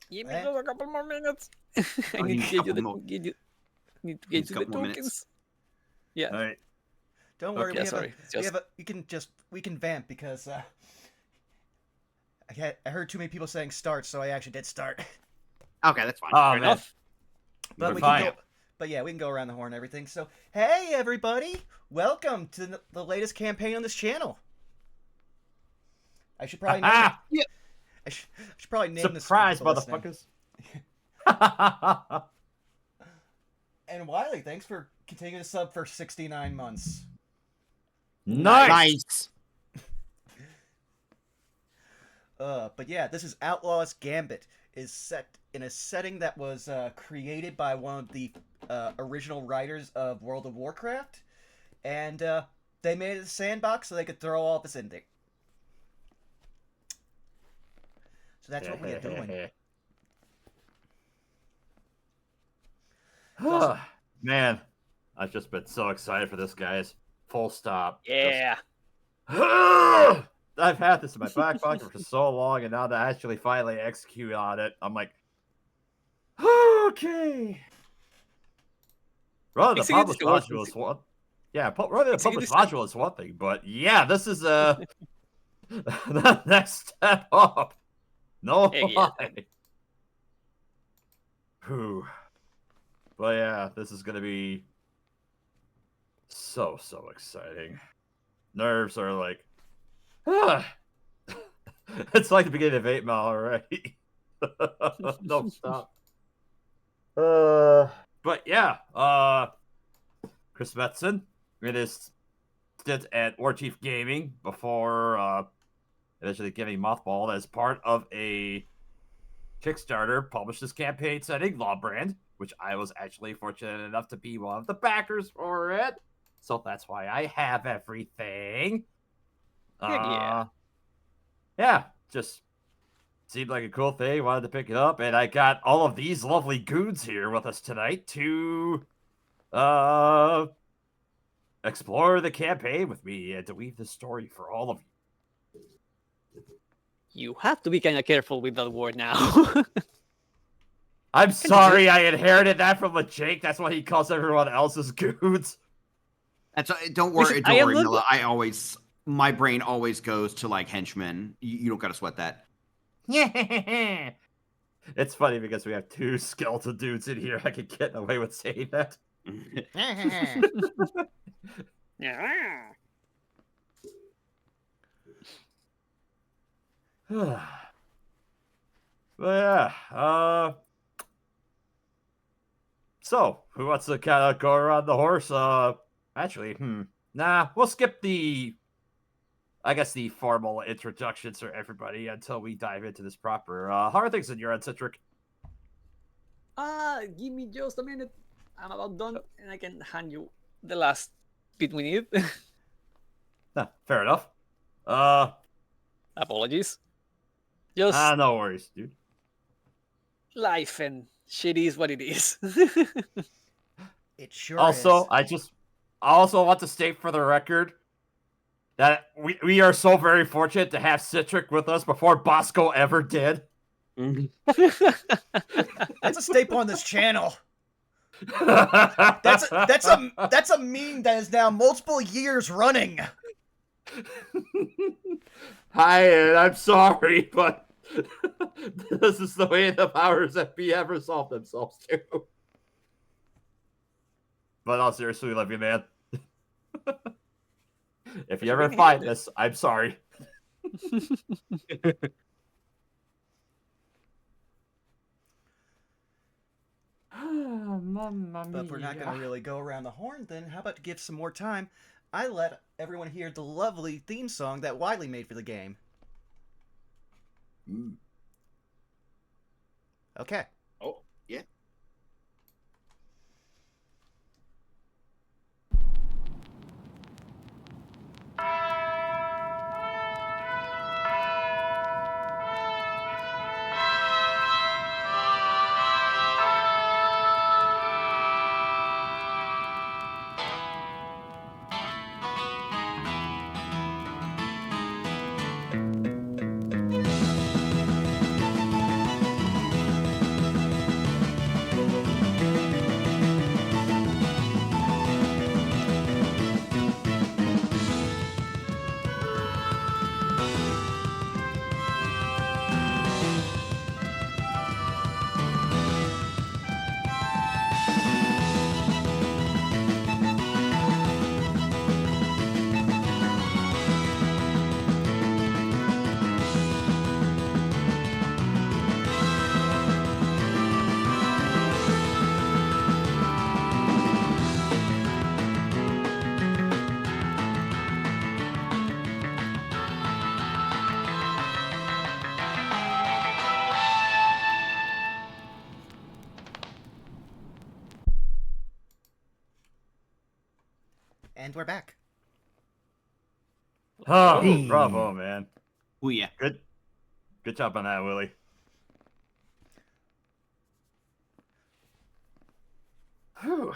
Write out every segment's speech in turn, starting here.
Give me just a couple more minutes. I need to get you the tokens. Yeah. All right. Don't worry, Okay, we can vamp because I heard too many people saying start, so I actually did start. Okay, that's fine. Oh, Fair man. enough. But We're we fine. can go. But yeah, we can go around the horn and everything. So hey, everybody, welcome to the latest campaign on this channel. I should probably name. Ah! I should probably name this. Surprise, motherfuckers. And Wiley, thanks for continuing to sub for 69 months. Nice. But yeah, this is Outlaw's Gambit. Is set in a setting that was created by one of the original writers of World of Warcraft, and they made it a sandbox so they could throw all this in there. So that's what we are doing. Man, I've just been so excited for this, guys. Full stop. Yeah. I've had this in my back pocket for so long, and now to actually finally execute on it, I'm like, okay. Running the published module is one. Yeah, running the published module is one thing, but yeah, this is the next step up. No lie. Whew. But yeah, this is gonna be so exciting. Nerves are like, it's like the beginning of 8 Mile already. No stop. But yeah, Chris Metzen made his stint at Warchief Gaming before eventually getting mothballed as part of a Kickstarter published this campaign setting, Lawbrand, which I was actually fortunate enough to be one of the backers for it. So that's why I have everything. Yeah, just seemed like a cool thing. Wanted to pick it up, and I got all of these lovely goons here with us tonight to explore the campaign with me and to weave the story for all of you. You have to be kind of careful with that word now. I'm sorry, I inherited that from Jake. That's why he calls everyone else's goons. That's don't worry, Milla. My brain always goes to like henchmen. You don't gotta sweat that. Yeah. It's funny because we have two skeleton dudes in here. I could get away with saying that. Yeah. But yeah, so who wants to kind of go around the horse? Actually, nah, we'll skip the formal introductions for everybody until we dive into this proper. How are things in your end, Citric? Give me just a minute. I'm about done, and I can hand you the last bit we need. Nah, fair enough. Apologies. Just no worries, dude. life and shit is what it is. It sure also, is. I also want to state for the record that we are so very fortunate to have Citric with us before Bosco ever did. That's a staple on this channel. That's a meme that is now multiple years running. Hi, and I'm sorry, but this is the way the powers that be have resolved themselves to. But I'll seriously love you, man. If you ever find this, I'm sorry. But if we're not going to really go around the horn, then how about to give some more time? I let everyone hear the lovely theme song that Wiley made for the game. Okay. Oh, yeah. And we're back. Oh, Hey. bravo, man. Oh yeah. Good job on that, Willie. Whew.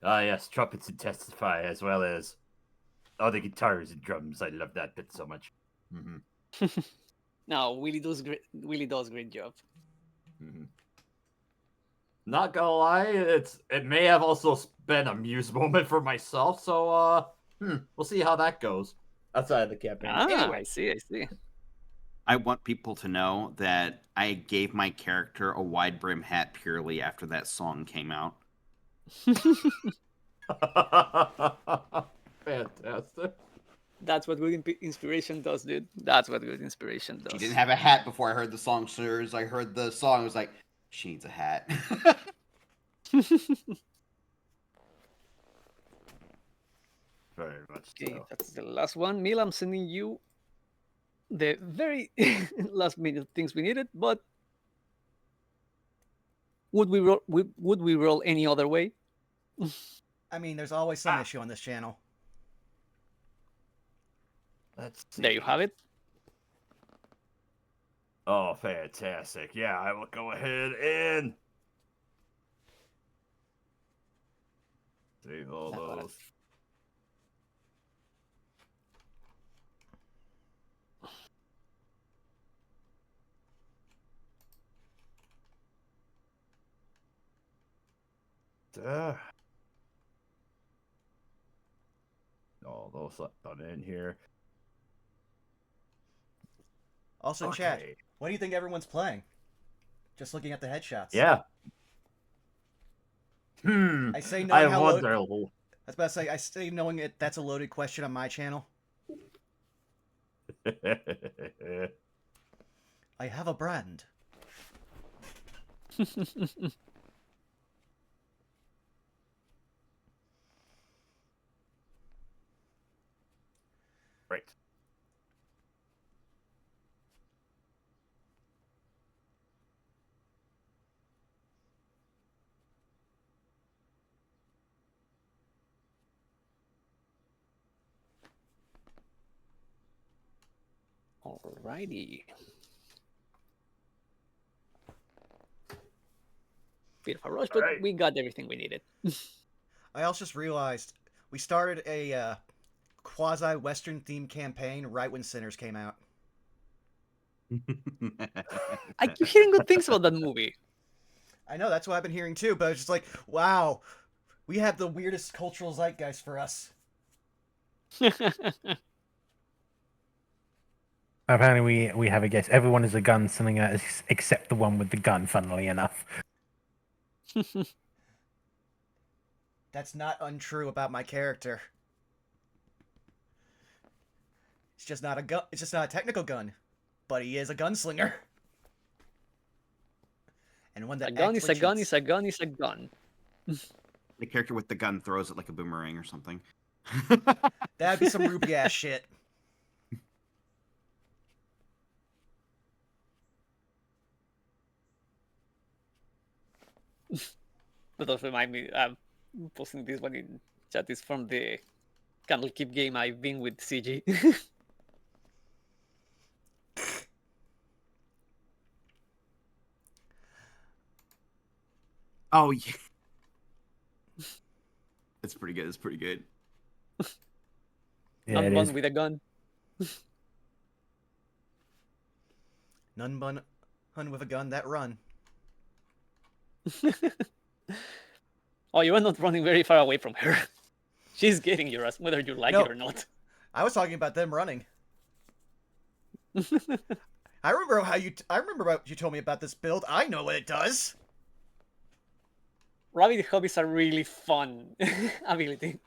Ah, yes, trumpets and testify, as well as the guitars and drums. I love that bit so much. No, Willie does great job. Not gonna lie, it may have also been a muse moment for myself. So we'll see how that goes outside of the campaign. Anyway, I see. I want people to know that I gave my character a wide brim hat purely after that song came out. Fantastic. That's what good inspiration does, dude. That's what good inspiration does. She didn't have a hat before I heard the song, so as I heard the song, I was like, she needs a hat. Very much Okay, so. that's the last one. Mil, I'm sending you the very last minute things we needed, but would we roll any other way? I mean, there's always some issue on this channel. Let's see. There you have it. Oh, fantastic. Yeah, I will go ahead and save all those. All those done in here. Also, Okay. chat, what do you think everyone's playing? Just looking at the headshots. Yeah. I say knowing how wonder. I was about to say, I say knowing it. That's a loaded question on my channel. I have a brand. Right. Alrighty. Bit of a rush, but we got everything we needed. I also just realized we started a quasi-Western themed campaign right when Sinners came out. I keep hearing good things about that movie. I know, that's what I've been hearing too, but it's just like, wow, we have the weirdest cultural zeitgeist for us. Apparently we have a guess. Everyone is a gunslinger except the one with the gun, funnily enough. That's not untrue about my character. It's just not a gun. It's just not a technical gun, but he is a gunslinger. And when that a gun is a gun cheats. is a gun is a gun. The character with the gun throws it like a boomerang or something. That'd be some Ruby ass shit. That also remind me, I'm posting this one in chat, is from the Candlekeep game I've been with CG. Oh yeah. It's pretty good. It's pretty good. Yeah, I'm it one is. with a gun. None but hun with a gun that run. Oh, you are not running very far away from her. She's getting your ass, whether you like it or not. I was talking about them running. I remember what you told me about this build. I know what it does. Rabbit Hub is a really fun ability.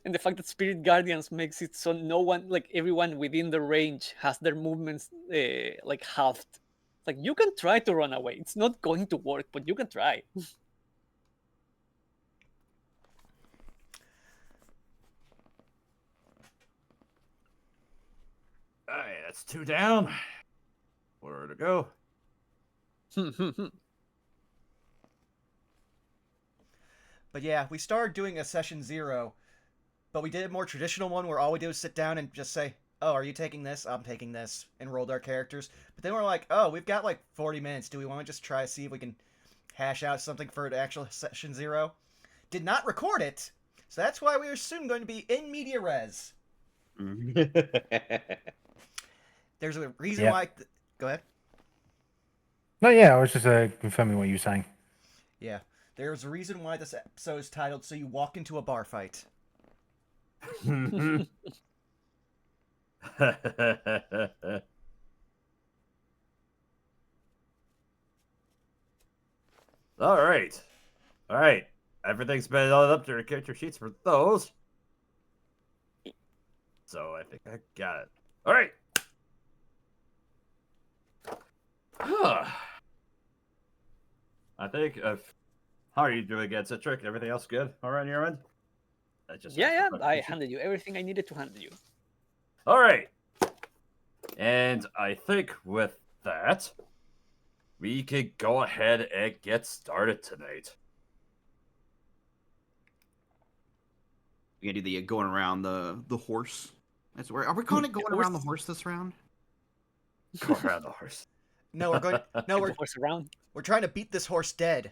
And the fact that Spirit Guardians makes it so no one, like everyone within the range, has their movements like halved. Like, you can try to run away. It's not going to work, but you can try. Alright, that's 2 down. Where to go? But yeah, we started doing a session 0, but we did a more traditional one where all we do is sit down and just say, "Oh, are you taking this? I'm taking this," and rolled our characters. But then we're like, "Oh, we've got like 40 minutes. Do we want to just try to see if we can hash out something for the actual session 0?" Did not record it, so that's why we are soon going to be in media res. There's a reason why. Go ahead. No, yeah, I was just confirming what you were saying. Yeah, there's a reason why this episode is titled "So You Walk Into a Bar Fight." All right. Everything's been added up to the character sheets for those. So I think I got it. All right. I think. How are you doing again, Citric? Everything else good? All right on your end? Yeah. I handed you everything I needed to hand you. All right. And I think with that, we could go ahead and get started tonight. We gotta do the going around the horse. That's where are we calling it going around the horse this round? Go around the horse. No, we're going. No, The horse around. we're trying to beat this horse dead.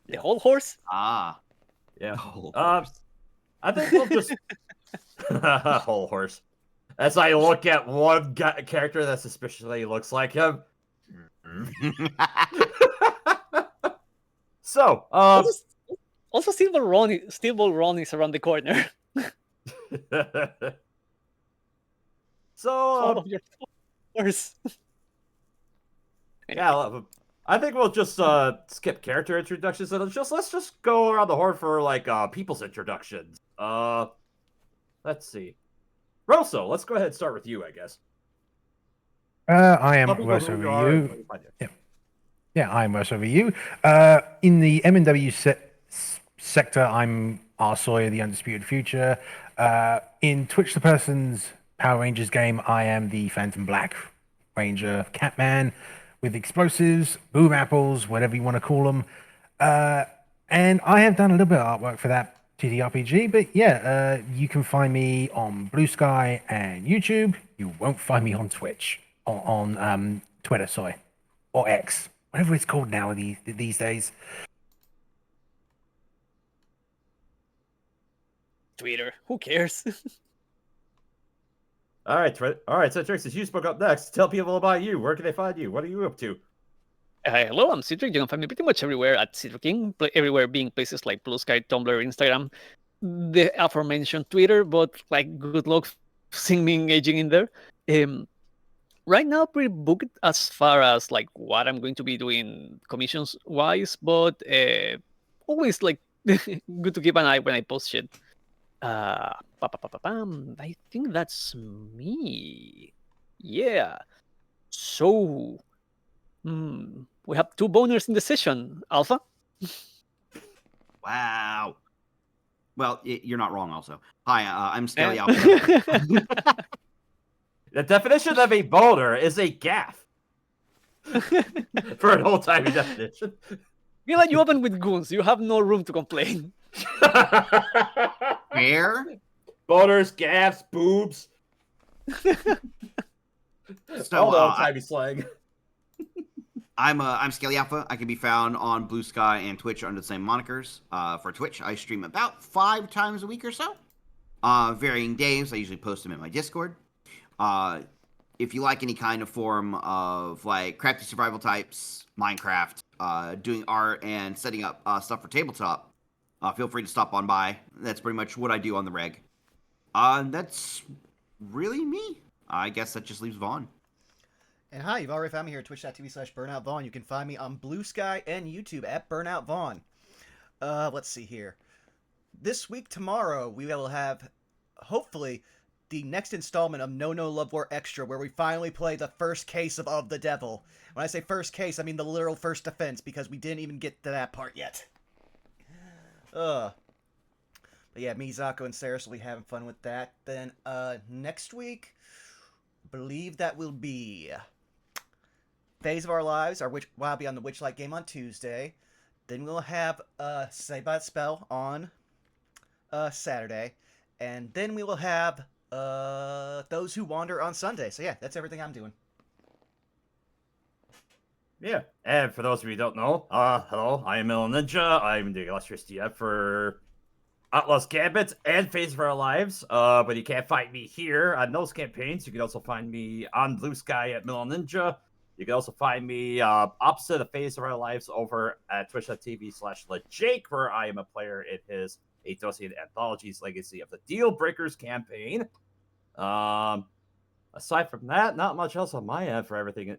The whole horse? Ah, Yeah. whole horse. I think we'll just whole horse. As I look at one character that suspiciously looks like him. So, Also, Steel Ball Ron is around the corner. So, Of your horse. yeah, I think we'll just skip character introductions and let's just go around the horn for like people's introductions. Let's see. Rosso, let's go ahead and start with you, I guess. I am Tell people worse who over you are and you. what you find. Yeah, I'm worse over you. In the M&W sector, I'm R. Sawyer, the Undisputed Future. In Twitch the Person's Power Rangers game, I am the Phantom Black Ranger Catman with explosives, boom apples, whatever you want to call them. And I have done a little bit of artwork for that TTRPG, but yeah, you can find me on Blue Sky and YouTube. You won't find me on Twitch, on Twitter, sorry, or X, whatever it's called now these days. Twitter. Who cares? All right, so Trixie, you spoke up next. Tell people about you. Where can they find you? What are you up to? Hello, I'm Citric. You can find me pretty much everywhere at Citric King, everywhere being places like Blue Sky, Tumblr, Instagram, the aforementioned Twitter, but like good luck seeing me engaging in there. Right now, pretty booked as far as like what I'm going to be doing commissions wise, but always like good to keep an eye when I post shit. I think that's me. Yeah. So, we have 2 boners in the session. Alpha? Wow. Well, you're not wrong. Also, hi, I'm Skelly Alpha. The definition of a boner is a gaff. For an old-timey definition. We let you open with goons. You have no room to complain. Where? Boners, gaffs, boobs. So, All the old-timey slang. I'm Skelly Alpha. I can be found on Blue Sky and Twitch under the same monikers. For Twitch, I stream about 5 times a week or so. Varying days. I usually post them in my Discord. If you like any kind of form of like crafty survival types, Minecraft, doing art and setting up stuff for tabletop, feel free to stop on by. That's pretty much what I do on the reg. That's really me. I guess that just leaves Vaughn. And hi, you've already found me here at twitch.tv/BurnoutVaughn. You can find me on Blue Sky and YouTube at Burnout Vaughn. Let's see here. This week, tomorrow, we will have, hopefully, the next installment of No Love War Extra, where we finally play the first case of the Devil. When I say first case, I mean the literal first defense, because we didn't even get to that part yet. But yeah, me, Zako, and Saris will be having fun with that. Then, next week, I believe that will be Phase of Our Lives, which will be on the Witchlight game on Tuesday. Then we'll have Sabat Spell on Saturday, and then we will have Those Who Wander on Sunday. So yeah, that's everything I'm doing. Yeah, and for those of you who don't know, hello, I am Mill Ninja. I'm the illustrious DM for Outlaw's Gambit and Phase of Our Lives. But you can't find me here on those campaigns. You can also find me on Blue Sky at Mill Ninja. You can also find me opposite of Phase of Our Lives over at twitch.tv/LeJake, where I am a player in his Athosian Anthologies Legacy of the Deal Breakers campaign. Aside from that, not much else on my end for everything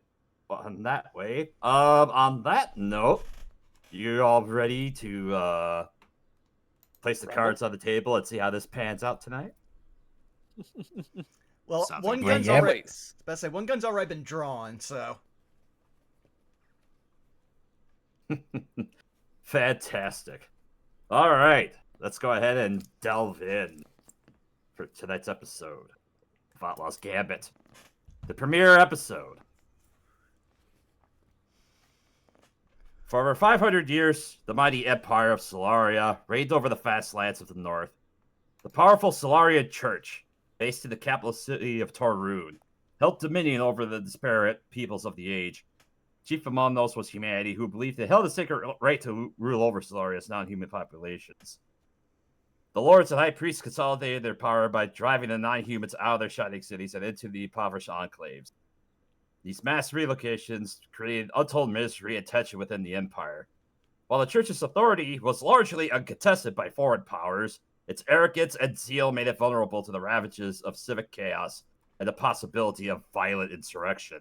on that way. On that note, you all ready to place the cards on the table and see how this pans out tonight? Well, Sounds one like gun's yeah. already. About to say one gun's already been drawn, so. Fantastic. All right, let's go ahead and delve in for tonight's episode of Outlaw's Gambit, the premiere episode. For over 500 years, the mighty empire of Solaria reigned over the vast lands of the north. The powerful Solarian Church, based in the capital city of Torun, held dominion over the disparate peoples of the age. Chief among those was humanity, who believed they held a sacred right to rule over Solaria's non-human populations. The lords and high priests consolidated their power by driving the non-humans out of their shining cities and into the impoverished enclaves. These mass relocations created untold misery and tension within the empire. While the church's authority was largely uncontested by foreign powers, its arrogance and zeal made it vulnerable to the ravages of civic chaos and the possibility of violent insurrection.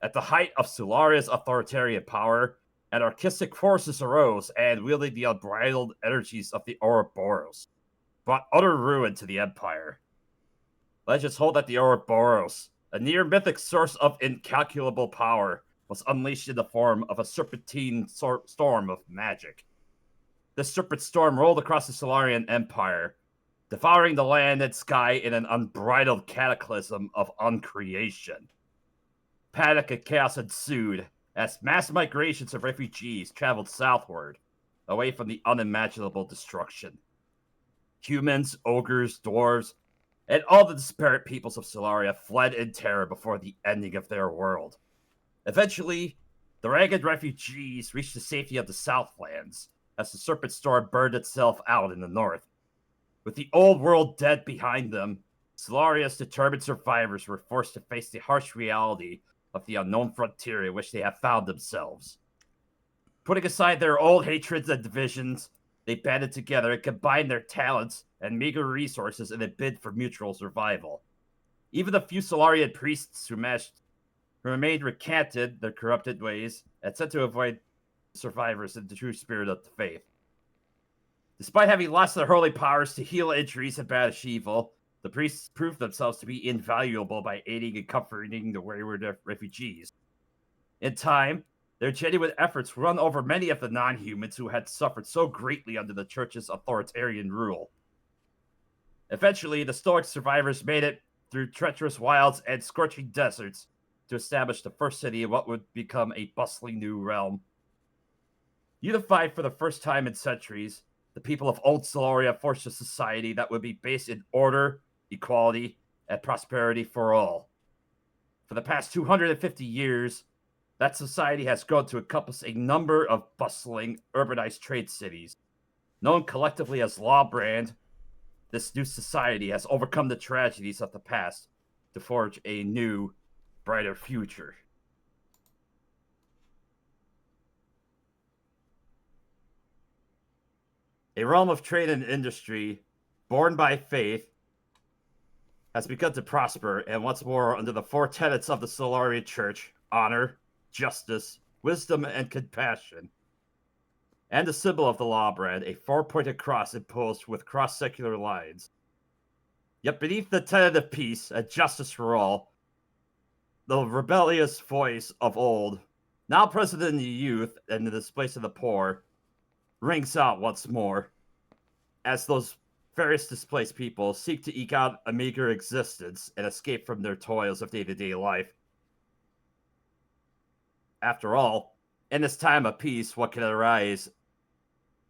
At the height of Solaria's authoritarian power, anarchistic forces arose and, wielding the unbridled energies of the Auroboros, brought utter ruin to the empire. Legends hold that the Ouroboros, a near-mythic source of incalculable power, was unleashed in the form of a serpentine storm of magic. This serpent storm rolled across the Solarian Empire, devouring the land and sky in an unbridled cataclysm of uncreation. Panic and chaos ensued as mass migrations of refugees traveled southward, away from the unimaginable destruction. Humans, ogres, dwarves, and all the disparate peoples of Solaria fled in terror before the ending of their world. Eventually, the ragged refugees reached the safety of the Southlands, as the Serpent Storm burned itself out in the north. With the old world dead behind them, Solaria's determined survivors were forced to face the harsh reality of the unknown frontier in which they have found themselves. Putting aside their old hatreds and divisions, they banded together and combined their talents and meager resources in a bid for mutual survival. Even the few Solarian priests who remained recanted their corrupted ways and set to avoid survivors in the true spirit of the faith. Despite having lost their holy powers to heal injuries and banish evil, the priests proved themselves to be invaluable by aiding and comforting the wayward refugees. In time, their genuine efforts won over many of the non-humans who had suffered so greatly under the church's authoritarian rule. Eventually, the Stoic survivors made it through treacherous wilds and scorching deserts to establish the first city in what would become a bustling new realm. Unified for the first time in centuries, the people of Old Solaria forged a society that would be based in order, equality, and prosperity for all. For the past 250 years, that society has grown to encompass a number of bustling, urbanized trade cities. Known collectively as Lawbrand, this new society has overcome the tragedies of the past to forge a new, brighter future. A realm of trade and industry, born by faith, has begun to prosper, and once more under the four tenets of the Solarian Church: honor, justice, wisdom, and compassion. And the symbol of the Lawbrand, a four-pointed cross imposed with cross-secular lines. Yet beneath the tenet of peace and justice for all, the rebellious voice of old, now present in the youth and in the displaced of the poor, rings out once more, as those various displaced people seek to eke out a meager existence and escape from their toils of day-to-day life. After all, In this time of peace, what can arise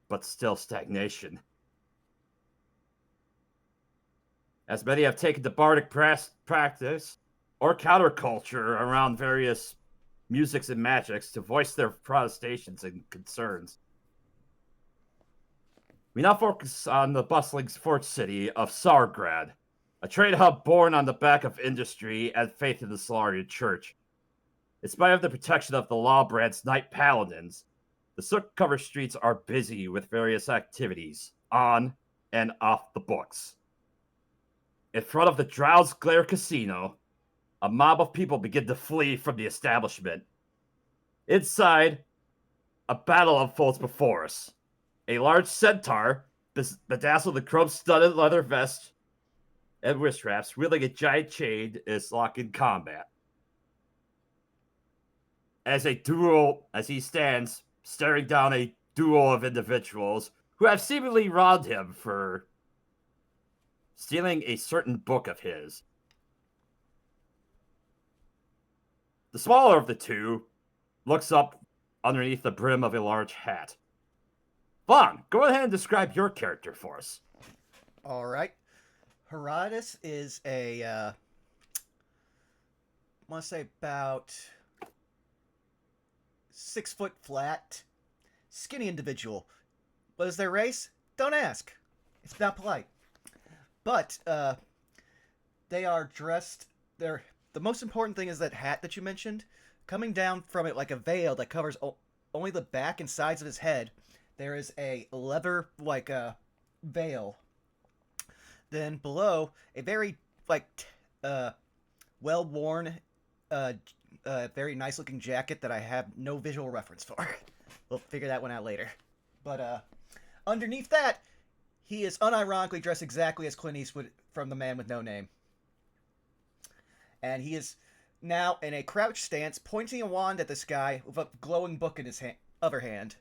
but still stagnation? As many have taken to bardic practice or counterculture around various musics and magics to voice their protestations and concerns. We now focus on the bustling port city of Sargrad, a trade hub born on the back of industry and faith in the Solarian Church. In spite of the protection of the Lawbrand's Knight Paladins, the soot-covered streets are busy with various activities, on and off the books. In front of the Drow's Glare Casino, a mob of people begin to flee from the establishment. Inside, a battle unfolds before us. A large centaur, bedazzled in chrome-studded leather vest and wrist wraps, wielding a giant chain, is locked in combat. As he stands staring down a duo of individuals who have seemingly robbed him for stealing a certain book of his. The smaller of the two looks up underneath the brim of a large hat. Vaughn, go ahead and describe your character for us. All right. Herodotus is I want to say about 6 foot flat, skinny individual. What is their race? Don't ask. It's not polite. But they are dressed. The most important thing is that hat that you mentioned. Coming down from it like a veil that covers only the back and sides of his head, there is a leather veil. Then below, a very well-worn, very nice-looking jacket that I have no visual reference for. We'll figure that one out later. But underneath that, he is unironically dressed exactly as Clint Eastwood from The Man with No Name. And he is now in a crouch stance, pointing a wand at this guy with a glowing book in his other hand.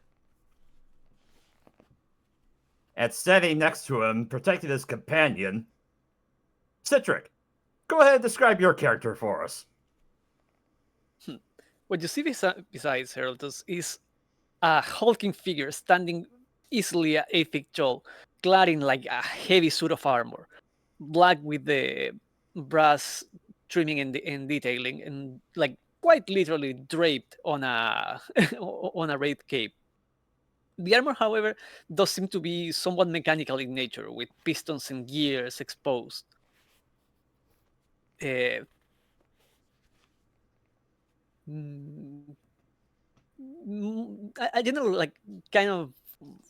And standing next to him, protecting his companion, Citric, go ahead and describe your character for us. What you see besides Herodotus is a hulking figure standing easily at 8 feet tall, clad in like a heavy suit of armor, black with the brass trimming and detailing, and like quite literally draped on a on a red cape. The armor, however, does seem to be somewhat mechanical in nature, with pistons and gears exposed. Uh, a general like kind of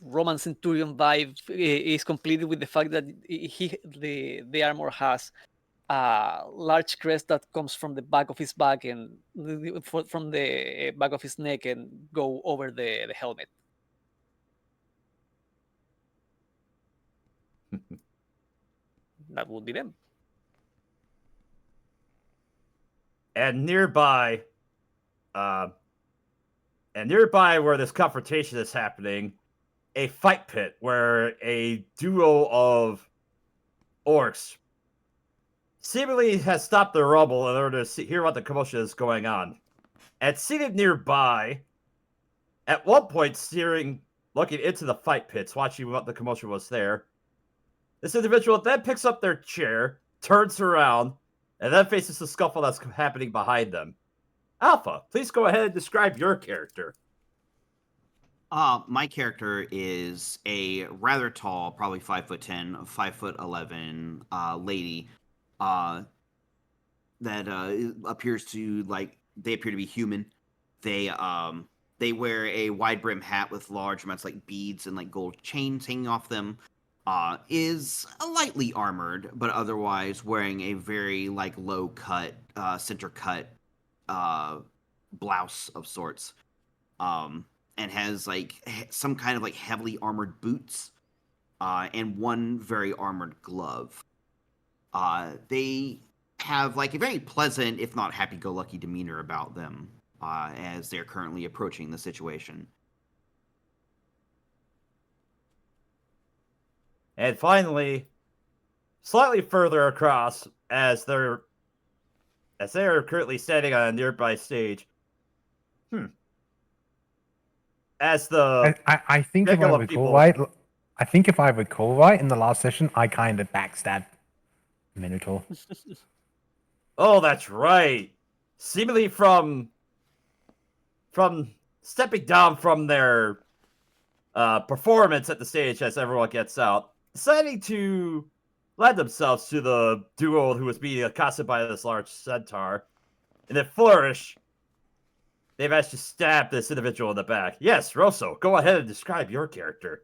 Roman centurion vibe is completed with the fact that the armor has a large crest that comes from the back of his back and from the back of his neck and go over the helmet. That would be them. And nearby where this confrontation is happening, a fight pit where a duo of orcs seemingly has stopped their rumble in order to hear what the commotion is going on. And seated nearby, at one point looking into the fight pits, watching what the commotion was there, this individual then picks up their chair, turns around, and then faces the scuffle that's happening behind them. Alpha, please go ahead and describe your character. My character is a rather tall, probably 5'10", 5'11" lady that appears to they appear to be human. They wear a wide brim hat with large amounts like beads and gold chains hanging off them. Is lightly armored, but otherwise wearing a very low cut, center cut blouse of sorts. And has some kind of heavily armored boots, and one very armored glove. They have a very pleasant, if not happy-go-lucky demeanor about them, as they're currently approaching the situation. And finally, slightly further across, as they are currently standing on a nearby stage, as the I think if I regular recall people. right, I think if I recall right, in the last session, I kind of backstabbed Minotaur. Oh, that's right. Seemingly from stepping down from their performance at the stage as everyone gets out, deciding to lend themselves to the duo who was being accosted by this large centaur. In a flourish, they managed to stab this individual in the back. Yes, Rosso, go ahead and describe your character.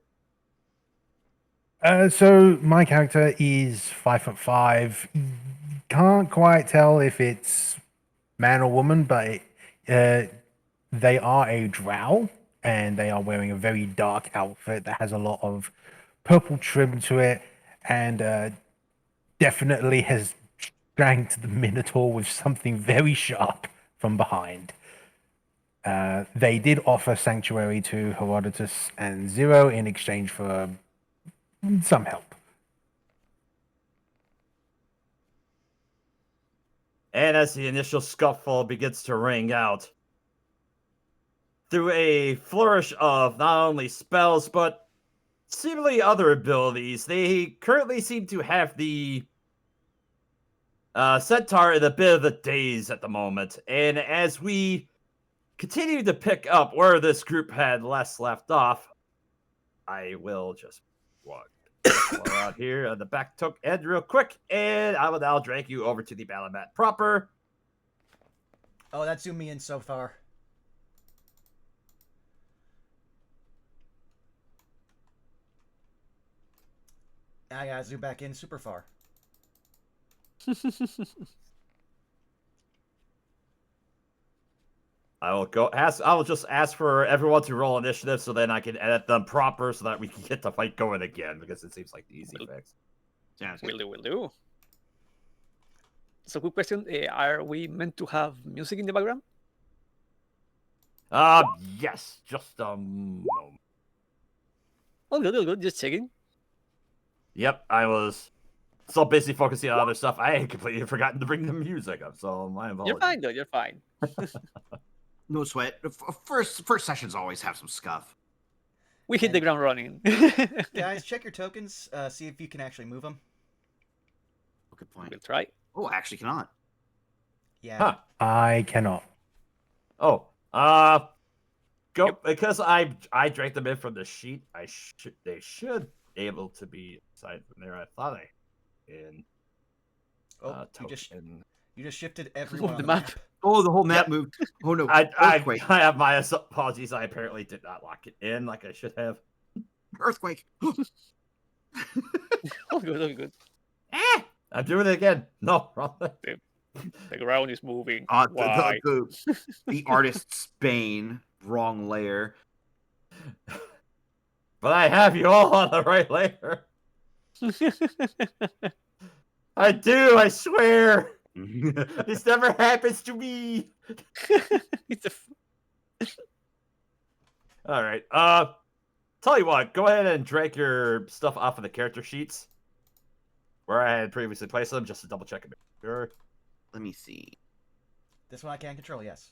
So my character is 5'5". Can't quite tell if it's man or woman, but they are a drow, and they are wearing a very dark outfit that has a lot of purple trim to it, and definitely has dragged the Minotaur with something very sharp from behind. They did offer sanctuary to Herodotus and Zero in exchange for some help. And as the initial scuffle begins to ring out, through a flourish of not only spells, but seemingly other abilities, they currently seem to have the centaur in a bit of a daze at the moment. And as we continue to pick up where this group had last left off, I will just walk out here on the back took end real quick, and I will now drag you over to the battle mat proper. Oh, that zoomed me in so far. I gotta zoom back in super far. I will just ask for everyone to roll initiative so then I can edit them proper so that we can get the fight going again, because it seems like the easy fix. Sounds good. Will do. So, quick question: are we meant to have music in the background? Yes, just a moment. Oh, good. Just checking. Yep, I was so busy focusing on other stuff, I had completely forgotten to bring the music up, so my apologies. You're fine, though. You're fine. No sweat. First sessions always have some scuff. We hit the And- ground running. Guys, check your tokens. See if you can actually move them. Good point. We'll try. Oh, I actually cannot. Yeah. Huh. I cannot. Oh, go because I drank them in from the sheet. They should be able to be aside from there. I thought I in. Oh, Token. you just shifted everyone on the the map. map. Oh, the whole map Yep. moved. Oh no! I Earthquake! have my apologies. I apparently did not lock it in like I should have. Earthquake! All good. I'm doing it again. No, wrong thing. The ground is moving. The, Why? the artist's bane. Wrong layer. But I have you all on the right layer. I do. I swear. This never happens to me. It's a All right. Tell you what. Go ahead and drag your stuff off of the character sheets where I had previously placed them, just to double check it. Sure. Let me see. This one I can't control, yes.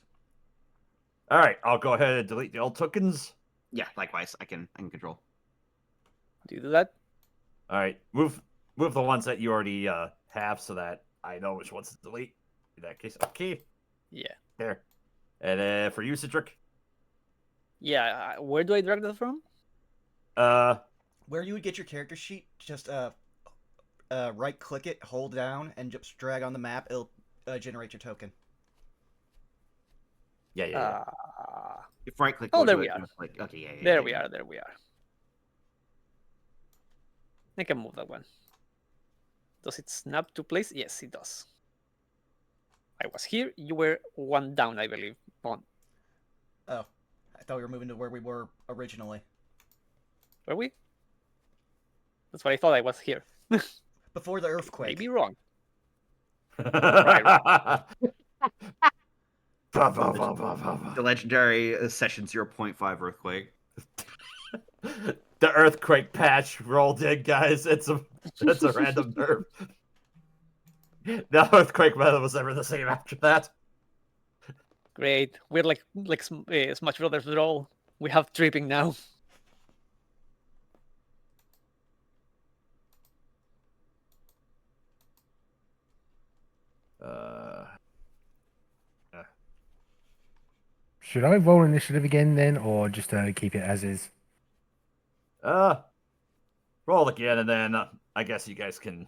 All right. I'll go ahead and delete the old tokens. Yeah, likewise. I can control. Do you do that? All right. Move the ones that you already have so that I know which ones to delete. In that case, okay. Yeah. There. And for you, Cedric. Yeah. Where do I drag that from? Where you would get your character sheet, just right click it, hold down, and just drag on the map. It'll generate your token. Yeah. If right click. Oh, goes there to we it, are. just like, okay, yeah. There we are. I can move that one. Does it snap to place? Yes, it does. I was here. You were one down, I believe. On. Oh, I thought we were moving to where we were originally. Were we? That's what I thought. I was here. Before the earthquake. Maybe wrong. The legendary session 0.5 earthquake. The earthquake patch rolled in, guys. It's a random nerf. The earthquake meta was never the same after that. Great. We're like Smash Brothers roll. We have tripping now. Uh, Should I roll initiative again then, or just keep it as is? roll again, and then I guess you guys can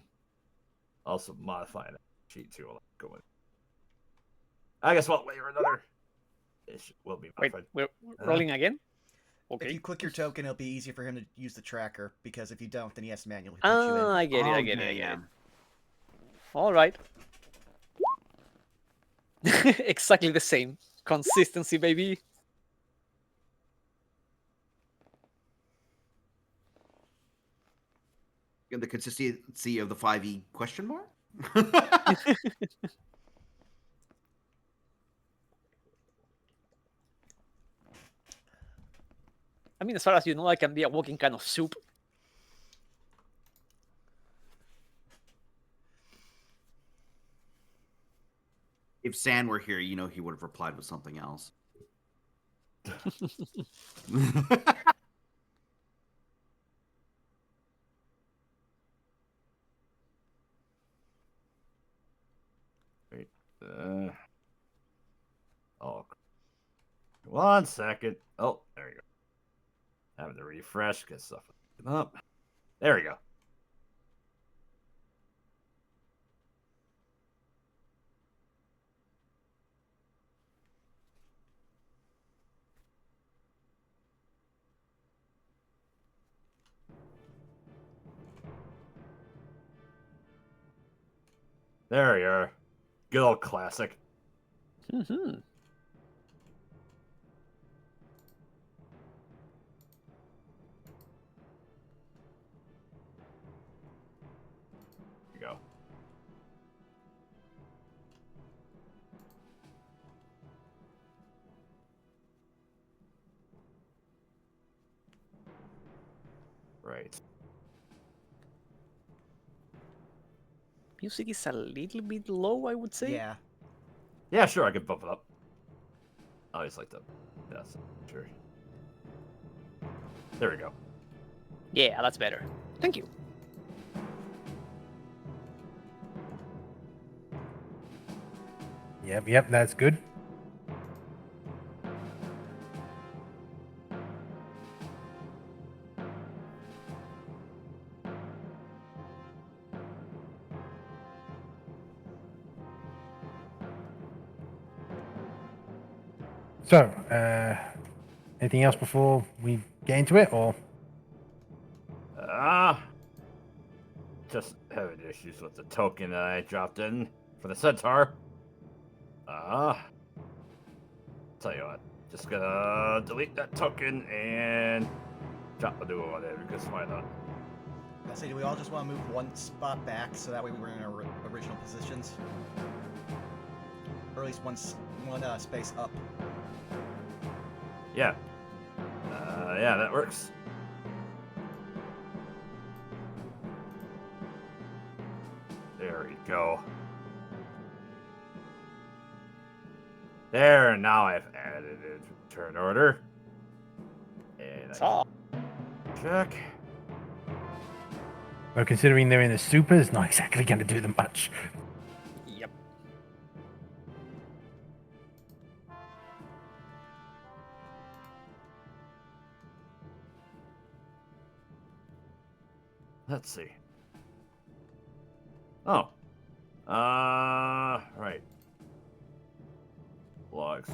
also modify that sheet too. I'll go with. I guess one way or another, it will be Wait, modified. we're rolling again? If Okay. you click your token, it'll be easier for him to use the tracker, because if you don't, then he has to manually put you in. Ah, I get it, I Oh, get it, yeah, I get yeah. it. All right. Exactly the same. Consistency, baby. Get the consistency of the 5e question mark? I mean, as far as you know, I can be a walking can of soup. If San were here, you know he would have replied with something else. Wait. Oh, 1 second. Oh, there you go. Having to refresh because stuff is up. There we go. There you are. Good old classic. Mhm. There you go. Right. Music is a little bit low, I would say. Yeah. Yeah, sure, I can bump it up. I always like that. Yes, sure. There we go. Yeah, that's better. Thank you. Yep, that's good. So, anything else before we get into it, or? Just having issues with the token that I dropped in for the centaur. Tell you what, just gonna delete that token and drop a new one in because why not? I say, do we all just want to move one spot back so that way we're in our original positions? Or at least one space up. Yeah. Yeah, that works. There we go. There, now I've added it to turn order. And I check. Well, considering they're in a super, it's not exactly going to do them much. Yep. Let's see. Oh. Right. Logs.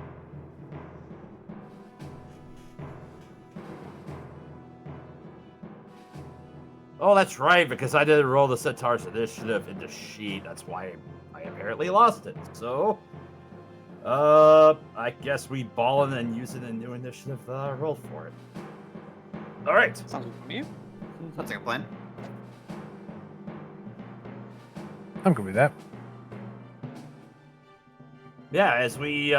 Oh, that's right, because I didn't roll the Centaur's initiative in the sheet. That's why I apparently lost it. So, I guess we ball in and use it in new initiative roll for it. All right. Sounds good for me. Sounds like a plan. I'm good with that. Yeah, as we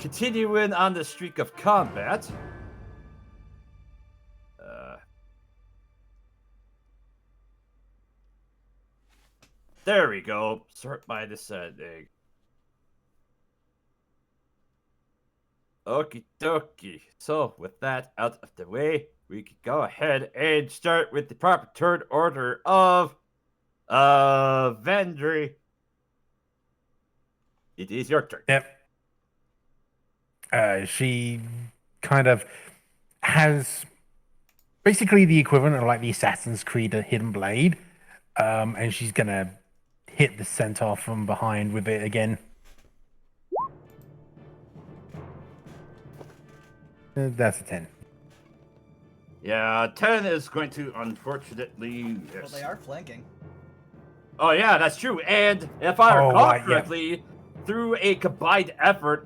continue in on the streak of combat. There we go. Sort by descending. Okie dokie. So, with that out of the way, we can go ahead and start with the proper turn order of Vendry. It is your turn. Yep. She kind of has basically the equivalent of like the Assassin's Creed Hidden Blade, and she's gonna hit the centaur from behind with it again. That's a 10. Yeah, 10 is going to unfortunately. Well, they are flanking. Oh, yeah, that's true. And if I Oh, recall right, yeah. correctly, through a combined effort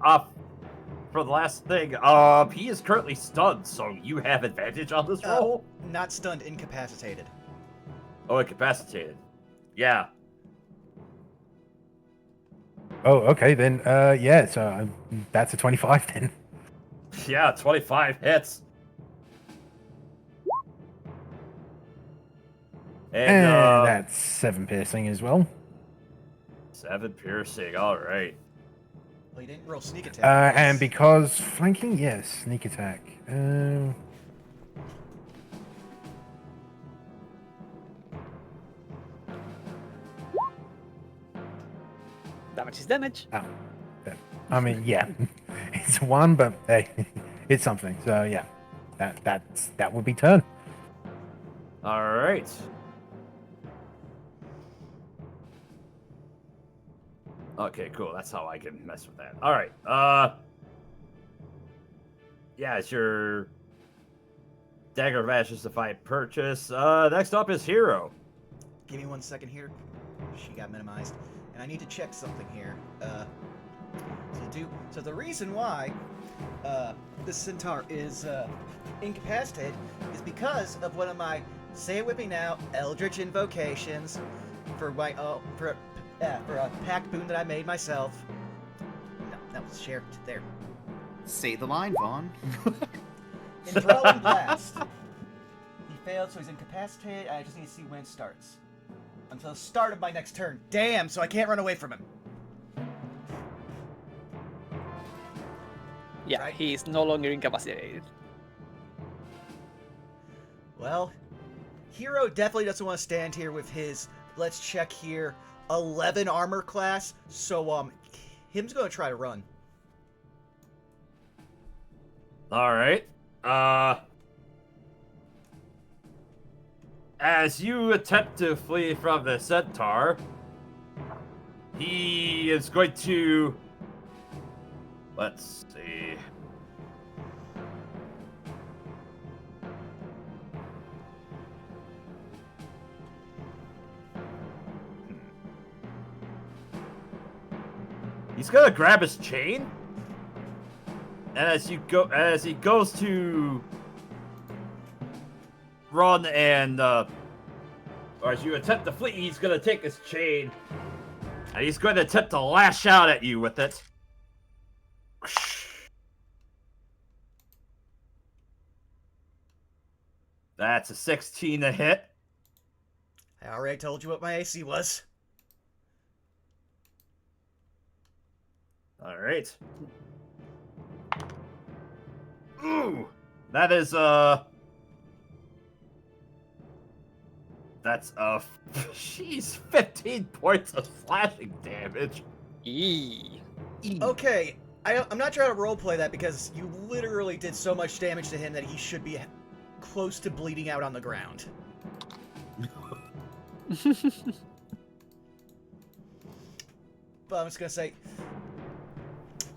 for the last thing, he is currently stunned, so you have advantage on this roll. Not stunned, incapacitated. Oh, incapacitated. Yeah. Oh, okay then. Yeah. So that's a 25 then. Yeah, 25 hits. And And that's 7 piercing as well. 7 piercing. All right. Well, you didn't roll sneak attack. And because flanking, yes, sneak attack. Damage is damage. Oh, I mean, yeah, it's 1, but hey, it's something. So yeah, that would be turn. All right. Okay, cool. That's how I can mess with that. All right. Yeah, it's your Dagger of Ashes Defiant purchase. Next up is Hero. Give me 1 second here. She got minimized, and I need to check something here. So the reason why this centaur is incapacitated is because of one of my, say it with me now, Eldritch invocations for my for a pack boon that I made myself. No, that was shared there. Say the line, Vaughn. Enthralling Blast. He failed, so he's incapacitated. I just need to see when it starts. Until the start of my next turn. Damn, so I can't run away from him. Yeah, Right. he is no longer incapacitated. Well, Hero definitely doesn't want to stand here with his, let's check here, 11 armor class. So, him's going to try to run. All right. As you attempt to flee from the centaur, he is going to. Let's see. He's gonna grab his chain, and as he goes to run and or as you attempt to flee, he's gonna take his chain and he's going to attempt to lash out at you with it. That's a 16 to hit. I already told you what my AC was. All right. Ooh, that is that's she's 15 points of slashing damage. Eee. Okay, I'm not trying to roleplay that because you literally did so much damage to him that he should be close to bleeding out on the ground. But I'm just gonna say,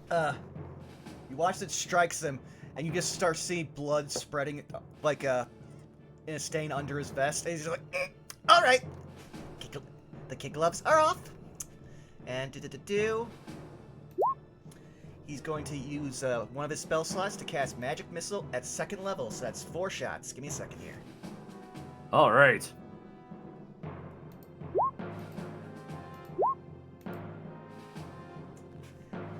you watch it strikes him, and you just start seeing blood spreading, like, in a stain under his vest, and he's just like, all right, the kid gloves are off, and he's going to use one of his spell slots to cast Magic Missile at 2nd level, so that's 4 shots. Give me a second here. All right.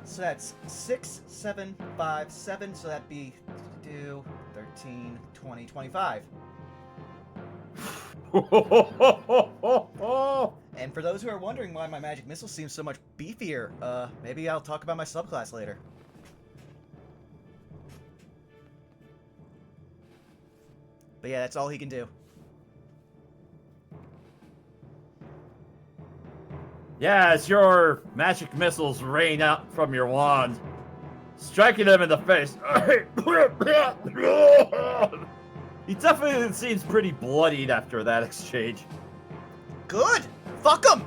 So that's 6, 7, 5, 7, so that'd be 13, 20, 25. And for those who are wondering why my Magic Missile seems so much beefier, maybe I'll talk about my subclass later. But yeah, that's all he can do. Yeah, as your magic missiles rain out from your wand, striking him in the face. He definitely seems pretty bloodied after that exchange. Good! Fuck him!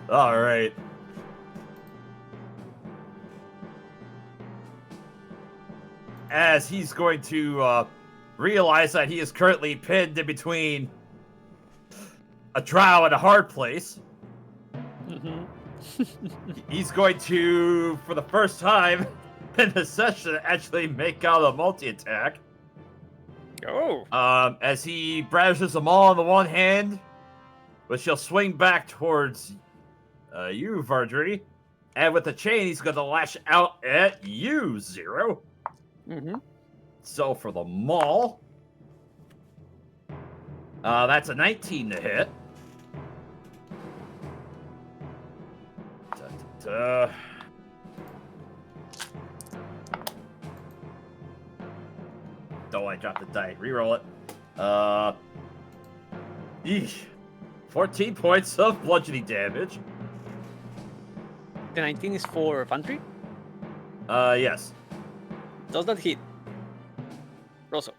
Alright. As he's going to realize that he is currently pinned in between a drow and a hard place, he's going to, for the first time in the session, actually make out a multi-attack. Oh. As he brandishes them all in the one hand, but she'll swing back towards you, Vardry. And with the chain, he's going to lash out at you, Zero. So for the maul, that's a 19 to hit. Oh, I dropped the die. Reroll it. Eesh. 14 points of bludgeoning damage. The 19 is for Fantry. Yes. Does that hit? Rosso.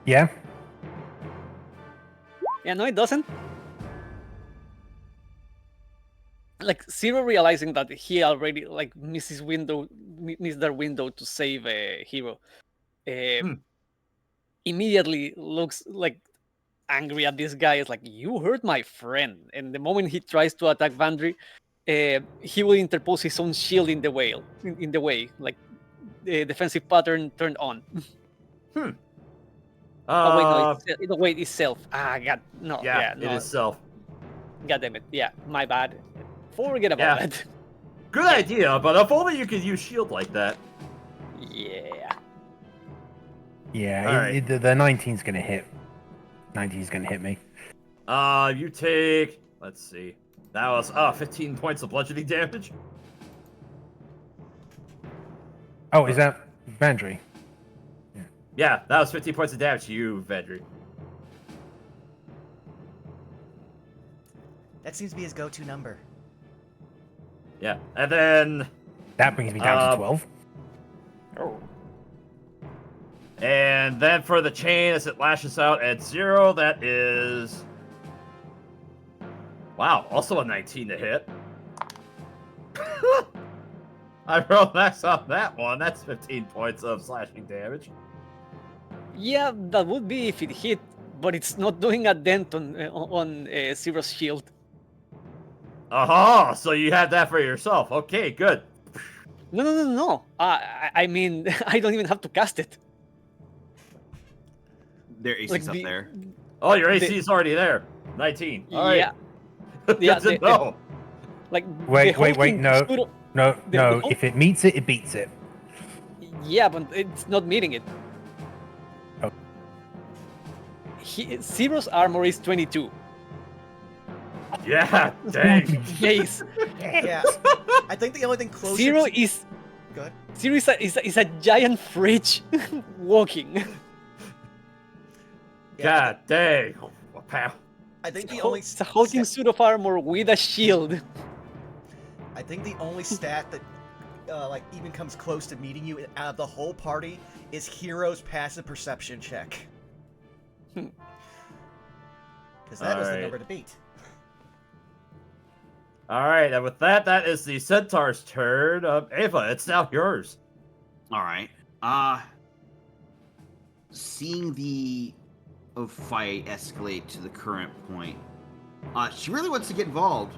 Yeah. Yeah, no, it doesn't. Like Zero realizing that he already like missed their window to save a hero. Immediately looks like angry at this guy. It's like, you hurt my friend. And the moment he tries to attack Vandry, he will interpose his own shield in the way. Like the defensive pattern turned on. Oh wait, it's self. God, no. Yeah, no. it is self. God damn it. Yeah, my bad. Forget about that. Good idea, but if only you could use shield like that. Yeah. Yeah, Right. the 19's gonna hit. 19's gonna hit me. You take, let's see, that was 15 points of bludgeoning damage. Oh, is that Vandry? Yeah, that was 15 points of damage to you, Vendry. That seems to be his go-to number. Yeah, and then That brings me down to 12. Oh. And then for the chain, as it lashes out at 0, that is... Wow, also a 19 to hit. I rolled max on that one. That's 15 points of slashing damage. Yeah, that would be if it hit, but it's not doing a dent on Zero's shield. Aha! So you had that for yourself. Okay, good. No. I mean, I don't even have to cast it. Their AC's up there. Oh, your AC is already there. 19. All right. Yeah. Good Yeah, to know. Like Wait, the whole thing no. should- No, The no. whole- If it meets it, it beats it. Yeah, but it's not meeting it. Oh. Zero's armor is 22. Yeah, dang. Yes. Yeah. I think the only thing closer Zero to... is Go ahead. Zero is a giant fridge walking. God dang. Wow. I think the only... It's a hulking suit of armor with a shield. I think the only stat that like even comes close to meeting you out of the whole party is Hero's passive perception check. Because that was the Alright. number to beat. Alright, and with that, that is the Centaur's turn. Ava, it's now yours. All right. Seeing the fight escalate to the current point, she really wants to get involved.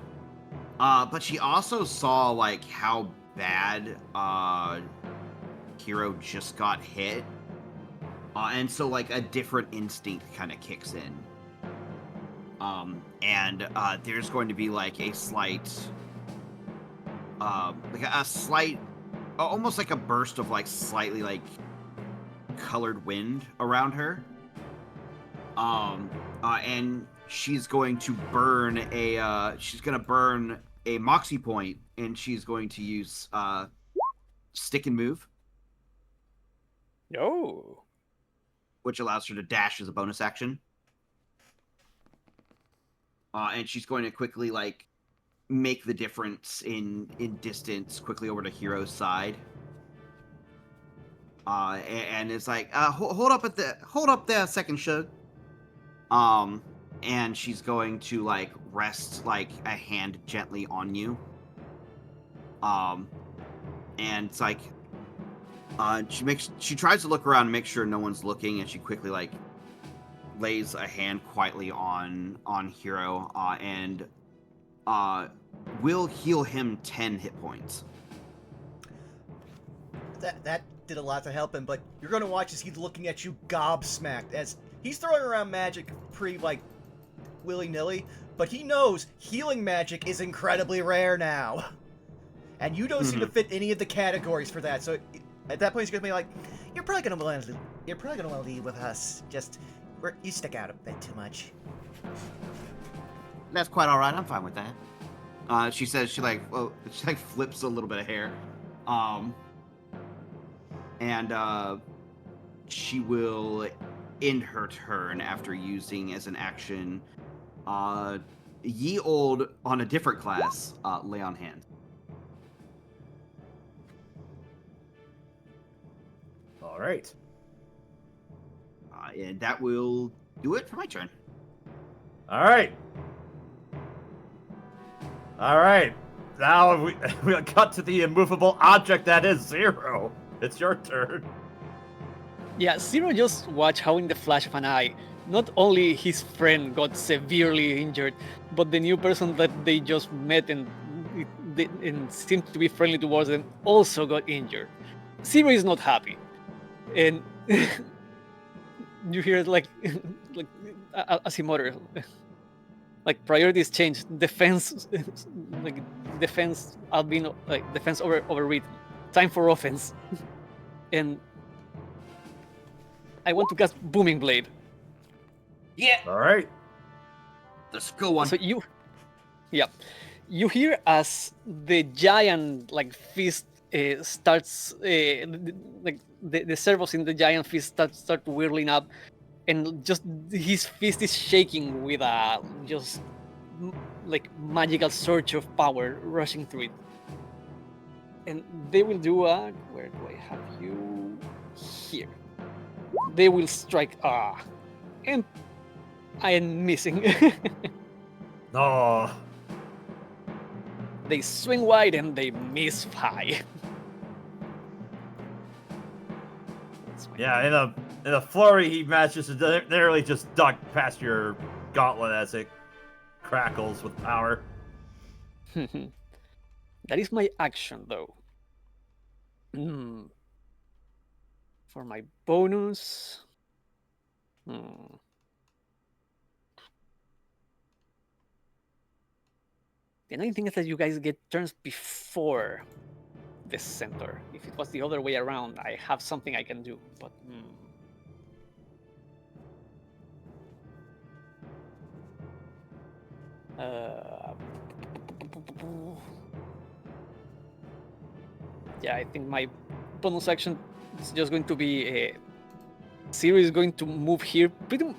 But she also saw like how bad Hero just got hit, and so like a different instinct kind of kicks in. And there's going to be like a slight, almost like a burst of like slightly like colored wind around her. And she's going to burn a moxie point, and she's going to use stick and move. Oh. which allows her to dash as a bonus action. And she's going to quickly like make the difference in distance quickly over to Hero's side. And it's like, hold up there, second Shug. And she's going to like rest like a hand gently on you. And it's like, she tries to look around and make sure no one's looking, and she quickly like lays a hand quietly on Hero, and will heal him 10 hit points. That did a lot to help him, but you're gonna watch as he's looking at you gobsmacked as he's throwing around magic pretty like willy-nilly, but he knows healing magic is incredibly rare now. And you don't seem to fit any of the categories for that, so at that point he's gonna be like, you're probably gonna want to leave with us. Just you stick out a bit too much. That's quite all right. I'm fine with that. She says she flips a little bit of hair, and she will end her turn after using as an action, ye old on a different class, lay on hand. All right. And that will do it for my turn. All right. All right. Now we cut to the immovable object that is Zero. It's your turn. Yeah, Zero just watched how in the flash of an eye, not only his friend got severely injured, but the new person that they just met and seemed to be friendly towards them also got injured. Zero is not happy. And you hear like as he mutters, like priorities change, defense albino, like defense overread, time for offense. And I want to cast Booming Blade. Yeah. All right. Let's go on. So you hear as the giant like fist starts like the servos in the giant fist start whirling up, and just his fist is shaking with a just like magical surge of power rushing through it. And they will do a, where do I have you? Here. They will strike, and I am missing. No. They swing wide and they miss high. Yeah, in a flurry, he manages to narrowly just duck past your gauntlet as it crackles with power. That is my action, though. For my bonus... The only thing is that you guys get turns before the center. If it was the other way around, I have something I can do, but... Yeah, I think my bonus action is just going to be Zero is going to move here, pretty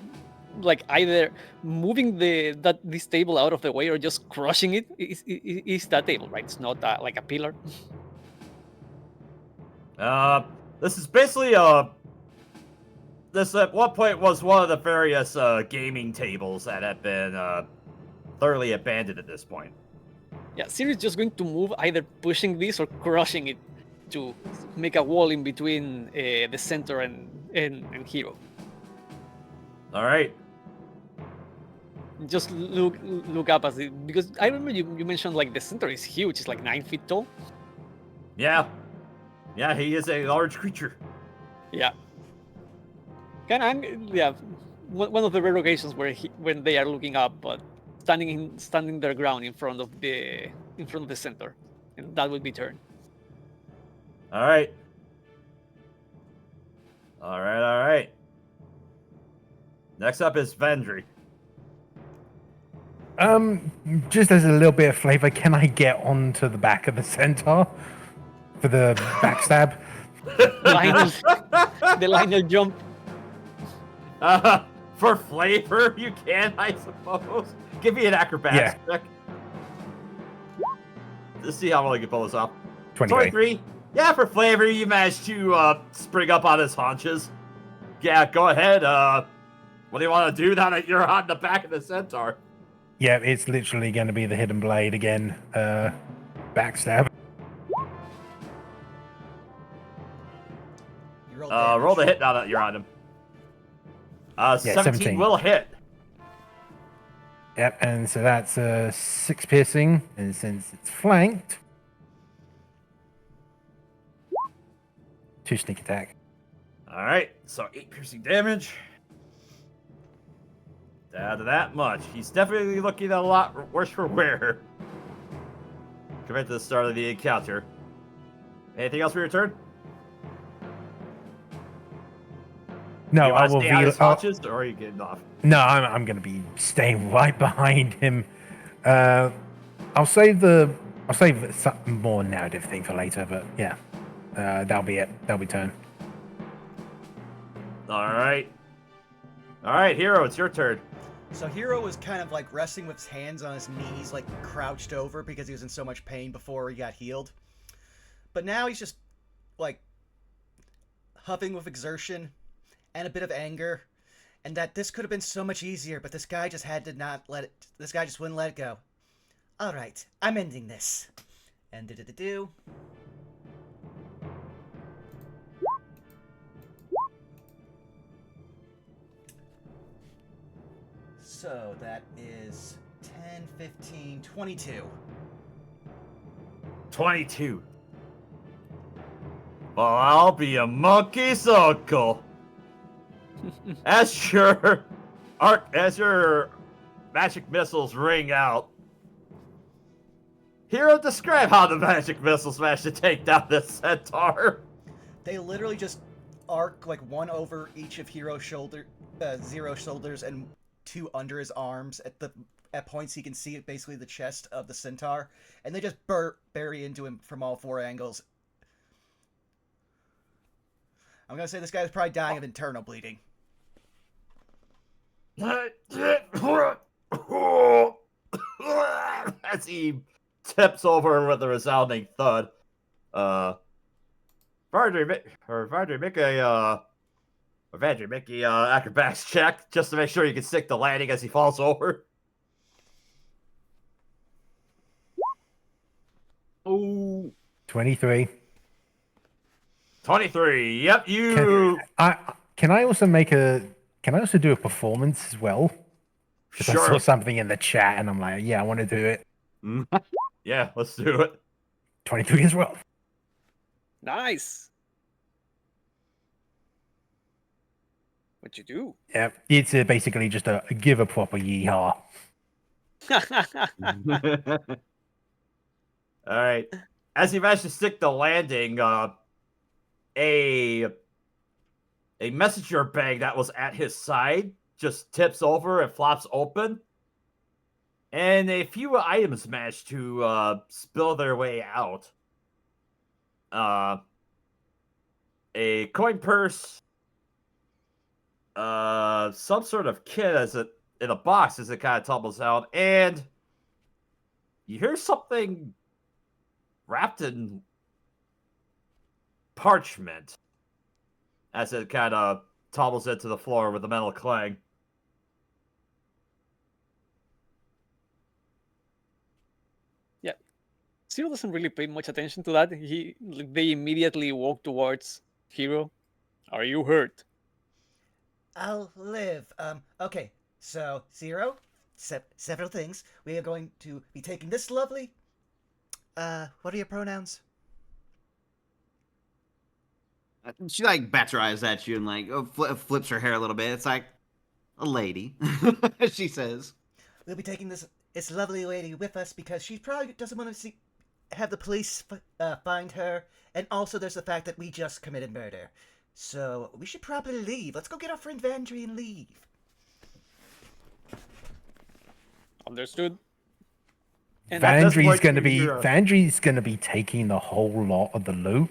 like either moving this table out of the way or just crushing it. Is that table, right? It's not like a pillar. This is basically this at one point was one of the various gaming tables that have been thoroughly abandoned at this point. Yeah, Zero is just going to move, either pushing this or crushing it to make a wall in between the center and Hero. All right. Just look up as it, because I remember you mentioned like the center is huge. It's like 9 feet tall. Yeah, he is a large creature. Yeah. One of the rare occasions when they are looking up, but standing their ground in front of the center, and that would be turn. All right. Next up is Vendry. Just as a little bit of flavor, can I get onto the back of the centaur for the backstab? the liner jump. For flavor, you can, I suppose. Give me an acrobatics check. Let's see how well you can pull this off. 23. Yeah, for flavor, you managed to spring up on his haunches. Yeah, go ahead. What do you want to do now that you're on the back of the centaur? Yeah, it's literally going to be the hidden blade again. Backstab. You rolled Roll the hit now that you're on him. 17 will hit. Yep, and so that's 6 piercing, and since it's flanked, 2 sneak attack. All right, so 8 piercing damage. Down to that much. He's definitely looking a lot worse for wear compared to the start of the encounter. Anything else for your turn? No, I will be haunches, or are you getting off? No, I'm going to be staying right behind him. I'll save some more narrative thing for later, but yeah, that'll be it. That'll be turn. All right, Hero, it's your turn. So Hero was kind of like resting with his hands on his knees, like crouched over because he was in so much pain before he got healed. But now he's just like huffing with exertion and a bit of anger, and that this could have been so much easier, but this guy just this guy just wouldn't let it go. All right, I'm ending this. And do. So that is 10, 15, 22. 22. Well, I'll be a monkey's uncle. As your magic missiles ring out, Hero, describe how the magic missiles managed to take down this centaur. They literally just arc like one over each of Zero's shoulders and 2 under his arms at points he can see basically the chest of the centaur, and they just bury into him from all 4 angles. I'm gonna say this guy's probably dying of internal bleeding. As he tips over with a resounding thud. Vardry, make a acrobatics check just to make sure you can stick the landing as he falls over. Oh, 23. 23. Yep, you. Can I also do a performance as well? Because I saw something in the chat and I'm like, yeah, I want to do it. Yeah, let's do it. 23 as well. Nice. What you do? Yeah, it's basically just a give a proper yeehaw. All right. As he managed to stick the landing, a messenger bag that was at his side just tips over and flops open. And a few items manage to spill their way out. A coin purse, some sort of kit in a box as it kind of tumbles out, and you hear something wrapped in parchment as it kind of tumbles into the floor with a metal clang. Zero doesn't really pay much attention to that. They immediately walk towards Hero. Are you hurt? I'll live. Okay. So, Zero, several things. We are going to be taking this lovely... what are your pronouns? She like bats her eyes at you and like flips her hair a little bit. It's like a lady, she says. We'll be taking this lovely lady with us because she probably doesn't want to have the police find her, and also there's the fact that we just committed murder. So we should probably leave. Let's go get our friend Vandry and leave. Understood. And Vandry's gonna be taking the whole lot of the loot.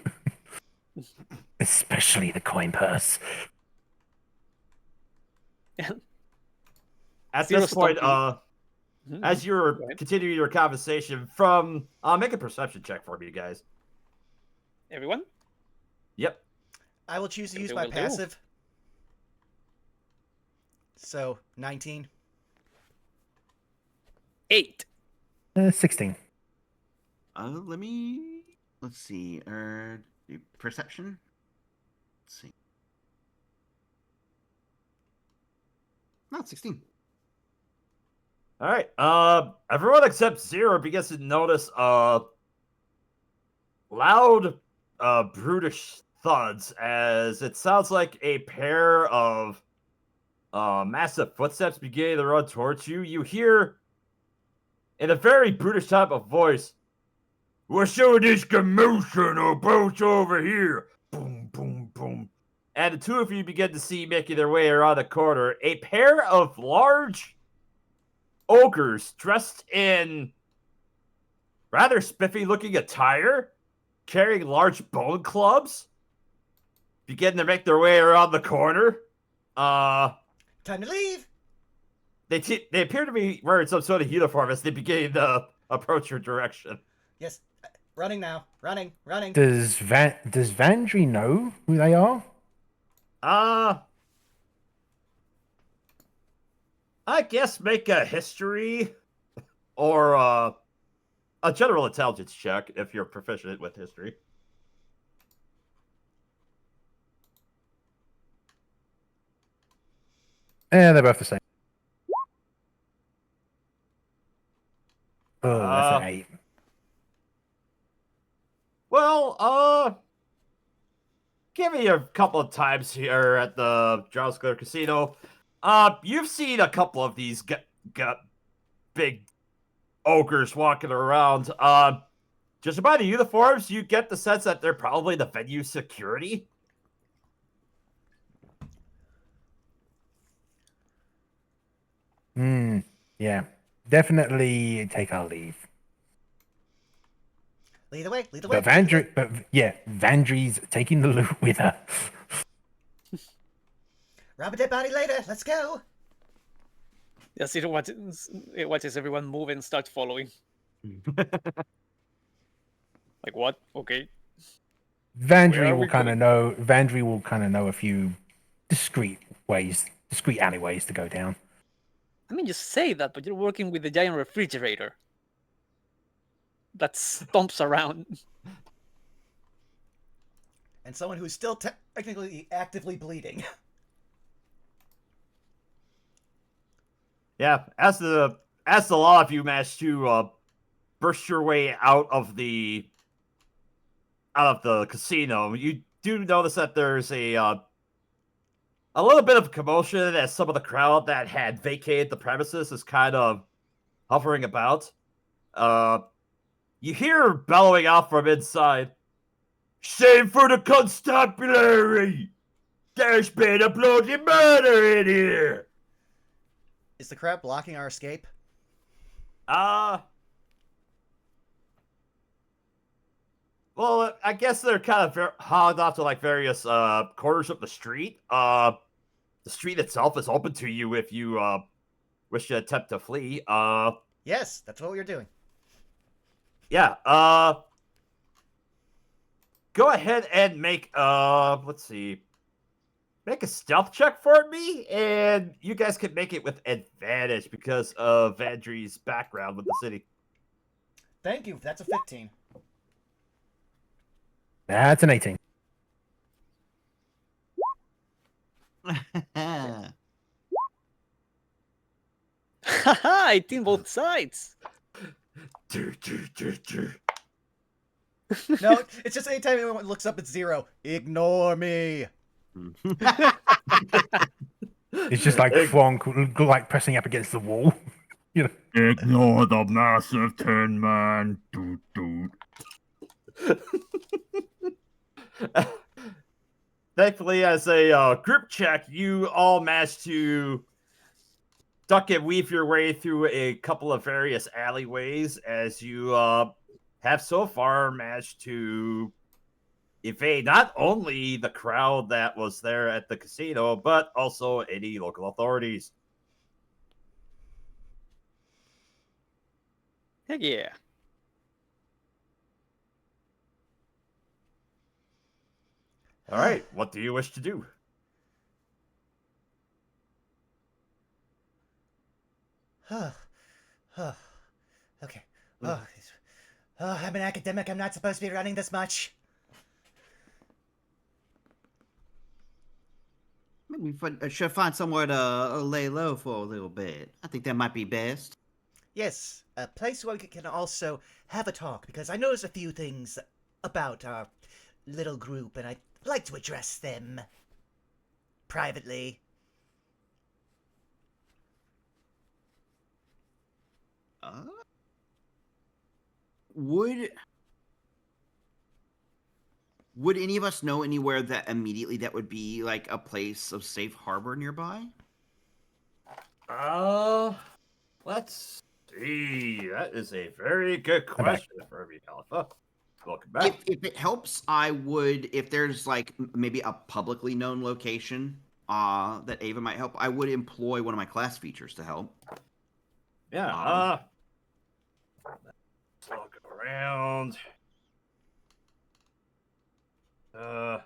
especially the coin purse. At Zero this point, stomping. as you're Go ahead. continuing your conversation, make a perception check for me, you guys. Everyone? Yep. I will choose to use Okay, my will do. passive. So 19. 8. 16. Let's see. Perception. Let's see. Not 16. All right. Everyone except Zero begins to notice loud, brutish thuds as it sounds like a pair of massive footsteps beginning to run towards you. You hear, in a very brutish type of voice, "What's all this commotion about over here?" Boom, boom, boom. And the two of you begin to see making their way around the corner a pair of large ogres dressed in rather spiffy looking attire, carrying large bone clubs, begin to make their way around the corner. Time to leave. They appear to be wearing some sort of uniform as they begin to approach your direction. Yes. Running now. Running. Does Vandry know who they are? I guess make a history or a general intelligence check if you're proficient with history. They're both the same. Oh, that's an 8. Well, give me a couple of times here at the Drowsclair Casino. You've seen a couple of these big ogres walking around. Just by the uniforms, you get the sense that they're probably the venue security. Yeah. Definitely take our leave. Lead the way. Lead the way. But Vandry's taking the loot with her. Rob a dead body later. Let's go. Yeah, Zero watches everyone move and starts following. Like, what? Okay. Where Vandry are will we kind of going? know. Vandry will kind of know a few discreet alleyways to go down. I mean, you say that, but you're working with the giant refrigerator that stomps around. And someone who's still technically actively bleeding. Yeah, as the lot of you manage to burst your way out of the casino, you do notice that there's a little bit of commotion as some of the crowd that had vacated the premises is kind of hovering about. You hear bellowing out from inside, "Shame for the constabulary! There's been a bloody murder in here!" Is the crowd blocking our escape? Well, I guess they're kind of hogged off to like various corners of the street. The street itself is open to you if you wish to attempt to flee. Yes, that's what we're doing. Yeah. Go ahead and make let's see. Make a stealth check for me, and you guys can make it with advantage because of Vandry's background with the city. Thank you. That's a 15. That's an 18. Haha, 18 both sides. No, it's just anytime anyone looks up at 0, ignore me. It's just like Frank, like pressing up against the wall. You know. Ignore the massive tin man. Doot, doot. Thankfully, as a group check, you all managed to duck and weave your way through a couple of various alleyways as you have so far managed to evade not only the crowd that was there at the casino, but also any local authorities. Heck yeah. All right, what do you wish to do? Okay. I'm an academic. I'm not supposed to be running this much. Maybe we should find somewhere to lay low for a little bit. I think that might be best. Yes, a place where we can also have a talk, because I noticed a few things about our little group, and I'd like to address them privately. Would any of us know anywhere that immediately that would be like a place of safe harbor nearby? Let's see. That is a very good question for me, Alpha. Welcome back. If it helps, I would, if there's like maybe a publicly known location that Ava might help, I would employ one of my class features to help. Yeah, let's look around. Kind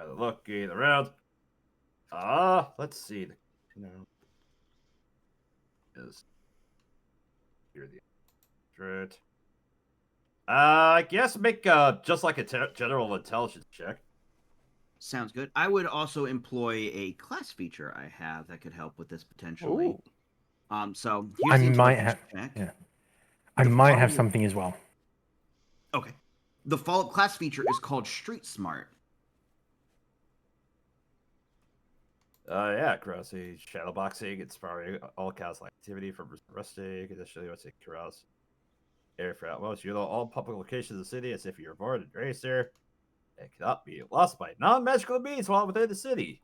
of looking around. Let's see. Is here the threat. I guess make just like a general intelligence check. Sounds good. I would also employ a class feature I have that could help with this potentially. Ooh. So I here's the might intelligence have. check. Yeah. I might have something as well. Okay. The follow-up class feature is called Street Smart. Yeah, carousing, shadowboxing, it's probably all kinds of activity from rustic. Additionally, let's say carouse, air for outmost. You know all public locations of the city as if you're born and raised there. It cannot be lost by non-magical means while within the city.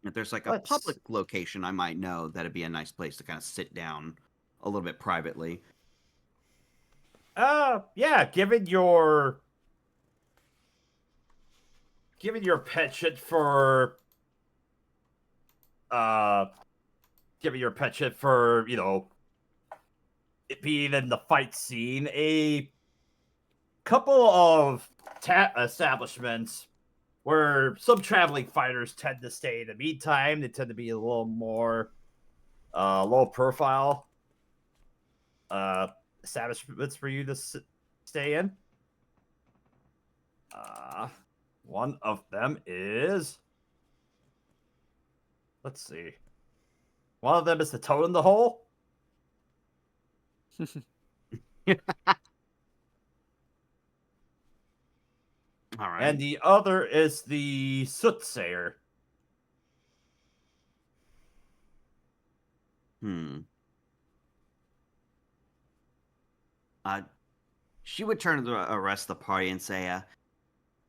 If there's like a public location, I might know that'd be a nice place to kind of sit down a little bit privately. Yeah, given your penchant for it being in the fight scene, a couple of establishments where some traveling fighters tend to stay in the meantime. They tend to be a little more low profile establishments for you to stay in. One of them is, let's see. One of them is the Toad in the Hole. All right. And the other is the Soothsayer. She would turn to the rest of the party and say, I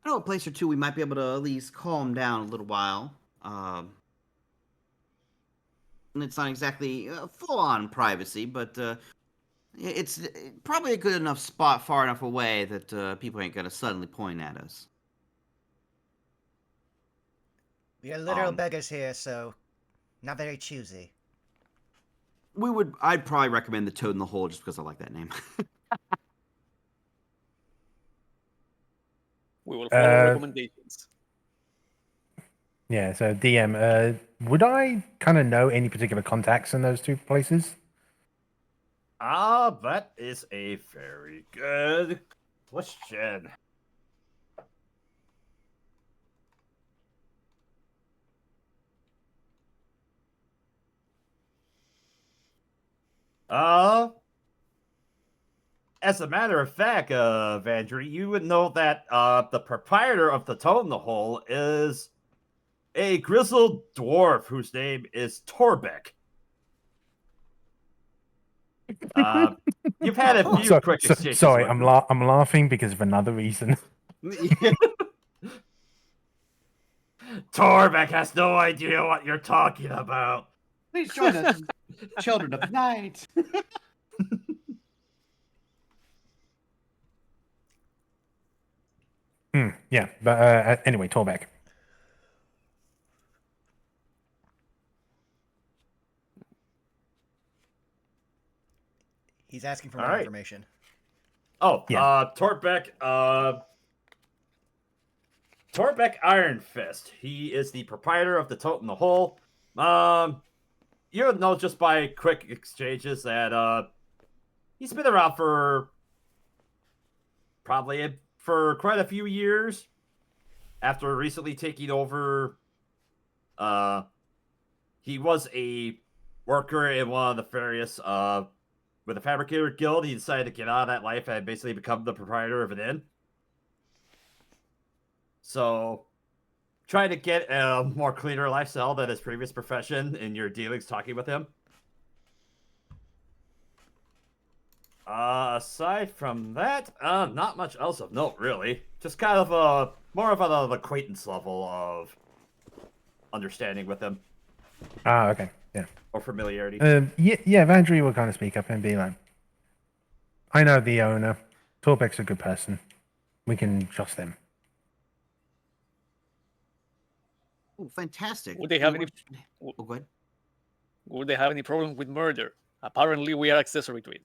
know a place or two we might be able to at least calm down a little while. And it's not exactly full-on privacy, but it's probably a good enough spot far enough away that people ain't going to suddenly point at us. We are literal beggars here, so not very choosy. I'd probably recommend the Toad in the Hole just because I like that name. We will follow recommendations. Yeah, so DM, would I kind of know any particular contacts in those two places? That is a very good question. As a matter of fact, Vandry, you would know that the proprietor of the Toad in the Hole is a grizzled dwarf whose name is Torbeck. You've had a few So, quick exchanges. sorry, with I'm him. I'm laughing because of another reason. Torbeck has no idea what you're talking about. Please join us, children of the night. Yeah, but anyway, Torbeck. He's asking for All more right. information. Oh, Yeah. Torbeck, Torbeck Iron Fist. He is the proprietor of the Tote in the Hole. You know just by quick exchanges that he's been around for quite a few years. After recently taking over, he was a worker in one of the various with the Fabricator Guild. He decided to get out of that life and basically become the proprietor of an inn. So, trying to get a more cleaner lifestyle than his previous profession in your dealings talking with him. Aside from that, not much else of note, really. Just kind of more of an acquaintance level of understanding with him Ah, okay. Yeah. or familiarity. Yeah, Vandry will kind of speak up and be like, I know the owner. Torbeck's a good person. We can trust him. Oh, fantastic. Would they have We any? want- Oh, go ahead. Would they have any problem with murder? Apparently, we are accessory to it.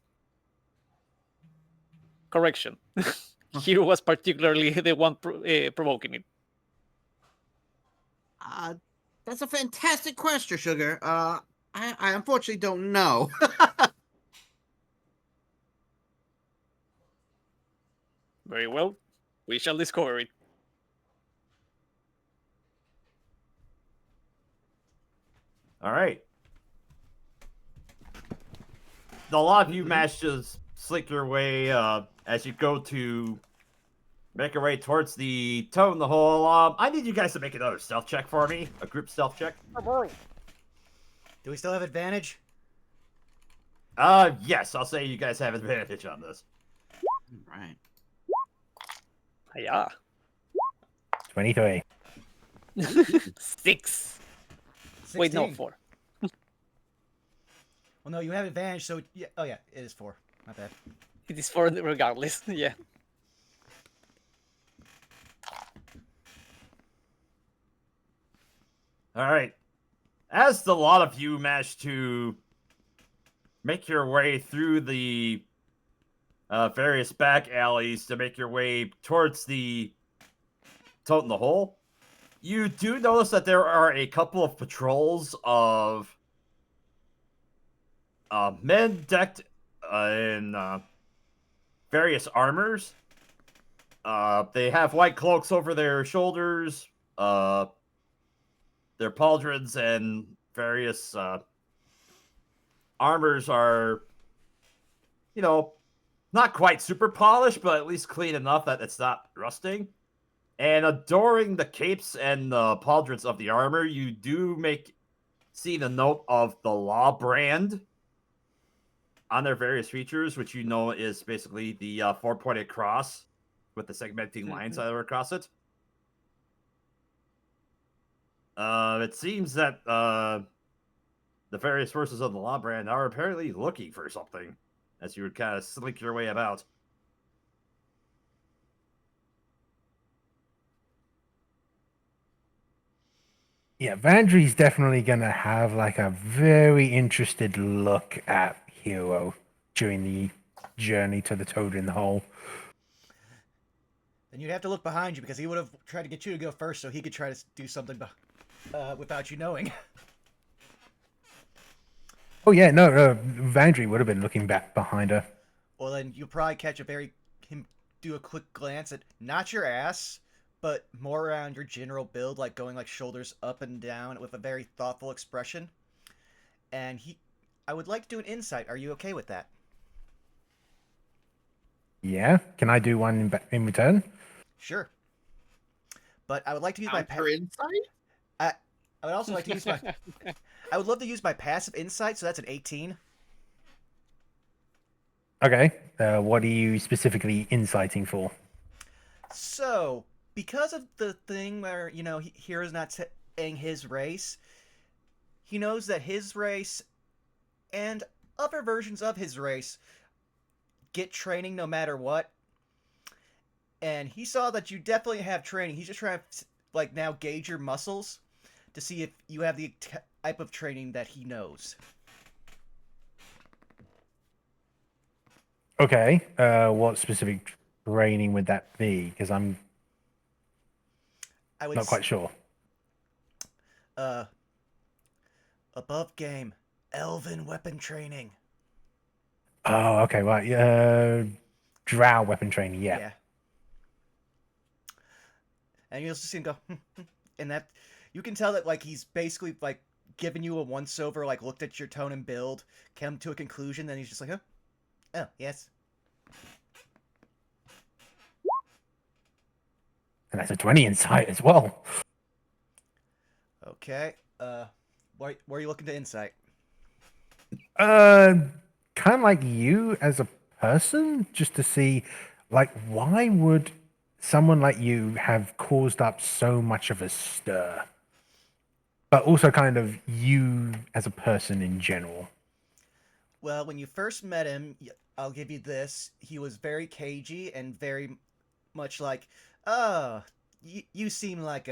Correction. Hero was particularly the one provoking it. That's a fantastic question, Sugar. I unfortunately don't know. Very well. We shall discover it. All right. A lot of you managed to slink your way as you go to make your way towards the toe in the hole. I need you guys to make another stealth check for me. A group stealth check. Do we still have advantage? Yes, I'll say you guys have advantage on this. All right. Yeah. 23. 6. Wait, no, 16. 4. Well, no, you have advantage, so yeah. Oh yeah, it is 4. Not bad. It is 4 regardless. Yeah. All right. As the lot of you manage to make your way through the various back alleys to make your way towards the tote in the hole, you do notice that there are a couple of patrols of men decked in various armors. They have white cloaks over their shoulders, their pauldrons, and various armors are, not quite super polished, but at least clean enough that it's not rusting. And adoring the capes and the pauldrons of the armor, you do see the note of the Lawbrand on their various features, which is basically the 4-pointed cross with the segmenting lines that are across it. It seems that the various forces of the Lawbrand are apparently looking for something as you would kind of slink your way about. Yeah, Vandry's definitely going to have like a very interested look at Hero during the journey to the Toad in the Hole. Then you'd have to look behind you because he would have tried to get you to go first so he could try to do something without you knowing. Oh yeah, no, Vandry would have been looking back behind her. Well, then you'll probably catch him do a quick glance at not your ass, but more around your general build, like going like shoulders up and down with a very thoughtful expression. And I would like to do an insight. Are you okay with that? Yeah, can I do one in return? Sure. But I would like to use my insight? I would also like to use my I would love to use my passive insight, so that's an 18. Okay. What are you specifically inciting for? So, because of the thing where, Hero's not saying his race, he knows that his race and other versions of his race get training no matter what. And he saw that you definitely have training. He's just trying to, now gauge your muscles to see if you have the type of training that he knows. Okay. What specific training would that be? Because I'm I would not quite sure. uh above game, elven weapon training. Oh, okay, right. Drow weapon training, yeah. Yeah. And you'll just see him go, and that you can tell that he's basically giving you a once over, looked at your tone and build, came to a conclusion, then he's just like, oh yes. And that's a 20 insight as well. Okay. Where are you looking to insight? Kind of like you as a person, just to see, why would someone like you have caused up so much of a stir? But also kind of you as a person in general. Well, when you first met him, I'll give you this. He was very cagey and very much like, oh, you seem like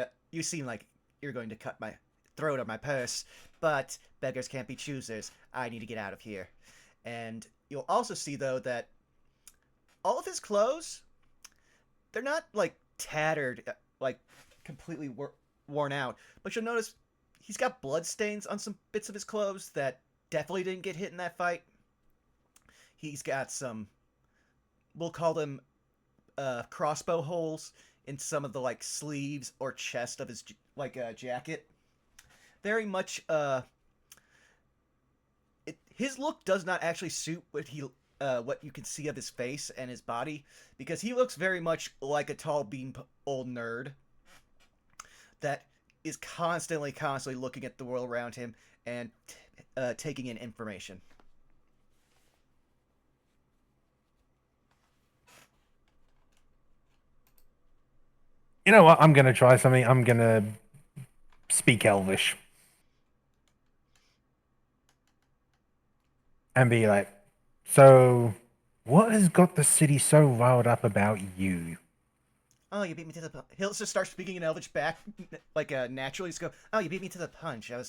you're going to cut my throat or my purse, but beggars can't be choosers. I need to get out of here. And you'll also see though that all of his clothes, they're not tattered, completely worn out, but you'll notice he's got blood stains on some bits of his clothes that definitely didn't get hit in that fight. He's got some, we'll call them crossbow holes in some of the sleeves or chest of his jacket. Very much his look does not actually suit what you can see of his face and his body, because he looks very much like a tall bean old nerd that is constantly looking at the world around him and taking in information. You know what? I'm going to try something. I'm going to speak Elvish. And be like, so what has got the city so riled up about you? Oh, you beat me to the punch. He'll just start speaking in Elvish back, naturally. Just go, oh, you beat me to the punch. I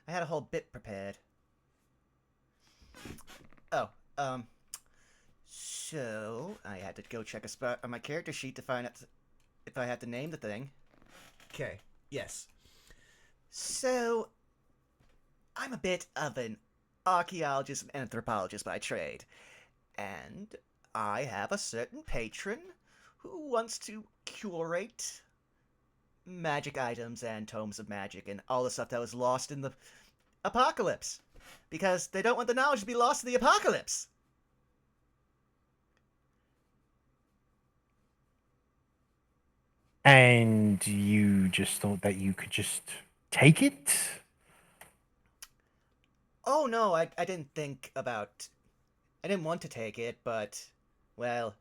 had a whole bit prepared. Oh, so I had to go check a spot on my character sheet to find out if I had to name the thing. Okay, yes. So, I'm a bit of an archaeologist and anthropologist by trade, and I have a certain patron who wants to curate magic items and tomes of magic and all the stuff that was lost in the apocalypse, because they don't want the knowledge to be lost in the apocalypse. And you just thought that you could just take it? Oh no, I didn't think about. I didn't want to take it, but, well,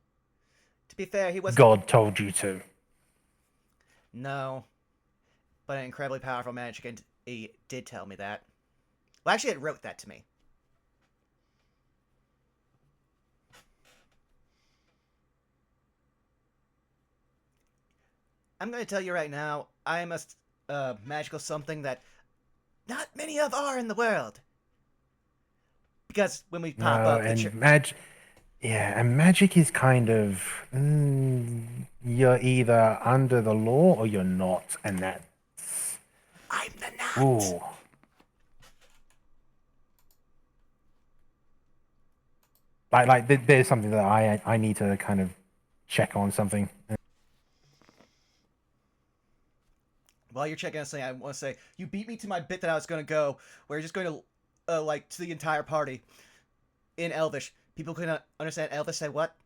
to be fair, he was. God told you to. No, but an incredibly powerful magic, and he did tell me that. Well, actually, it wrote that to me. I'm going to tell you right now, I am a magical something that not many of are in the world. Because when we pop No, up, and magic is kind of you're either under the law or you're not, and that's I'm the not. ooh. There's something that I need to kind of check on something. While you're checking on something, I want to say, you beat me to my bit that I was going to go, where you're just going to, to the entire party in Elvish. People couldn't understand Elvish said what?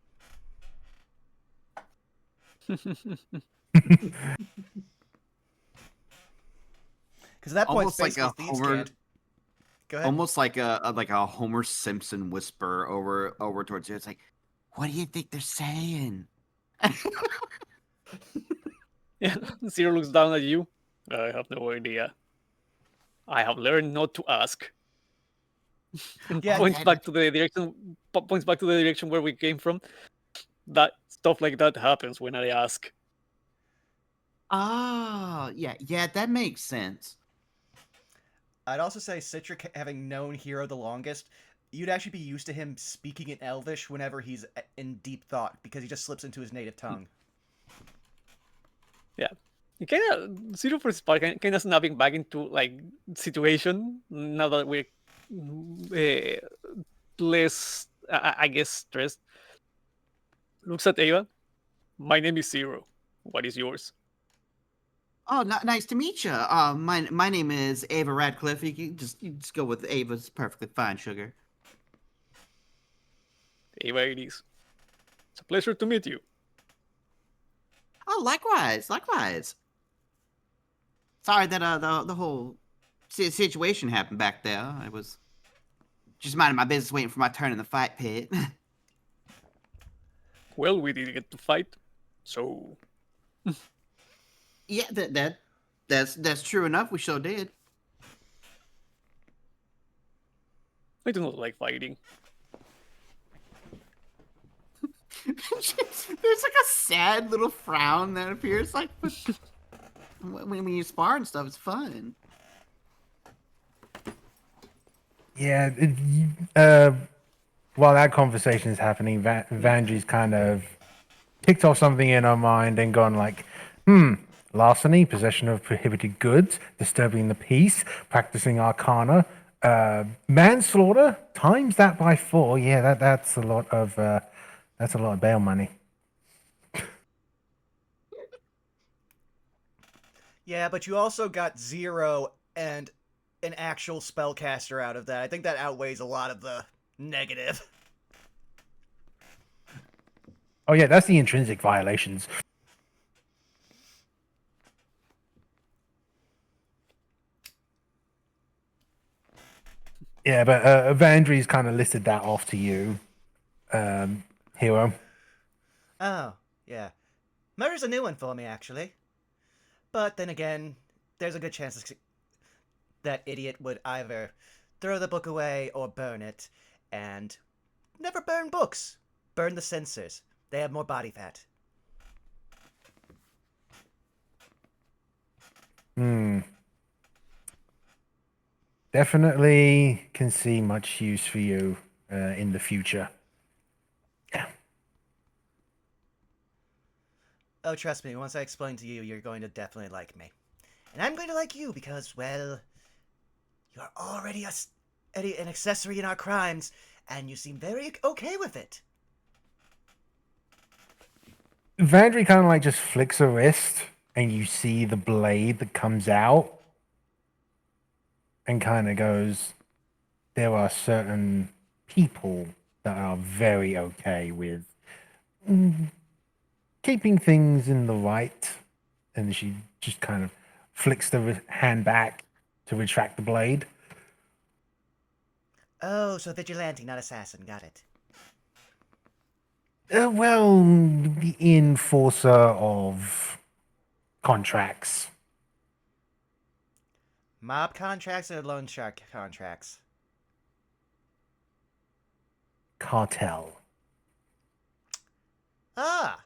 Because at that point, Almost like basically a thieves Homer. can't. Go ahead. almost like a Homer Simpson whisper over towards you. It's like, what do you think they're saying? Yeah, Zero looks down at you. I have no idea. I have learned not to ask. And Yeah, points back to the direction. Points back to the direction where we came from. That stuff like that happens when I ask. Ah, yeah, that makes sense. I'd also say Citric, having known Hero the longest, you'd actually be used to him speaking in Elvish whenever he's in deep thought, because he just slips into his native tongue. Yeah, you kind of Zero for his part, kind of snapping back into like situation now that we're less, I guess, stressed. Looks at Ava. My name is Zero. What is yours? Oh, nice to meet you. My name is Ava Radcliffe. You just go with Ava's perfectly fine, sugar. Ava it is. It's a pleasure to meet you. Oh, likewise. Sorry that the whole situation happened back there. I was just minding my business, waiting for my turn in the fight pit. Well, we didn't get to fight, so Yeah, that's true enough. We sure did. I do not like fighting. There's like a sad little frown that appears. Like, but when you spar and stuff, it's fun. Yeah. While that conversation is happening, Vandry's kind of ticked off something in her mind and gone like, larceny, possession of prohibited goods, disturbing the peace, practicing arcana, manslaughter, times that by 4. Yeah, that's a lot of bail money. Yeah, but you also got Zero and an actual spellcaster out of that. I think that outweighs a lot of the negative. Oh yeah, that's the intrinsic violations. Yeah, but Vandry's kind of listed that off to you, Hero. Oh, yeah. Murder's a new one for me, actually. But then again, there's a good chance that idiot would either throw the book away or burn it. And never burn books. Burn the censors. They have more body fat. Definitely can see much use for you in the future. Yeah. Oh, trust me, once I explain to you, you're going to definitely like me. And I'm going to like you because, well, you're already an accessory in our crimes, and you seem very okay with it. Vandry kind of like just flicks a wrist, and you see the blade that comes out, and kind of goes, there are certain people that are very okay with keeping things in the right. And she just kind of flicks the hand back to retract the blade. Oh, so vigilante, not assassin. Got it. Well, the enforcer of contracts. Mob contracts or loan shark contracts? Cartel. Ah!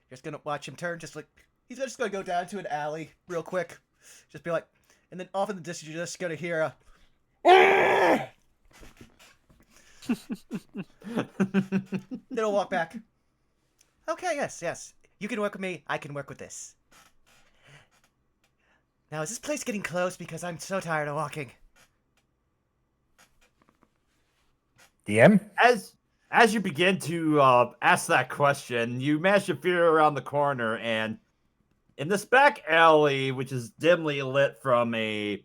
You're just gonna watch him turn, just like, he's just gonna go down to an alley real quick. Just be like, and then off in the distance, you're just gonna hear a. Then he'll walk back. Okay, yes. You can work with me, I can work with this. Now, is this place getting close? Because I'm so tired of walking. DM? As you begin to ask that question, you manage to veer around the corner, and in this back alley, which is dimly lit from a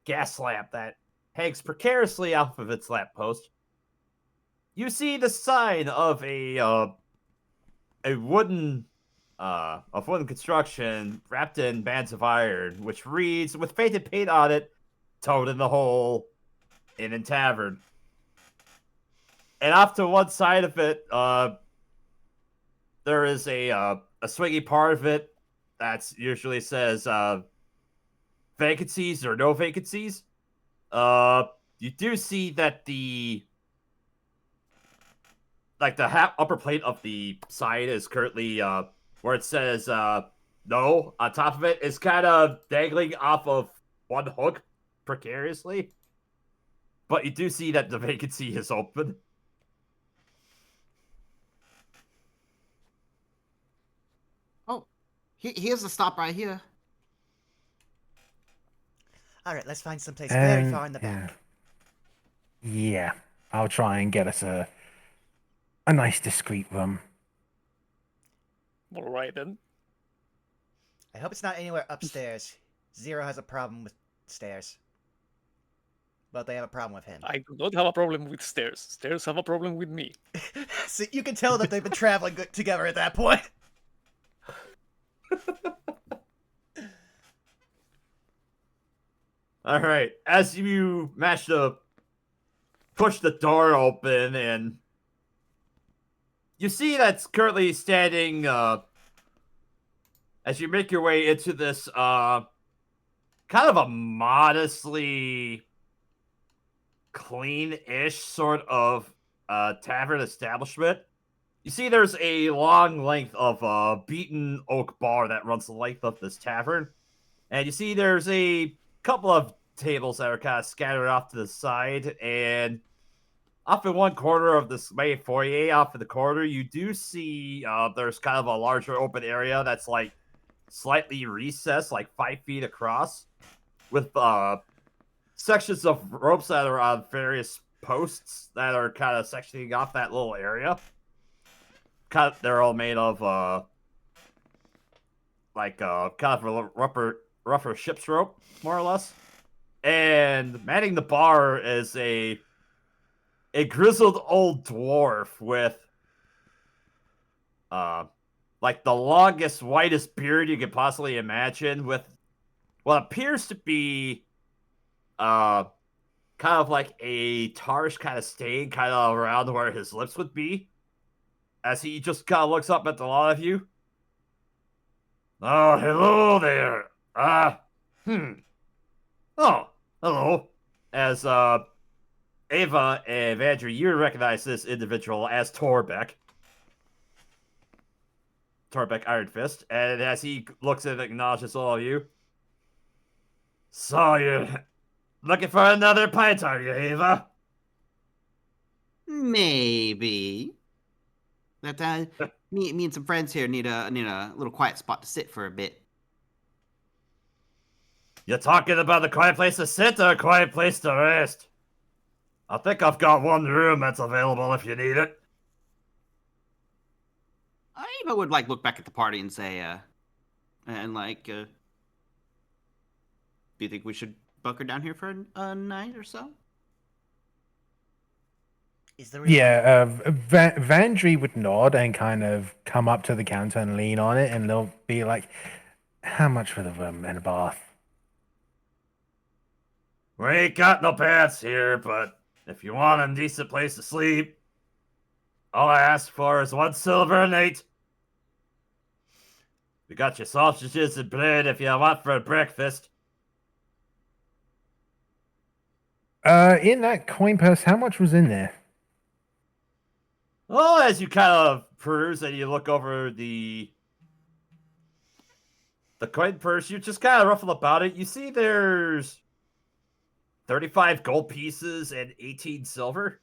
gas lamp that hangs precariously off of its lamppost, you see the sign of a wooden construction wrapped in bands of iron, which reads with faded paint on it, Toad in the Hole Inn and Tavern. And off to one side of it, there is a swingy part of it that usually says vacancies or no vacancies. You do see that the upper plate of the side is currently where it says no on top of it is kind of dangling off of one hook precariously. But you do see that the vacancy is open. Oh, here's the stop right here. All right, let's find someplace very And far in the back. yeah, I'll try and get us a nice discreet room. All right then. I hope it's not anywhere upstairs. Zero has a problem with stairs. But they have a problem with him. I do not have a problem with stairs. Stairs have a problem with me. So you can tell that they've been traveling together at that point. All right. As you manage to push the door open, and you see that's currently standing. As you make your way into this, kind of a modestly clean-ish sort of tavern establishment. You see, there's a long length of beaten oak bar that runs the length of this tavern, and you see there's a couple of tables that are kind of scattered off to the side, and off in one corner of this main foyer, off in the corner, you do see there's kind of a larger open area that's like slightly recessed, like 5 feet across, with sections of ropes that are on various posts that are kind of sectioning off that little area. They're all made of kind of a rougher ship's rope, more or less. And manning the bar is a grizzled old dwarf with like the longest, whitest beard you could possibly imagine, with what appears to be kind of like a tarish kind of stain kind of around where his lips would be, as he just kind of looks up at the lot of you. Oh, hello there. Oh, hello. As Ava and Andrew, you recognize this individual as Torbeck. Torbeck Iron Fist. And as he looks and acknowledges all of you. So you're looking for another pint, are you, Ava? Maybe. But me and some friends here need a little quiet spot to sit for a bit. You're talking about a quiet place to sit or a quiet place to rest? I think I've got one room that's available if you need it. Eva would like look back at the party and say, do you think we should bunker down here for a night or so? Is there Vandry would nod and kind of come up to the counter and lean on it, and they'll be like, "How much for the room and a bath?" We ain't got no baths here, but if you want a decent place to sleep, all I ask for is 1 silver a night. We got your sausages and bread if you want for breakfast. In that coin purse, how much was in there? Well, as you kind of peruse and you look over the coin purse, you just kind of ruffle about it. You see there's 35 gold pieces and 18 silver.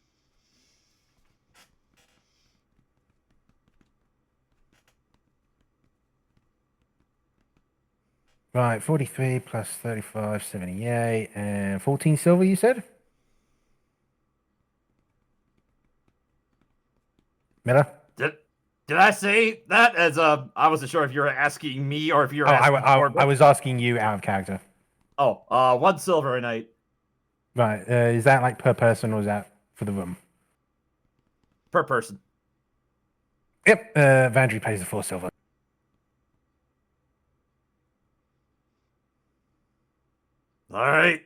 Right, 43 plus 35, 78, and 14 silver, you said? Miller? Did I say that? As I wasn't sure if you were asking me or if you were asking I was asking you out of character. Oh, 1 silver a night. Right, is that like per person or is that for the room? Per person. Yep, Vandry pays the 4 silver. All right.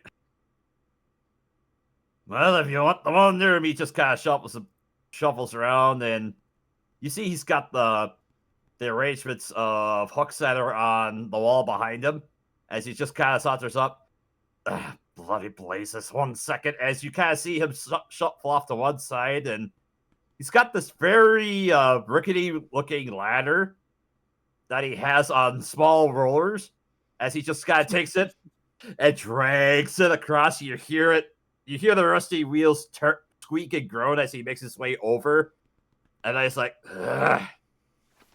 Well, if you want the one near him, he just kind of shuffles around, and you see he's got the arrangements of hooks that are on the wall behind him, as he just kind of saunters up. Bloody blazes! 1 second, as you kind of see him shuffle off to one side, and he's got this very rickety-looking ladder that he has on small rollers, as he just kind of takes it and drags it across. You hear the rusty wheels squeak and groan as he makes his way over, and then he's like, ugh.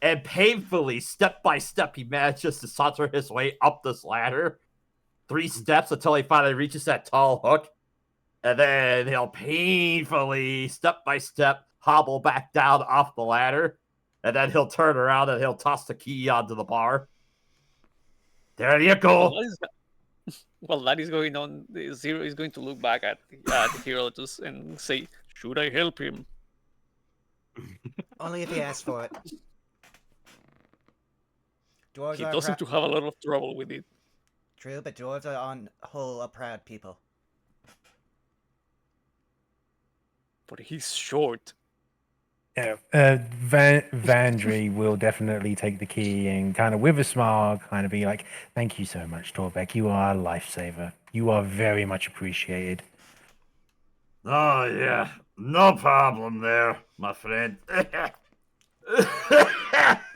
And painfully, step by step, he manages to saunter his way up this ladder. 3 steps until he finally reaches that tall hook. And then he'll painfully, step by step, hobble back down off the ladder. And then he'll turn around and he'll toss the key onto the bar. There you go. While that is going on, Zero is going to look back at Herodotus and say, "Should I help him?" Only if he asks for it. Dwarves He are doesn't to have a lot of trouble with it. True, but dwarves are on whole a proud people. But he's short. Yeah, Vandry will definitely take the key and kind of with a smile, kind of be like, "Thank you so much, Torbeck. You are a lifesaver. You are very much appreciated." Oh, yeah. No problem there, my friend.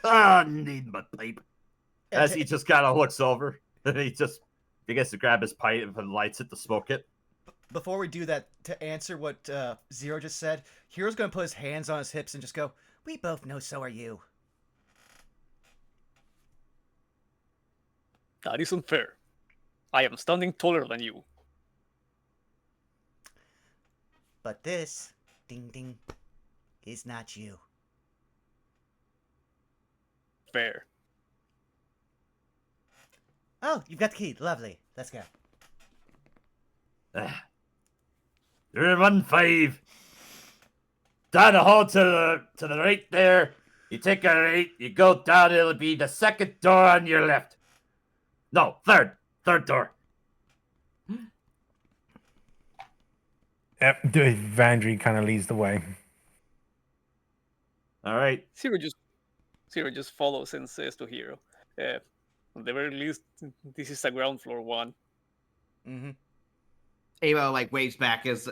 I need my pipe. As he just kind of looks over, and he just begins to grab his pipe and lights it to smoke it. Before we do that, to answer what Zero just said, Hero's gonna put his hands on his hips and just go, "We both know, so are you." That is unfair. I am standing taller than you. But this, ding ding, is not you. Fair. Oh, you've got the key. Lovely. Let's go. You're in 1-5. Down the hall to the right there. You take a right, you go down, it'll be the second door on your left. No, third door. Yep, Vandry kind of leads the way. All right. Zero just follows and says to Hero, "At the very least, this is a ground floor one." Mm-hmm. Ava like waves back as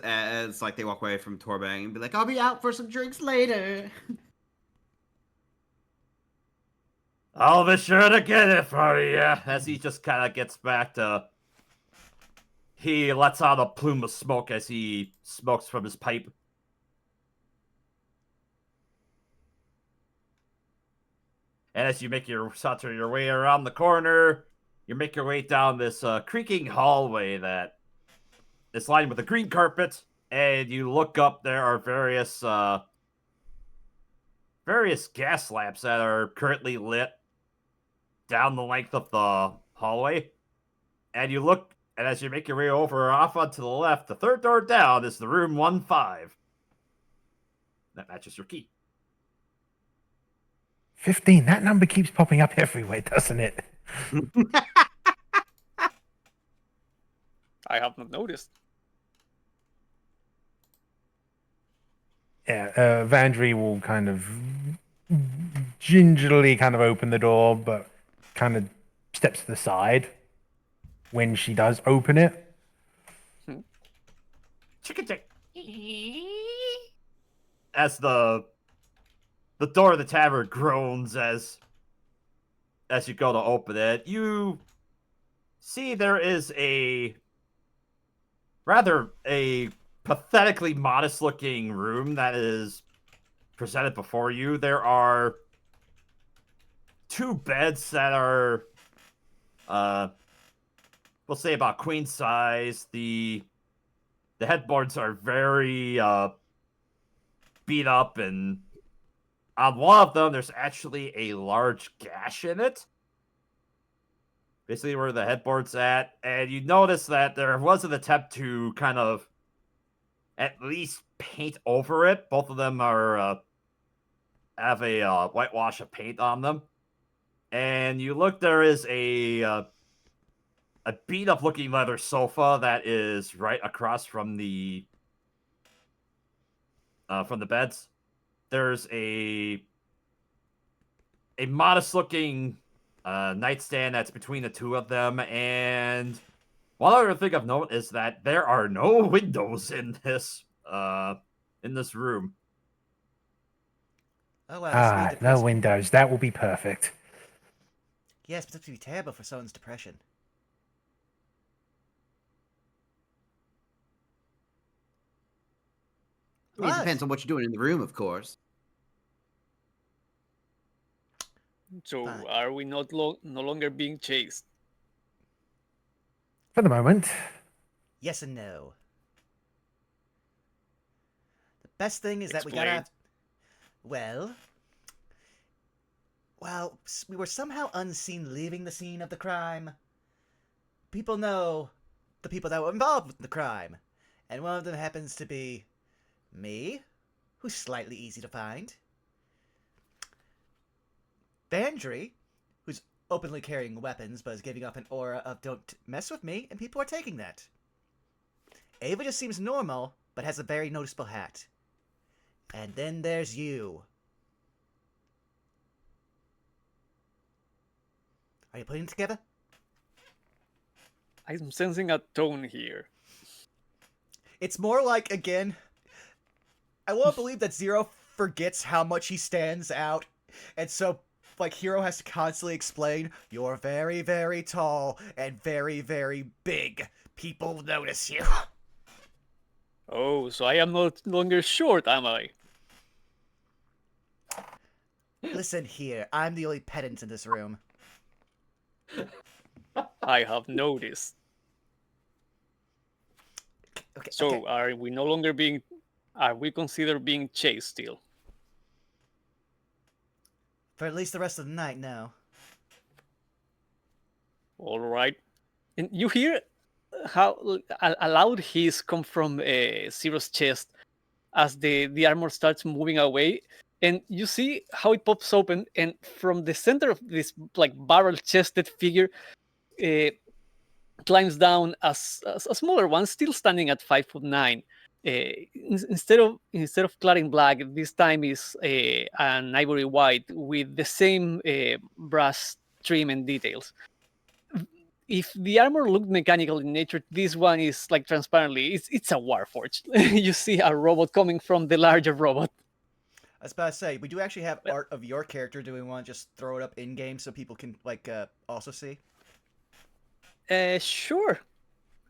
like they walk away from Torbang and be like, "I'll be out for some drinks later." I'll be sure to get it for you. As he just kind of gets back to... He lets out a plume of smoke as he smokes from his pipe. And as you make saunter your way around the corner, you make your way down this creaking hallway that is lined with a green carpet. And you look up, there are various gas lamps that are currently lit down the length of the hallway. And you look, and as you make your way over off onto the left, the third door down is the room 1-5. That matches your key. 15. That number keeps popping up everywhere, doesn't it? I have not noticed. Yeah, Vandry will kind of gingerly kind of open the door, but kind of steps to the side when she does open it. Chicken chick. As the door of the tavern groans as you go to open it, you see there is a pathetically modest looking room that is presented before you. There are 2 beds that are we'll say about queen size. The headboards are very beat up, and on one of them there's actually a large gash in it, basically where the headboard's at. And you notice that there was an attempt to kind of at least paint over it. Both of them are have a whitewash of paint on them. And you look, there is a beat up looking leather sofa that is right across from the from the beds. There's a modest-looking nightstand that's between the two of them, and one other thing of note is that there are no windows in this room. Oh wow, this would be No depressing. windows. That will be perfect. Yes, but this would be terrible for someone's depression. I mean, it What? depends on what you're doing in the room, of course. So Fine. are we no longer being chased? For the moment. Yes and no. The best thing is that we Explain. gotta. Well, we were somehow unseen leaving the scene of the crime. People know the people that were involved with the crime, and one of them happens to be me, who's slightly easy to find. Bandry, who's openly carrying weapons but is giving off an aura of don't mess with me, and people are taking that. Ava just seems normal, but has a very noticeable hat. And then there's you. Are you putting it together? I'm sensing a tone here. It's more like, again, I won't believe that Zero forgets how much he stands out, and so, like, Hero has to constantly explain, you're very, very tall and very, very big. People notice you. Oh, so I am no longer short, am I? Listen here, I'm the only pedant in this room. I have noticed. Okay, So okay. are we no longer being... Are we considered being chased still? For at least the rest of the night, no. All right. And you hear how a loud hiss come from Zero's chest as the armor starts moving away, and you see how it pops open, and from the center of this like barrel-chested figure climbs down as a smaller one, still standing at 5'9". Instead of clad in black, this time is an ivory white with the same brass trim and details. If the armor looked mechanical in nature, this one is like transparently. It's a warforged. You see a robot coming from the larger robot. I was about to say, we do actually have art of your character. Do we want to just throw it up in game so people can like also see? Sure.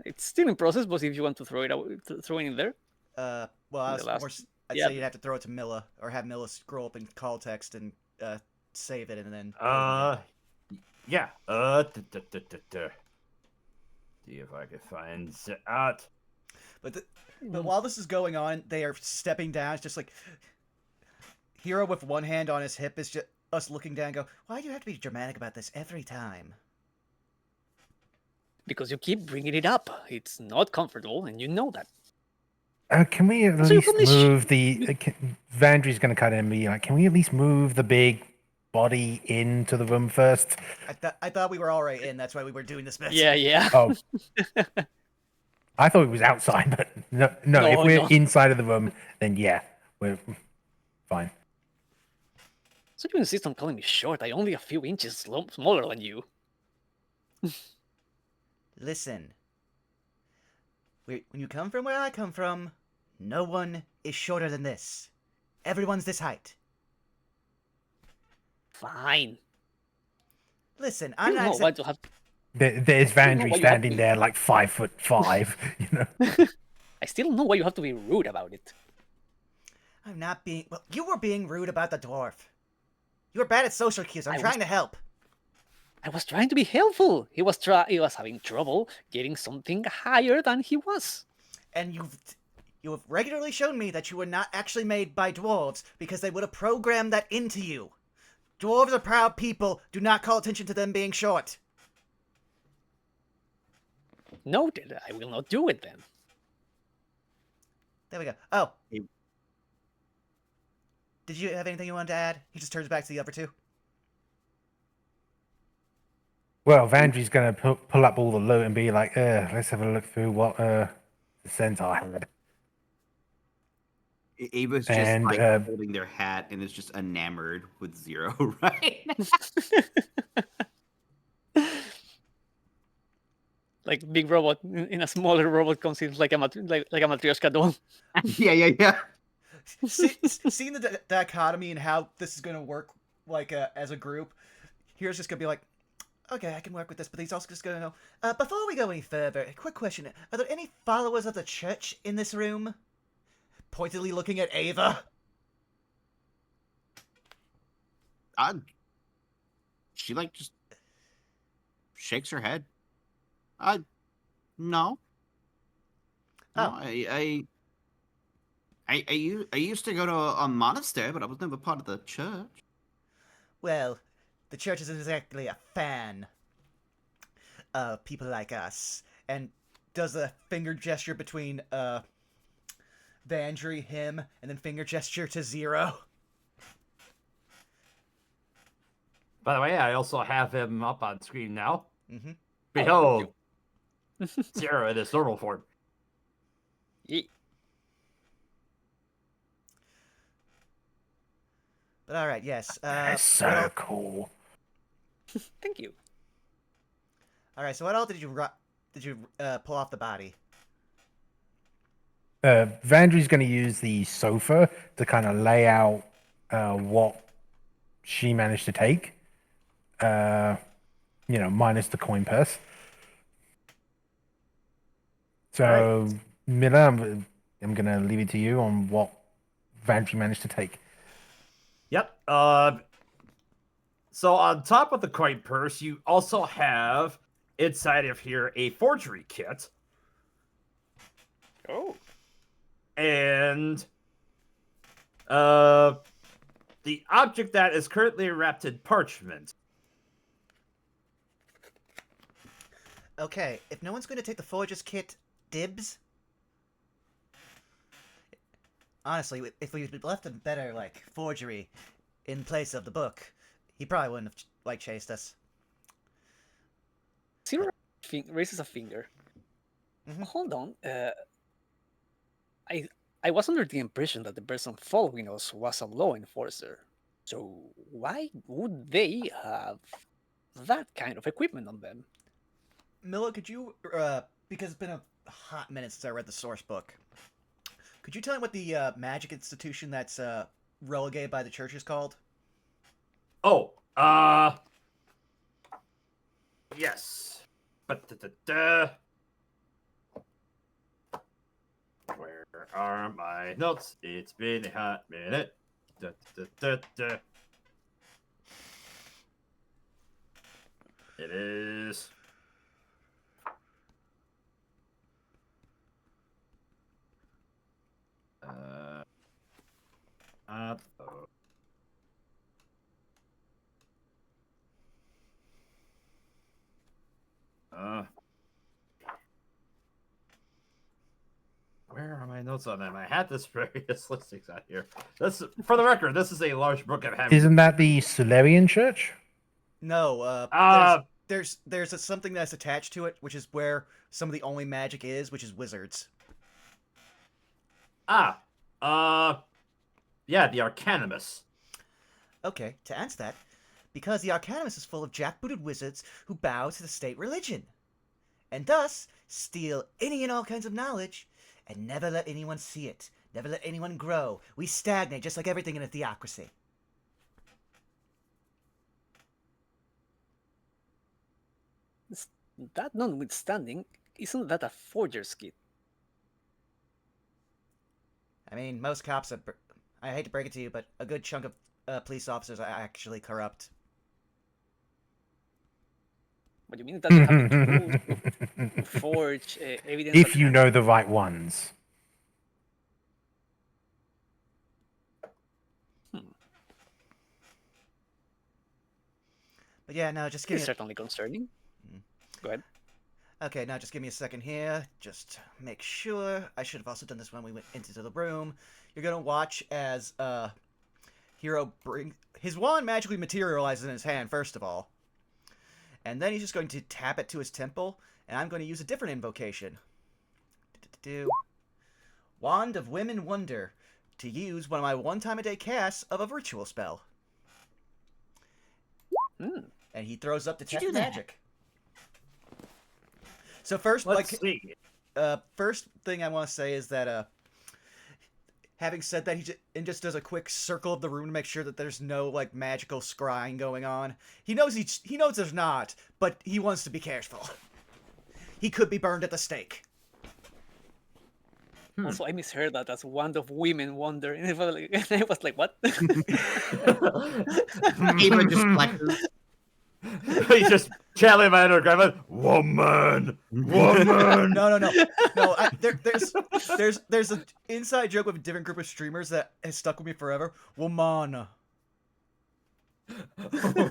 It's still in process, but if you want to throw it in there. Well, I The was last- more. I'd yeah. say you'd have to throw it to Milla or have Milla scroll up in call text and save it and then. Yeah. See if I can find out. But while this is going on, they are stepping down. It's just like Hero with one hand on his hip is just us looking down. And go, why do you have to be dramatic about this every time? Because you keep bringing it up. It's not comfortable, and you know that. Can we at Also, you least probably move the... Vandry's going to cut in and be like, can we at least move the big body into the room first? I thought we were all right in. That's why we were doing this bit. Yeah. Oh. I thought it was outside, but no, No, if we're no. inside of the room, then yeah, we're fine. So you insist on calling me short? I only a few inches smaller than you. Listen. When you come from where I come from, no one is shorter than this. Everyone's this height. Fine. Listen, I I'm don't not. know why to have. There's I don't know Vandry why you have standing to- there like 5'5", you know. I still don't know why you have to be rude about it. I'm not being. Well, you were being rude about the dwarf. You were bad at social cues. I'm I trying to help. I was trying to be helpful. He was having trouble getting something higher than he was. And you have regularly shown me that you were not actually made by dwarves because they would have programmed that into you. Dwarves are proud people. Do not call attention to them being short. Noted. I will not do it then. There we go. Oh. Hey. Did you have anything you wanted to add? He just turns back to the other two. Well, Vandry's going to pull up all the loot and be like, let's have a look through what the centaur had. Ava's just And, like holding their hat and is just enamored with Zero, right? Like big robot in a smaller robot comes in like a like a Matryoshka doll. yeah. Seeing the dichotomy and how this is going to work, like as a group, Hero's just going to be like, okay, I can work with this, but he's also just going to go, before we go any further, a quick question. Are there any followers of the church in this room? Pointedly looking at Ava. She like just shakes her head. No. No, Oh. I used to go to a monastery, but I was never part of the church. Well, the church isn't exactly a fan of people like us. And does a finger gesture between Vandry, him, and then finger gesture to Zero. By the way, I also have him up on screen now. Mm-hmm. Behold, Zero in his normal form. But all right, yes. That's so cool. Thank you. All right, so what all did you pull off the body? Vandry's going to use the sofa to kind of lay out what she managed to take. Minus the coin purse. So, Right. Miller, I'm going to leave it to you on what Vandry managed to take. Yep. So on top of the coin purse, you also have inside of here a forgery kit. Oh. And the object that is currently wrapped in parchment. Okay, if no one's going to take the forger's kit, dibs? Honestly, if we had left a better, forgery in place of the book, he probably wouldn't have, chased us. Zero raises a finger. Mhm. Hold on. I was under the impression that the person following us was a law enforcer. So why would they have that kind of equipment on them? Miller, could you, because it's been a hot minute since I read the source book, could you tell me what the magic institution that's relegated by the church is called? Oh, yes. Where are my notes? It's been a hot minute. It is. Where are my notes on them? I had this various listings out here. This, for the record, this is a large book of having. Isn't that the Solarian Church? No, there's something that's attached to it, which is where some of the only magic is, which is wizards. Yeah, the Arcanimus. Okay, to answer that, because the Arcanimus is full of jackbooted wizards who bow to the state religion, and thus steal any and all kinds of knowledge, and never let anyone see it, never let anyone grow. We stagnate just like everything in a theocracy. That notwithstanding, isn't that a forger's kit? I mean, most cops are... I hate to break it to you, but a good chunk of police officers are actually corrupt. What do you mean that you have the tools to forge evidence? If you know the right ones. But yeah, no, just give It's me... certainly concerning. Go ahead. Okay, now just give me a second here. Just make sure. I should have also done this when we went into the room. You're gonna watch as Hero bring his wand magically materializes in his hand first of all, and then he's just going to tap it to his temple. And I'm going to use a different invocation. Wand of Women Wonder. to use one of my one-time-a-day casts of a ritual spell. Hmm. And he throws up Did you detect do that? magic. So first, Let's see. first thing I want to say is that having said that, he just does a quick circle of the room to make sure that there's no like magical scrying going on. He knows there's not, but he wants to be careful. He could be burned at the stake. Also, I misheard that as wand of women wonder, and I was like, what? Ava just flexes. He's just channeling my inner grandma. Woman, woman. No. There's an inside joke with a different group of streamers that has stuck with me forever. Woman.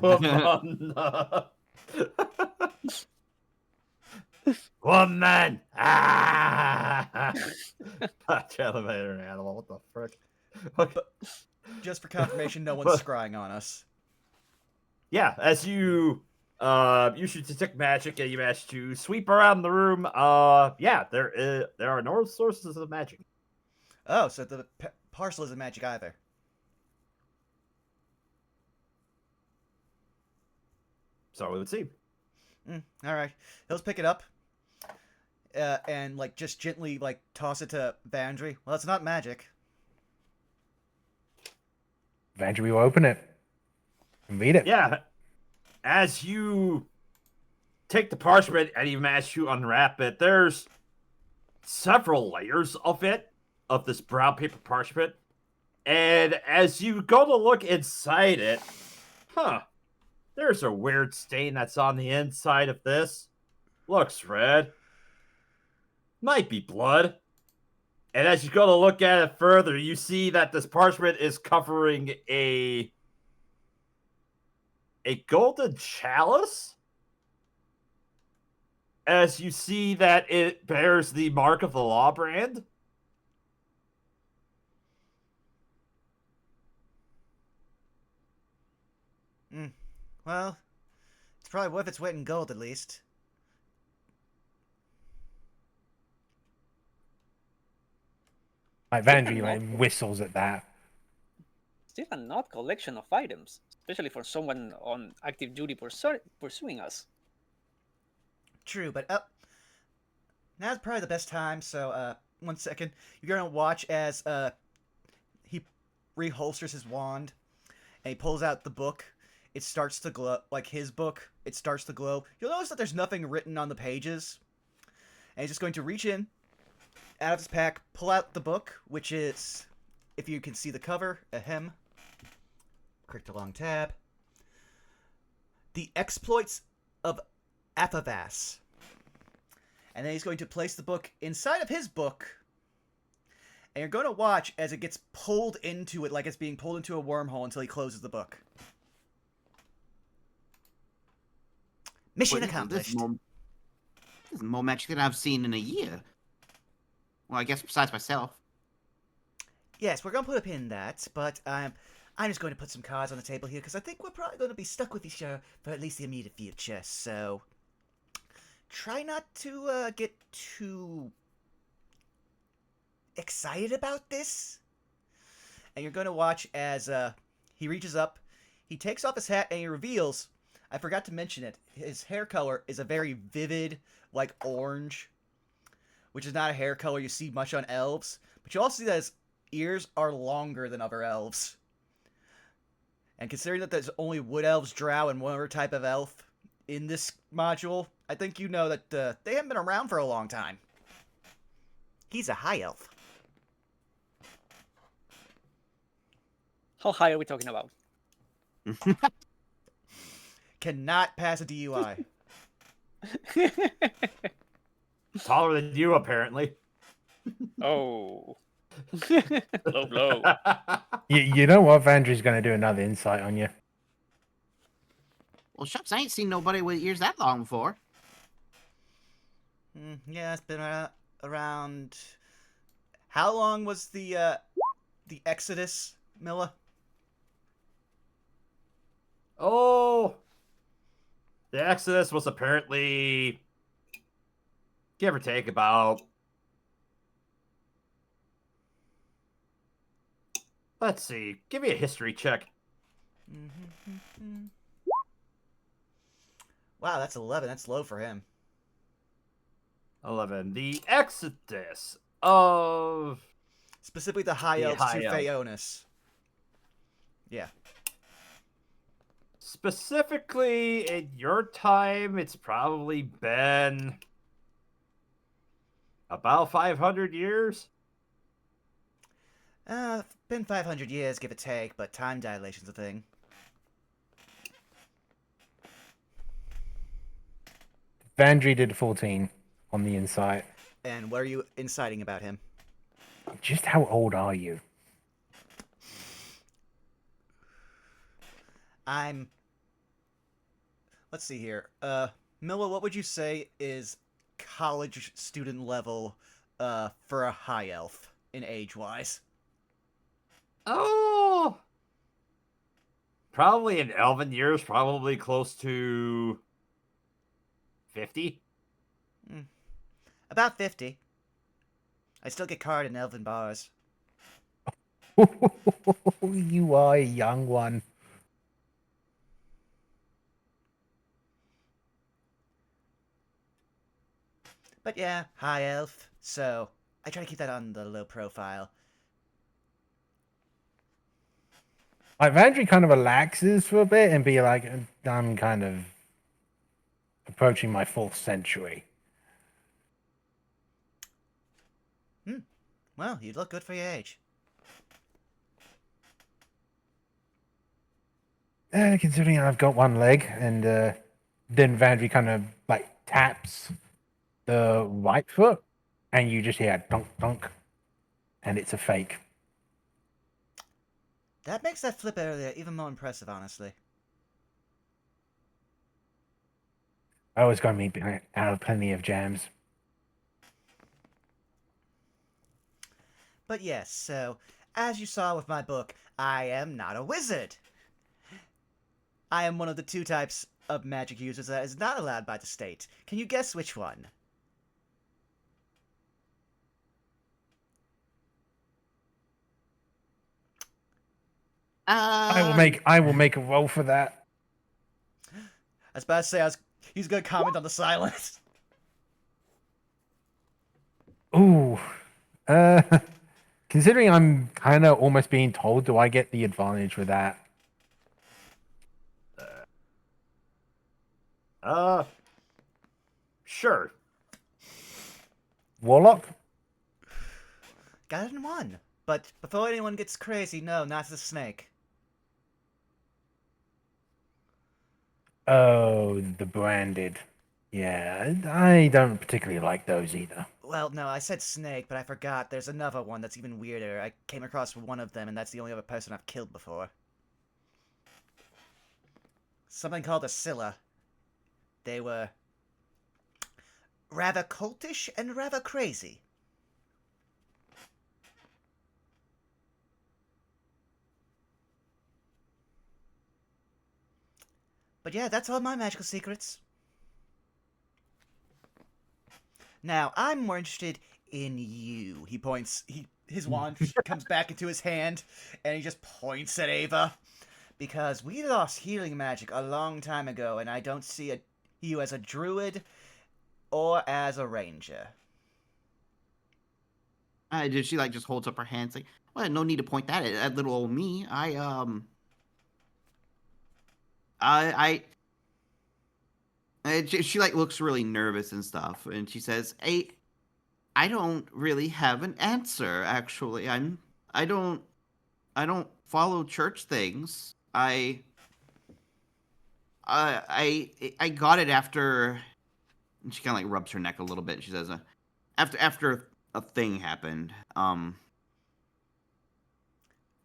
Woman. Woman. Ah. Channeling my inner animal. What the frick? Okay. Just for confirmation, no one's scrying on us. Yeah, as you should detect magic and you manage to sweep around the room. Yeah, there are no sources of magic. Oh, so the parcel isn't magic either. So we would see. All right, he'll pick it up, and like just gently like toss it to Vandry. Well, it's not magic. Eventually, we'll open it and read it. Yeah, as you take the parchment and you manage to unwrap it, there's several layers of this brown paper parchment. And as you go to look inside it, there's a weird stain that's on the inside of this. Looks red. Might be blood. And as you go to look at it further, you see that this parchment is covering a golden chalice. As you see that it bears the mark of the Lawbrand. Well, it's probably worth its weight in gold at least. Like Vandry like whistles at that. Still an odd collection of items, especially for someone on active duty pursuing us. True, but now's probably the best time. So, 1 second, you're gonna watch as he reholsters his wand and he pulls out the book. It starts to glow, like his book. It starts to glow. You'll notice that there's nothing written on the pages, and he's just going to reach in out of his pack, pull out the book, which is, if you can see the cover, ahem. Click the long tab. The Exploits of Athavas. And then he's going to place the book inside of his book. And you're going to watch as it gets pulled into it like it's being pulled into a wormhole until he closes the book. Mission accomplished. This is more magic than I've seen in a year. Well, I guess besides myself. Yes, we're going to put a pin in that, but I'm just going to put some cards on the table here because I think we're probably going to be stuck with each other for at least the immediate future, so try not to get too excited about this. And you're going to watch as he reaches up, he takes off his hat, and he reveals, I forgot to mention it, his hair color is a very vivid, like orange, which is not a hair color you see much on elves, but you also see that his ears are longer than other elves. And considering that there's only wood elves, drow, and one other type of elf in this module, I think you know that they haven't been around for a long time. He's a high elf. How high are we talking about? Cannot pass a DUI. Taller than you, apparently. Oh. Low blow. You know what? Vandry's going to do another insight on you. Well, shucks, I ain't seen nobody with ears that long before. Yeah, it's been around. How long was the Exodus, Milla? Oh, the Exodus was apparently, give or take, about Let's see. Give me a history check. Wow, that's 11. That's low for him. 11. The exodus of Specifically the High the Elves to High Elf. Phaeonis. Yeah. Specifically, in your time, it's probably been about 500 years. Been 500 years, give or take, but time dilatation's a thing. Vandry did 14 on the insight. And what are you inciting about him? Just how old are you? Let's see here. Milla, what would you say is college student level for a high elf in age-wise? Oh, probably in elven years, probably close to 50. About 50. I still get card in elven bars. You are a young one. But yeah, high elf, so I try to keep that on the low profile. Like Vandry kind of relaxes for a bit and be like, I'm kind of approaching my 4th century. Well, you look good for your age. Considering I've got one leg, and then Vandry kind of like taps the right foot, and you just hear dunk dunk, and it's a fake. That makes that flip earlier even more impressive, honestly. I always got me out of plenty of jams. But yes, so, as you saw with my book, I am not a wizard. I am one of the 2 types of magic users that is not allowed by the state. Can you guess which one? I will make a roll for that. I was about to say he's gonna comment on the silence. Ooh. Considering I'm kind of almost being told, do I get the advantage with that? Sure. Warlock? Got it in 1. But before anyone gets crazy, no, not the snake. Oh, the branded. Yeah, I don't particularly like those either. Well, no, I said snake, but I forgot. There's another one that's even weirder. I came across one of them, and that's the only other person I've killed before. Something called a Scylla. They were rather cultish and rather crazy. But yeah, that's all my magical secrets. Now, I'm more interested in you. He points, his wand comes back into his hand, and he just points at Ava. Because we lost healing magic a long time ago, and I don't see you as a druid or as a ranger. She like just holds up her hands like, well, no need to point that at little old me. She like looks really nervous and stuff, and she says, I don't really have an answer. Actually, I don't follow church things. I got it after. And she kind of like rubs her neck a little bit. She says, after a thing happened, and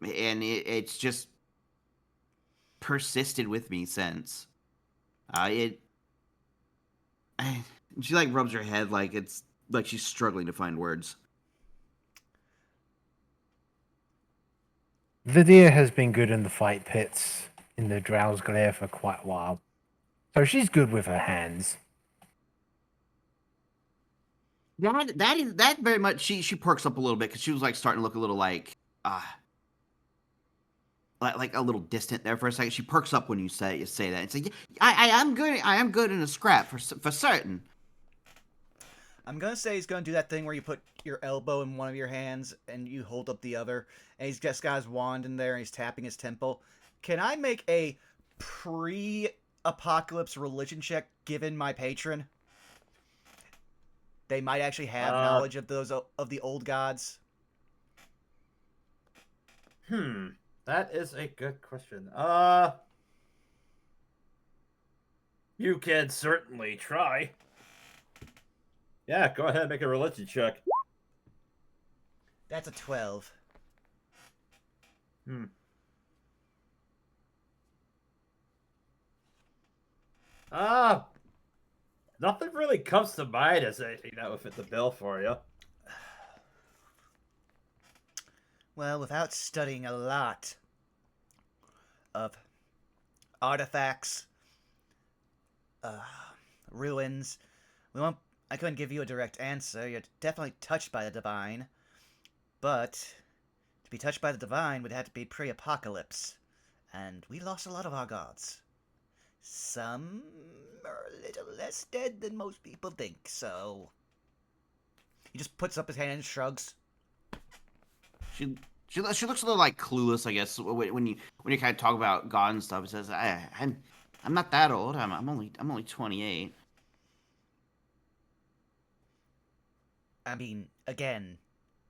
it's just persisted with me since. She like rubs her head like it's like she's struggling to find words. Vidia has been good in the fight pits in the Drow's Glare for quite a while. So she's good with her hands. That very much. She perks up a little bit because she was like starting to look a little like like a little distant there for a second. She perks up when you say that. It's like, I am good. I am good in a scrap for certain. I'm gonna say he's gonna do that thing where you put your elbow in one of your hands and you hold up the other, and he's just got his wand in there and he's tapping his temple. Can I make a pre-apocalypse religion check given my patron? They might actually have knowledge of the old gods. That is a good question. You can certainly try. Yeah, go ahead and make a religion check. That's a 12. Nothing really comes to mind as anything that would fit the bill for you. Well, without studying a lot of artifacts, ruins, I couldn't give you a direct answer. You're definitely touched by the divine, but to be touched by the divine would have to be pre-apocalypse, and we lost a lot of our gods. Some are a little less dead than most people think, so he just puts up his hand and shrugs. She looks a little like clueless, I guess, when you kind of talk about God and stuff. It says, I'm not that old. I'm only 28. I mean, again,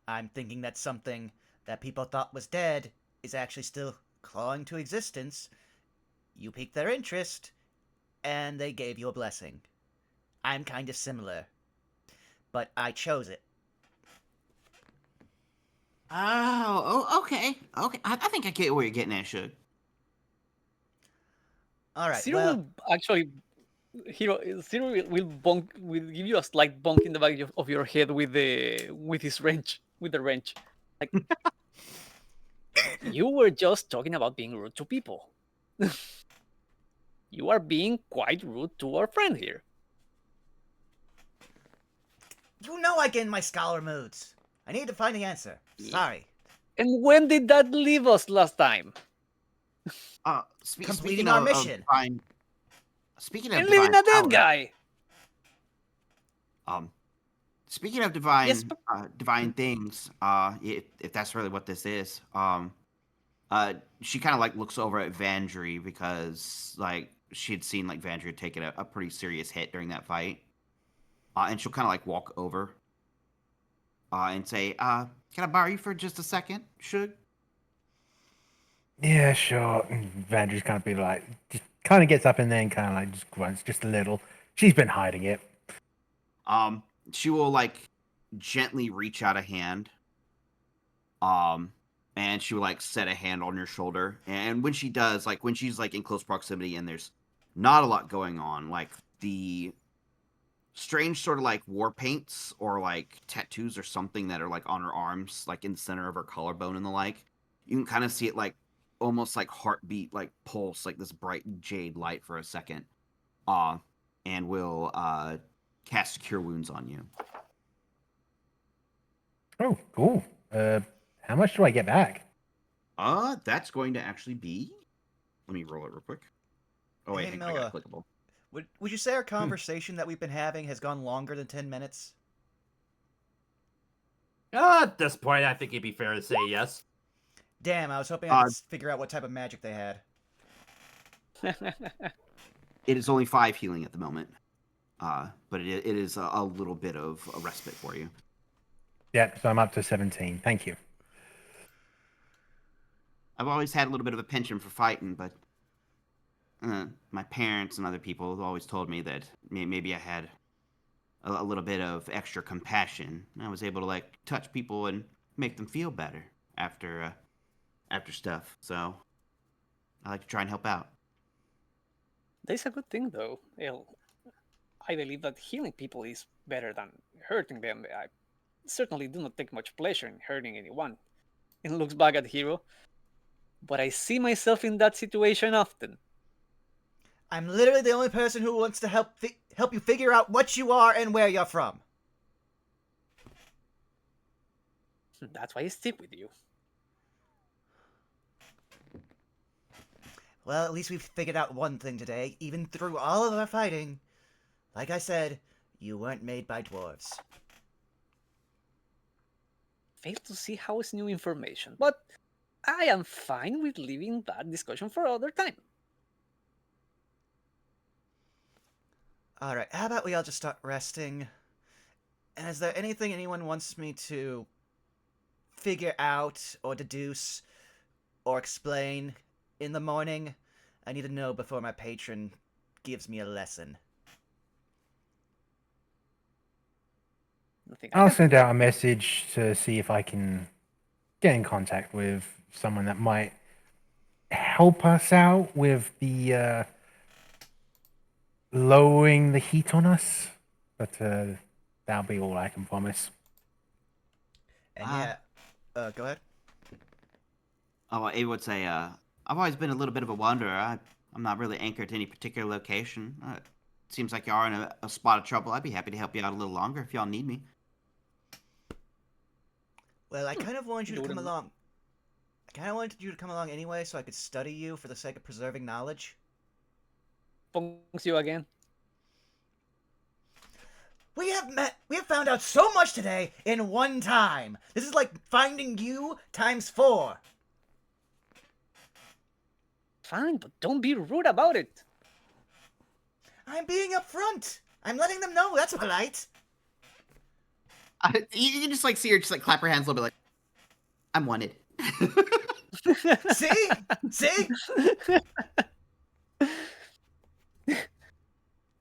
I'm thinking that something that people thought was dead is actually still clawing to existence. You piqued their interest, and they gave you a blessing. I'm kind of similar, but I chose it. Oh, okay. I think I get where you're getting at, Shug. All right, Zero well, will actually Zero will give you a slight bonk in the back of your head with his wrench, with the wrench. Like, you were just talking about being rude to people. You are being quite rude to our friend here. you know I get in my scholar moods. I need to find the answer. Sorry. And when did that leave us last time? Completing our mission. Speaking of And divine leaving a dead power, guy. Speaking of divine Yes, but- divine things, if that's really what this is, she kind of like looks over at Vandry because like she had seen like Vandry had taken a pretty serious hit during that fight, and she'll kind of like walk over, and say, "Can I borrow you for just a second, Shug?" Yeah, sure. And Vandry's kind of be like, just kind of gets up and then kind of like just grunts just a little. She's been hiding it. She will like gently reach out a hand, and she will like set a hand on your shoulder. And when she does, like when she's like in close proximity and there's not a lot going on, like the strange sort of like war paints or like tattoos or something that are like on her arms, like in the center of her collarbone and the like, you can kind of see it like almost like heartbeat, like pulse, like this bright jade light for a second, and will cast Cure Wounds on you. Oh, cool. How much do I get back? That's going to actually be. Let me roll it real quick. Oh wait, Hey, hang on, I got clickable. Would you say our conversation that we've been having has gone longer than 10 minutes? At this point, I think it'd be fair to say yes. Damn, I was hoping I could figure out what type of magic they had. It is only 5 healing at the moment, but it is a little bit of a respite for you. Yep, so I'm up to 17. Thank you. I've always had a little bit of a penchant for fighting, but my parents and other people have always told me that maybe I had a little bit of extra compassion. I was able to like touch people and make them feel better after stuff. So I like to try and help out. That's a good thing, though. I believe that healing people is better than hurting them. I certainly do not take much pleasure in hurting anyone. And looks back at Hero. But I see myself in that situation often. I'm literally the only person who wants to help you figure out what you are and where you're from. That's why I stick with you. Well, at least we've figured out one thing today, even through all of our fighting. Like I said, you weren't made by dwarves. Fail to see how it's new information, but I am fine with leaving that discussion for other time. Alright, how about we all just start resting? And is there anything anyone wants me to figure out or deduce or explain in the morning? I need to know before my patron gives me a lesson. Nothing. I'll send out a message to see if I can get in contact with someone that might help us out with the lowering the heat on us. But that'll be all I can promise. And yeah, go ahead. Oh, I would say, I've always been a little bit of a wanderer. I'm not really anchored to any particular location. Seems like you are in a spot of trouble. I'd be happy to help you out a little longer if y'all need me. Well, I kind of wanted you to Do come them. along. I kind of wanted you to come along anyway so I could study you for the sake of preserving knowledge. Punks you again. We have found out so much today in one time. This is like finding you times 4. Fine, but don't be rude about it. I'm being upfront. I'm letting them know. That's polite. You can just like see her just like clap her hands a little bit like, I'm wanted. See? See?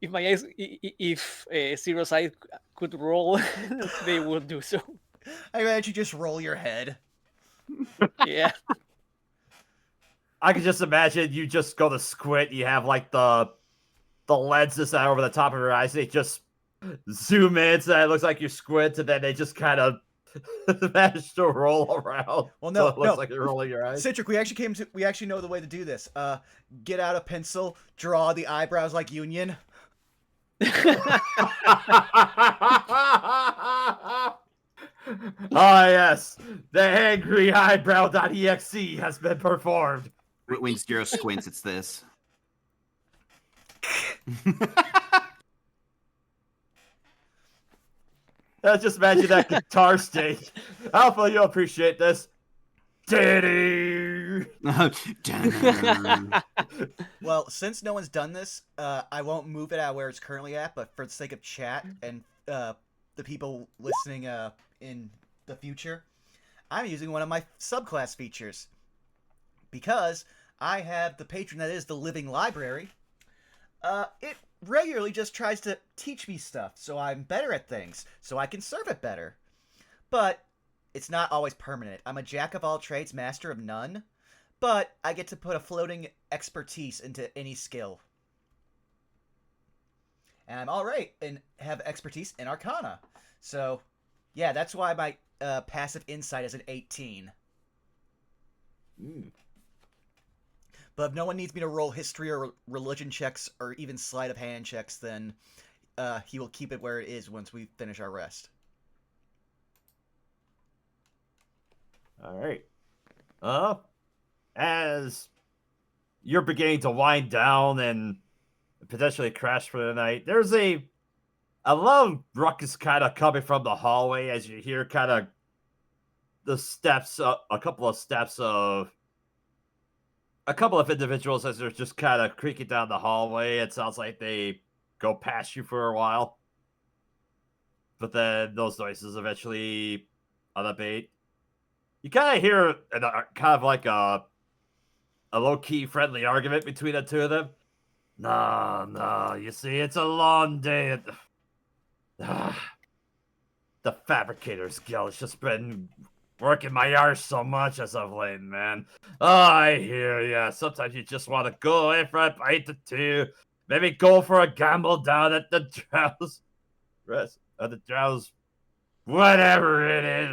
If my eyes, if Zero's eye could roll, they would do so. I imagine you just roll your head. Yeah. I can just imagine you just go to squint. You have like the lenses that are over the top of your eyes. They just zoom in, so it looks like you squint, and then they just kind of manage to roll around. Well, no, so it looks like you're rolling your eyes. Citric, we actually know the way to do this. Get out a pencil, draw the eyebrows like Union. Ah, yes, the angry eyebrow.exe has been performed. When Zero squints, it's this. Just imagine that guitar stage. Alpha, you'll appreciate this. Diddy. Well, since no one's done this, I won't move it out where it's currently at, but for the sake of chat and the people listening in the future, I'm using one of my subclass features. Because I have the patron that is the living library, it regularly just tries to teach me stuff, so I'm better at things, so I can serve it better. But it's not always permanent. I'm a jack of all trades, master of none, but I get to put a floating expertise into any skill. And I'm alright and have expertise in Arcana. So, yeah, that's why my passive insight is an 18. But if no one needs me to roll history or religion checks or even sleight of hand checks, then he will keep it where it is once we finish our rest. All right. As you're beginning to wind down and potentially crash for the night, there's a loud ruckus kind of coming from the hallway as you hear kind of the steps, a couple of steps of a couple of individuals as they're just kind of creaking down the hallway. It sounds like they go past you for a while, but then those noises eventually unabate. You kind of hear kind of like a low-key friendly argument between the two of them. No, you see, it's a long day at the Fabricator's Guild has just been working my arse so much as of late, man. Oh, I hear ya. Sometimes you just want to go away for a pint or two. Maybe go for a gamble down at the Drowse. Whatever it is.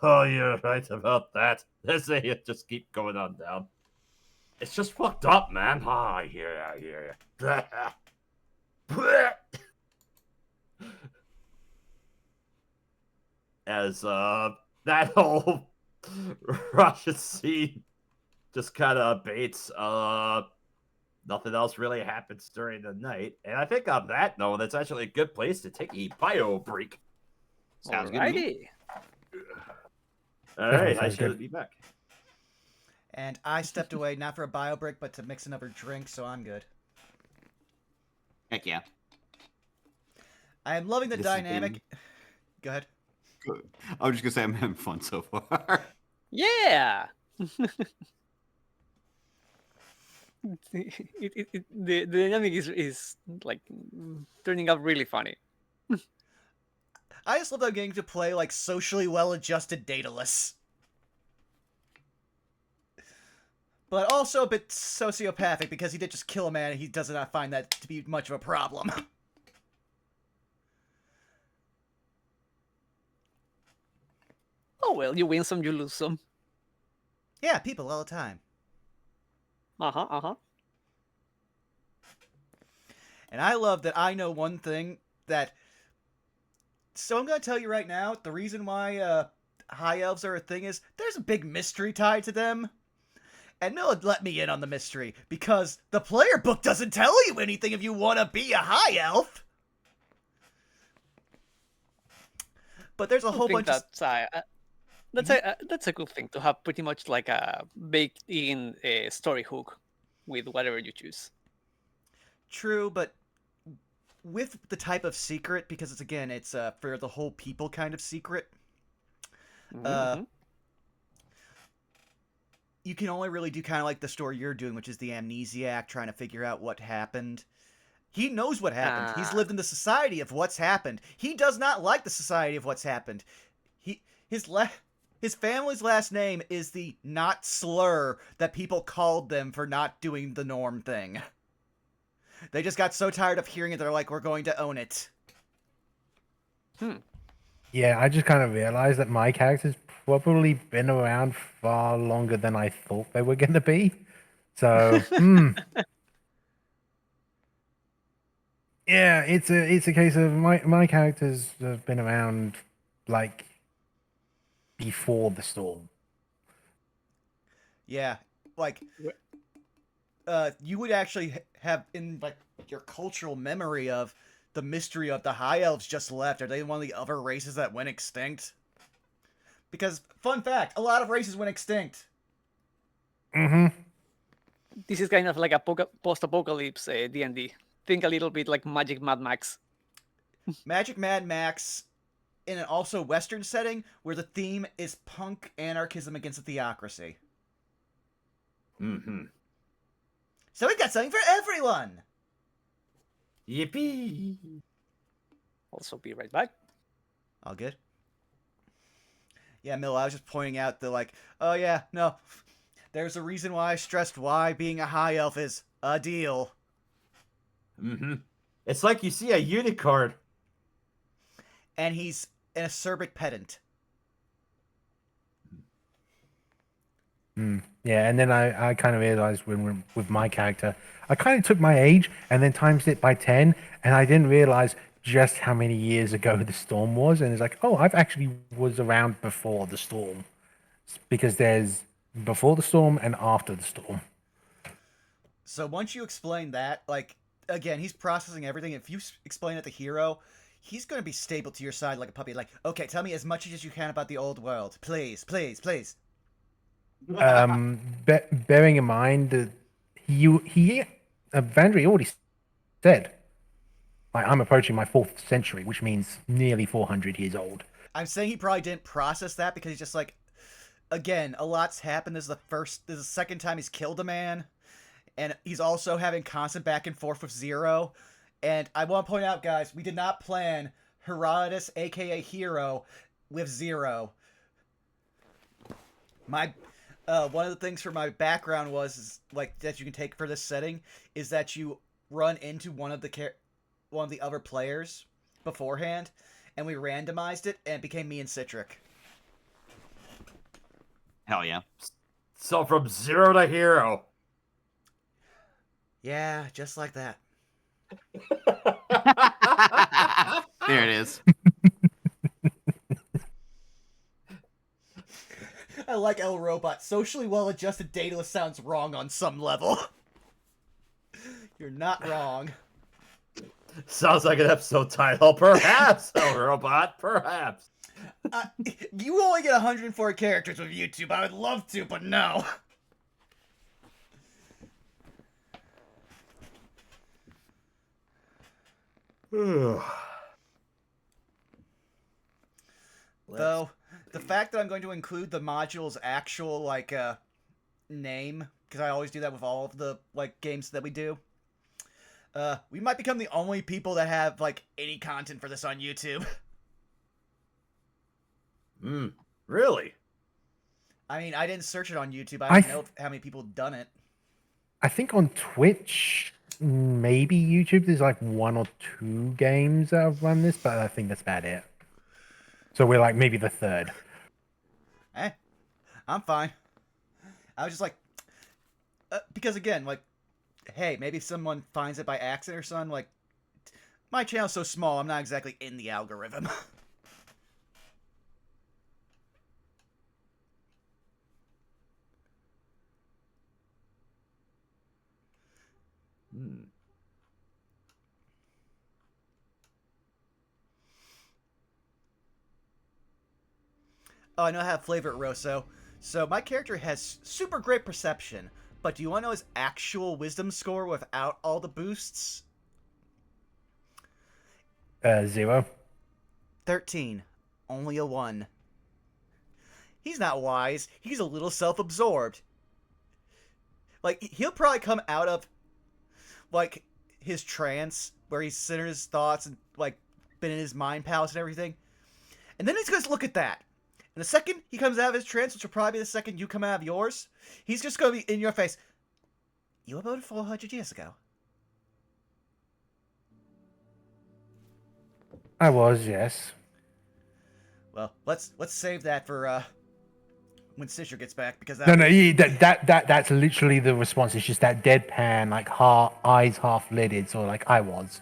Oh, you're right about that. This ain't just keep going on down. It's just fucked up, man. Oh, I hear ya. As that whole Russian scene just kind of baits. Nothing else really happens during the night. And I think on that note, that's actually a good place to take a bio break. Sounds good to me. Alrighty. All Definitely right, I sounds should good. be back. And I stepped away not for a bio break, but to mix another drink, so I'm good. Heck yeah. I am loving the This has dynamic. Go ahead. Good. I was just gonna say I'm having fun so far. Yeah. The dynamic is like turning out really funny. I just love that I'm getting to play like socially well-adjusted Daedalus. But also a bit sociopathic because he did just kill a man and he does not find that to be much of a problem. Oh well, you win some, you lose some. Yeah, people all the time. Uh-huh. And I love that I know one thing that... So I'm going to tell you right now, the reason why High Elves are a thing is there's a big mystery tied to them. And no one let me in on the mystery, because the player book doesn't tell you anything if you want to be a High Elf. But there's a whole bunch of... That's a good thing to have pretty much like a baked-in story hook with whatever you choose. True, but with the type of secret, because it's again, it's for the whole people kind of secret. Mhm. You can only really do kind of like the story you're doing, which is the amnesiac trying to figure out what happened. He knows what happened. He's lived in the society of what's happened. He does not like the society of what's happened. His family's last name is the not slur that people called them for not doing the norm thing. They just got so tired of hearing it, they're like, we're going to own it. Yeah, I just kind of realized that my character's probably been around far longer than I thought they were going to be. So, yeah, it's a case of my characters have been around like before the storm. Yeah, like, you would actually have in like your cultural memory of the mystery of the High Elves just left. Are they one of the other races that went extinct? Because, fun fact, a lot of races went extinct. Mm-hmm. This is kind of like a post-apocalypse D&D. Think a little bit like Magic Mad Max. Magic Mad Max, in an also Western setting, where the theme is punk anarchism against a theocracy. Mm-hmm. So we've got something for everyone! Yippee! Also, be right back. All good? Yeah, Mill, I was just pointing out the like, oh yeah, no. There's a reason why I stressed why being a high elf is a deal. Mm-hmm. It's like you see a unicorn. And he's an acerbic pedant. Yeah, and then I kind of realized with my character, I kind of took my age and then times it by 10, and I didn't realize just how many years ago the storm was. And it's like, oh, I've actually was around before the storm. Because there's before the storm and after the storm. So once you explain that, like, again, he's processing everything. If you explain it to Hero, he's going to be stable to your side like a puppy. Like, okay, tell me as much as you can about the old world. Please, please, please. Bearing in mind that Vandry already said, I'm approaching my 4th century, which means nearly 400 years old. I'm saying he probably didn't process that because he's just like, again, a lot's happened. This is the second time he's killed a man. And he's also having constant back and forth with Zero. And I want to point out, guys, we did not plan Herodotus, aka Hero, with Zero. One of the things for my background was like that you can take for this setting is that you run into one of the other players beforehand, and we randomized it, and it became me and Citric. Hell yeah. So from 0 to hero. Yeah, just like that. There it is. I like El Robot. Socially well-adjusted dataless sounds wrong on some level. You're not wrong. Sounds like an episode title. Perhaps, El Robot. Perhaps. You only get 104 characters with YouTube. I would love to, but no. Though, the fact that I'm going to include the module's actual, like, name, because I always do that with all of the, like, games that we do, we might become the only people that have, like, any content for this on YouTube. Really? I mean, I didn't search it on YouTube. I don't know how many people have done it. I think on Twitch, maybe YouTube, there's like 1 or 2 games that have run this, but I think that's about it. So we're like maybe the 3rd. I'm fine. I was just like, because again, like, hey, maybe someone finds it by accident or something. Like, my channel's so small, I'm not exactly in the algorithm. Oh, I know I have flavor at Rosso. So my character has super great perception, but do you want to know his actual wisdom score without all the boosts? 0. 13. Only a 1. He's not wise. He's a little self-absorbed. Like, he'll probably come out of, like, his trance, where he's centered his thoughts and, like, been in his mind palace and everything. And then he's going to look at that. And the second he comes out of his trance, which will probably be the second you come out of yours, he's just going to be in your face. You voted 400 years ago. I was, yes. Well, let's save that for when Stitcher gets back, because No, that's literally the response. It's just that deadpan, like eyes half lidded, so like I was.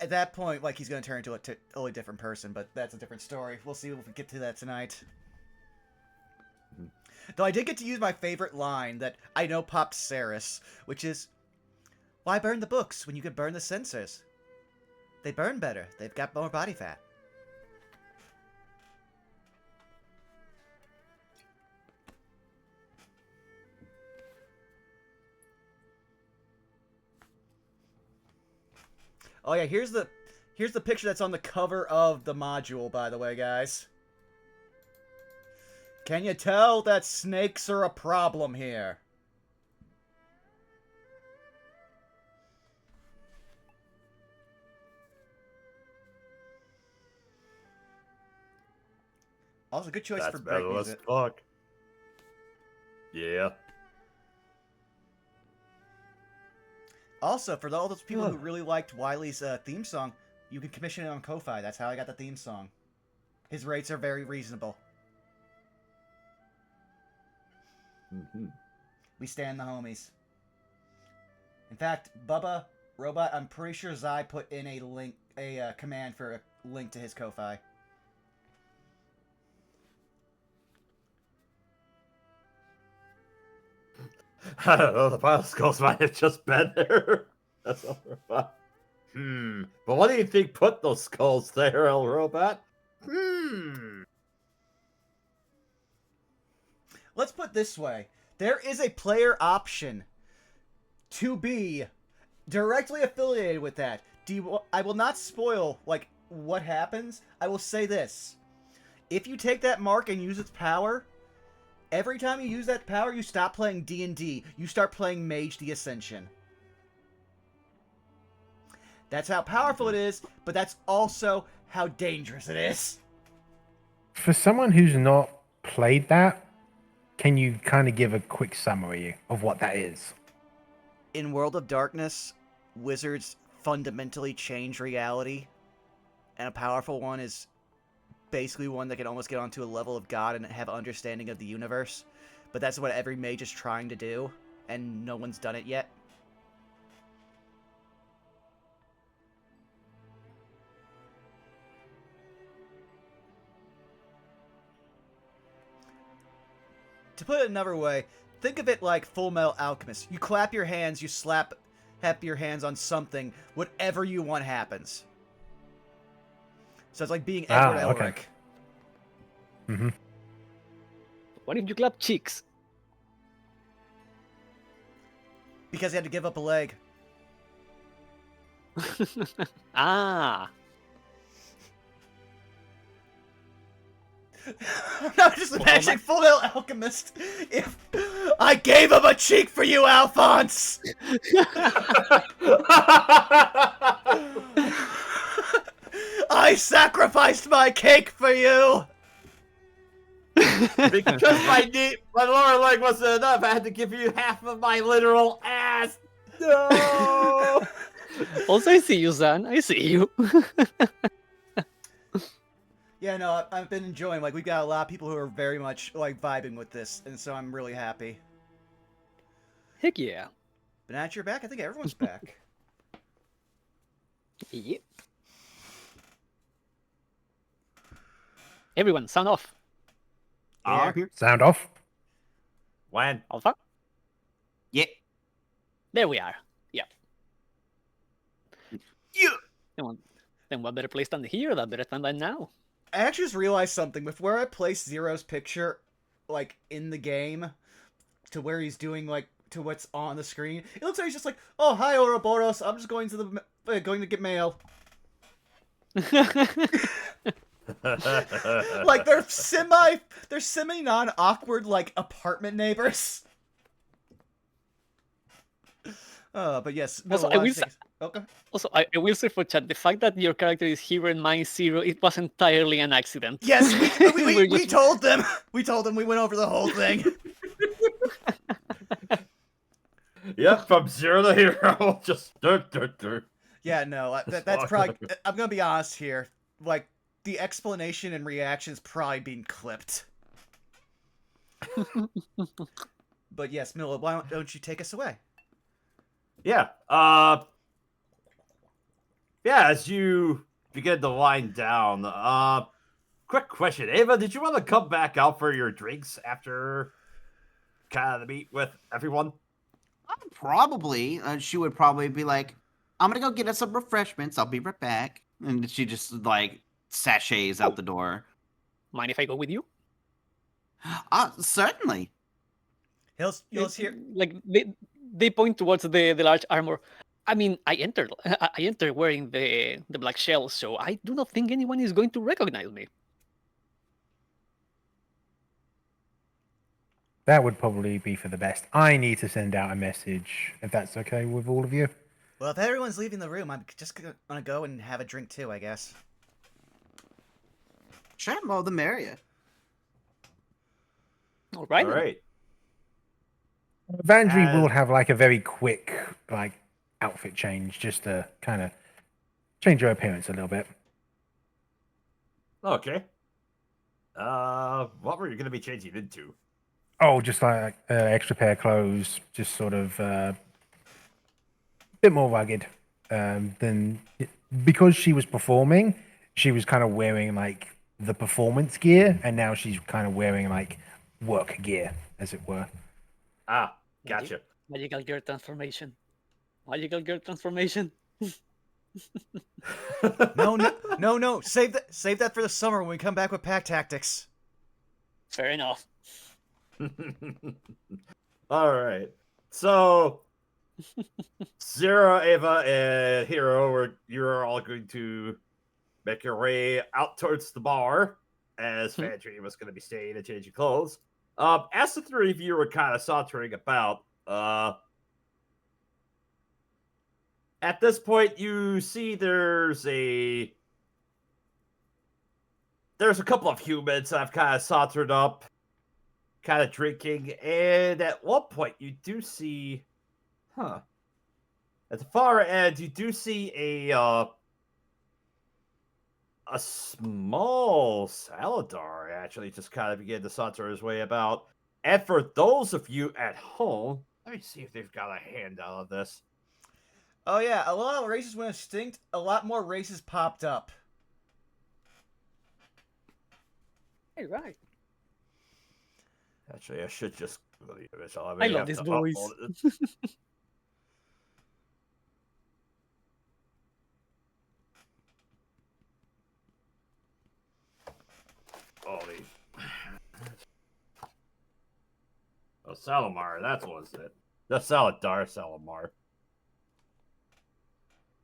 at that point, like, he's going to turn into a totally different person, but that's a different story. We'll see if we get to that tonight. Though I did get to use my favorite line that I know popped Saris, which is, why burn the books when you could burn the sensors? They burn better. They've got more body fat. Oh yeah, here's the picture that's on the cover of the module, by the way, guys. Can you tell that snakes are a problem here? Also, good choice for break music. Fuck. Yeah. Also, for all those people who really liked Wiley's theme song, you can commission it on Ko-Fi. That's how I got the theme song. His rates are very reasonable. We stand the homies. In fact, Bubba Robot, I'm pretty sure Zai put in a command for a link to his Ko-Fi. I don't know, the pile skulls might have just been there. That's all robot. But what do you think put those skulls there, El Robot? Let's put it this way. There is a player option to be directly affiliated with that. I will not spoil, like, what happens. I will say this. If you take that mark and use its power, every time you use that power, you stop playing D&D. You start playing Mage the Ascension. That's how powerful it is, but that's also how dangerous it is. For someone who's not played that, can you kind of give a quick summary of what that is? In World of Darkness, wizards fundamentally change reality, and a powerful one is basically one that can almost get onto a level of God and have understanding of the universe. But that's what every mage is trying to do, and no one's done it yet. to put it another way, think of it like Full Metal Alchemist. You clap your hands, you slap your hands on something, whatever you want happens. So it's like being Edward Elric. Okay. Mm-hmm. What if you clap cheeks? Because he had to give up a leg. Ah. I'm just imagining Full Metal Alchemist if I gave him a cheek for you, Alphonse! I sacrificed my cake for you! Because my lower leg wasn't enough, I had to give you half of my literal ass. No. Also, I see you, Zan. I see you. Yeah, no, I've been enjoying, like, we've got a lot of people who are very much, like, vibing with this, and so I'm really happy. Heck yeah. But now that you're back, I think everyone's back. Yep. Everyone, sound off. I'm here. Sound off. When? Alpha. Yeah. There we are. Yep. Yeah. Then what better place than here? That better than now. I actually just realized something. With where I placed Zero's picture, like, in the game, to where he's doing, like, to what's on the screen, it looks like he's just like, oh, hi, Ouroboros, I'm just going to get mail. Like, they're semi non-awkward, like, apartment neighbors. But yes. Also, Okay. Also, I will say for chat, the fact that your character is Hero and mine Zero, it was entirely an accident. Yes, we just- told them. We told them. We went over the whole thing. Yep, from 0 to hero, just dirt. Yeah, no, that's probably. I'm gonna be honest here. Like, the explanation and reactions probably being clipped. But yes, Mila, why don't you take us away? Yeah. Yeah, as you begin to wind down, quick question. Ava, did you want to come back out for your drinks after kind of the meet with everyone? Probably. She would probably be like, I'm going to go get us some refreshments. I'll be right back. And she just, like, sachets out the door. Mind if I go with you? Certainly. You'll hear. Like they point towards the large armor. I mean, I entered wearing the black shell, so I do not think anyone is going to recognize me. That would probably be for the best. I need to send out a message, if that's okay with all of you. Well, if everyone's leaving the room, I'm just gonna go and have a drink too, I guess. Sure, more the merrier. All right. All right. Vandry will have like a very quick like outfit change just to kind of change your appearance a little bit. Okay. What were you going to be changing into? Oh, just like extra pair of clothes, just sort of bit more rugged than because she was performing. She was kind of wearing like the performance gear, and now she's kind of wearing like work gear, as it were. Ah, gotcha. Magical girl transformation. Magical girl transformation. No. Save that for the summer when we come back with pack tactics. Fair enough. All right. So, Zero, Ava, and Hero, you're all going to make your way out towards the bar, as Fandry was going to be staying and changing clothes. As the three of you were kind of sauntering about, at this point, you see there's a couple of humans that have kind of sauntered up, kind of drinking, and at one point you do see, at the far end you do see a small Saladar actually just kind of begin to saunter his way about. And for those of you at home, let me see if they've got a handout of this. Oh yeah, a lot of races went extinct. A lot more races popped up. Hey, right. Actually, I should just go to the image. I love this voice. Oh, Salamar, that was it. The Saladar Salamar.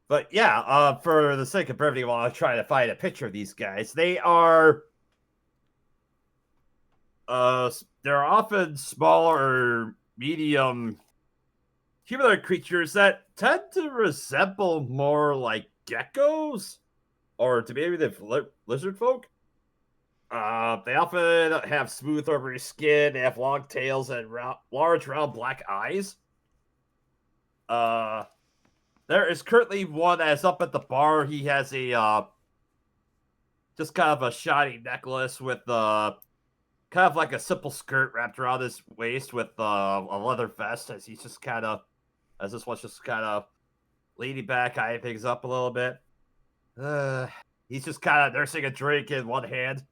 But yeah, for the sake of brevity, while I try to find a picture of these guys, they are they're often smaller, medium humanoid creatures that tend to resemble more like geckos, or to maybe the lizard folk. They often have smooth, rubbery skin. They have long tails and large, round black eyes. There is currently one that's up at the bar. He has a just kind of a shiny necklace with kind of like a simple skirt wrapped around his waist with a leather vest. As he's just kind of, as this one's just kind of leaning back, eyeing things up a little bit. He's just kind of nursing a drink in one hand.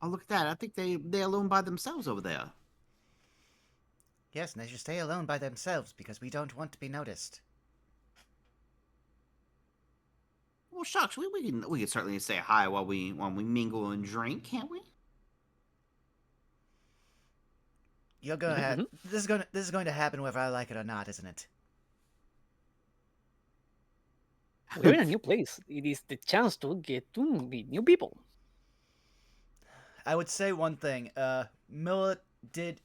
Oh, look at that. I think they're alone by themselves over there. Yes, and they should stay alone by themselves because we don't want to be noticed. Well, shucks, we can certainly say hi while we mingle and drink, can't we? You're gonna have this is going to happen whether I like it or not, isn't it? We're in a new place. It is the chance to get to meet new people. I would say one thing. Did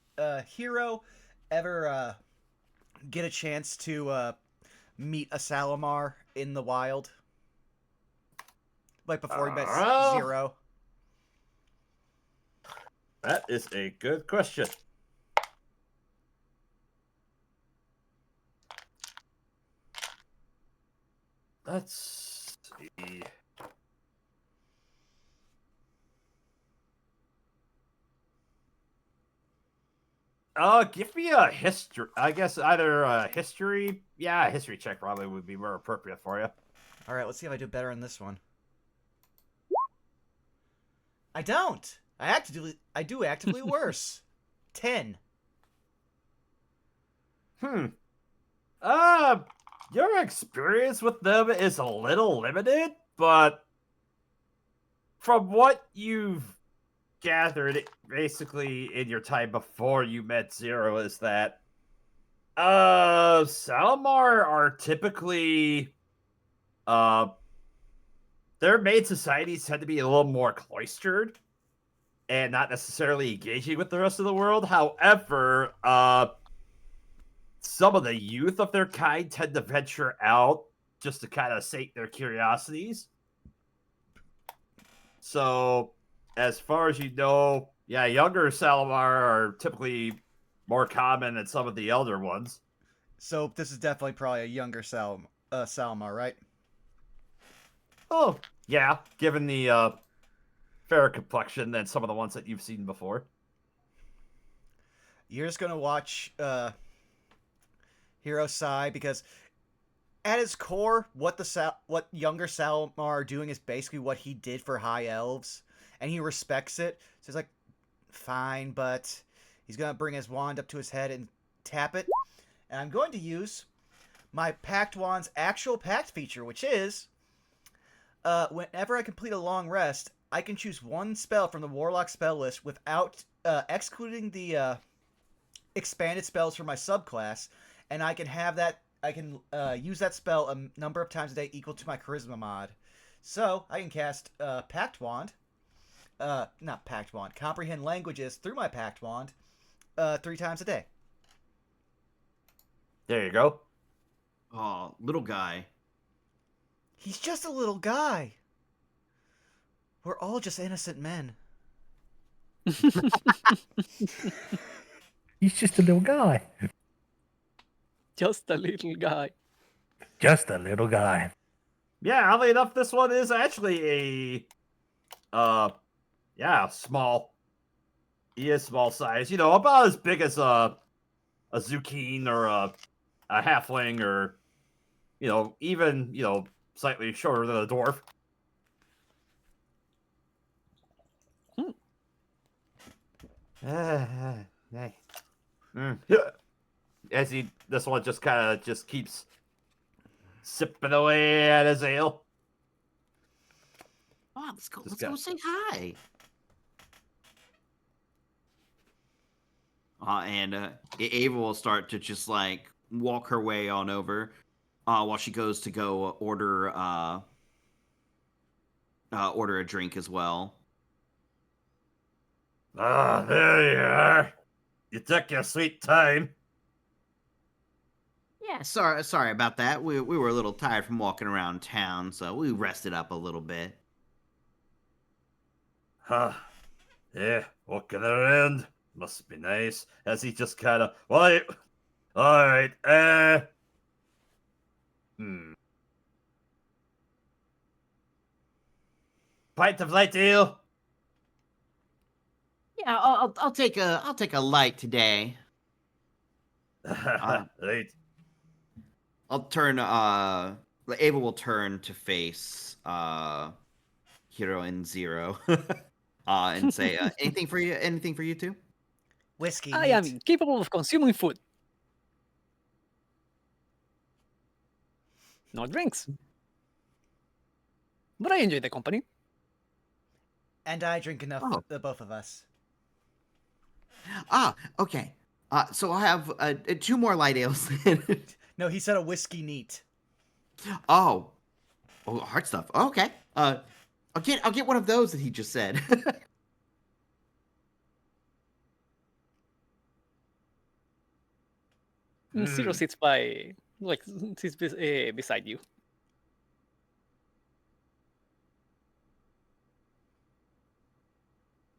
Hero ever get a chance to meet a Salamar in the wild? Like before he met Zero? That is a good question. Let's see. Give me a history. I guess either a history. Yeah, a history check probably would be more appropriate for you. All right, let's see if I do better on this one. I don't. I do actively worse. 10. Your experience with them is a little limited, but from what you've gathered basically in your time before you met Zero is that Salamar are typically their main societies tend to be a little more cloistered and not necessarily engaging with the rest of the world. However, some of the youth of their kind tend to venture out just to kind of sate their curiosities. So, as far as you know, yeah, younger Salamar are typically more common than some of the elder ones. So this is definitely probably a younger Salamar, right? Oh, yeah, given the fairer complexion than some of the ones that you've seen before. You're just gonna watch Hero sigh because at its core, what younger Salamar are doing is basically what he did for high elves, and he respects it. So he's like, fine, but he's gonna bring his wand up to his head and tap it. And I'm going to use my Pact Wand's actual Pact feature, which is whenever I complete a long rest, I can choose one spell from the Warlock spell list without excluding the expanded spells for my subclass, and I can have that. I can use that spell a number of times a day equal to my Charisma mod. So I can cast Pact Wand, not Pact Wand, Comprehend Languages through my Pact Wand 3 times a day. There you go. Oh, little guy. He's just a little guy. We're all just innocent men. He's just a little guy. Just a little guy. Just a little guy. Yeah, oddly enough, this one is actually small. He is small size. You know, about as big as a zucchini or a halfling, or even slightly shorter than a dwarf. Hey. As this one just kind of just keeps sipping away at his ale. Oh, let's go. Just Let's go say hi. And Ava will start to just like walk her way on over, while she goes to go order a drink as well. Ah, there you are. You took your sweet time. Yeah, sorry about that. We were a little tired from walking around town, so we rested up a little bit. Huh. Yeah, walking around. Must be nice. As he just kind of, well, alright, pint of light ale? Yeah, I'll take a light today. Right. I'll turn Ava will turn to face Hero and Zero and say anything for you two? Whiskey, I neat. am incapable of consuming food. No drinks. But I enjoy the company. And I drink enough Oh. for the both of us. Okay. So I'll have 2 more light ales. No, he said a whiskey neat. Oh, hard stuff. Okay. I'll get one of those that he just said. Zero sits by, like, sits beside you.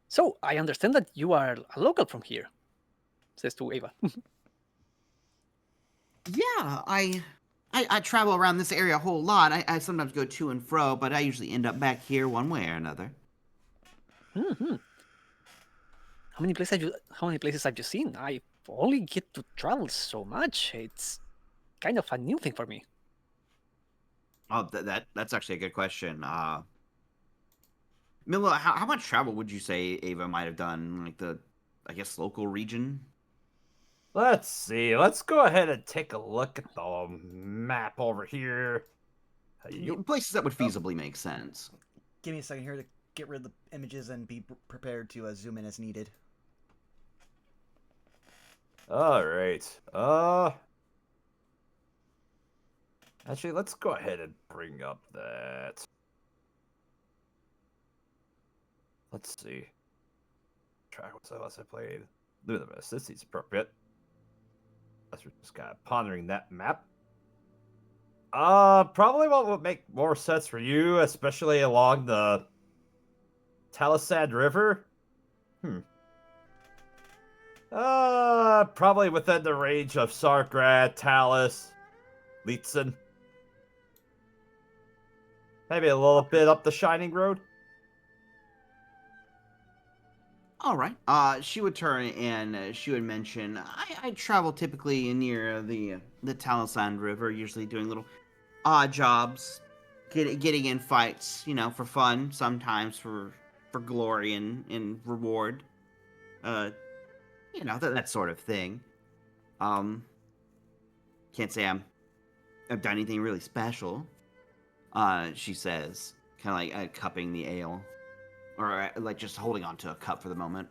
So, I understand that you are a local from here, says to Ava. Yeah, I travel around this area a whole lot. I sometimes go to and fro, but I usually end up back here one way or another. Hmm. How many places have you seen? I only get to travel so much. It's kind of a new thing for me. Oh, that's actually a good question. Mila, how much travel would you say Ava might have done? Like I guess, local region? Let's see. Let's go ahead and take a look at the map over here. Places that would feasibly make sense. Give me a second here to get rid of the images and be prepared to zoom in as needed. All right. Actually, let's go ahead and bring up that. Let's see. Track what else I played. Luminous. This seems appropriate. Let's just kind of pondering that map. Probably what would make more sense for you, especially along the Talisad River. Probably within the range of Sargrad, Talus, Lietzen. Maybe a little bit up the Shining Road. All right. She would turn and she would mention, I travel typically near the Talisand River, usually doing little odd jobs, getting in fights, for fun, sometimes for glory and reward. That sort of thing. Can't say I've done anything really special. She says, kind of like cupping the ale. Or like just holding on to a cup for the moment.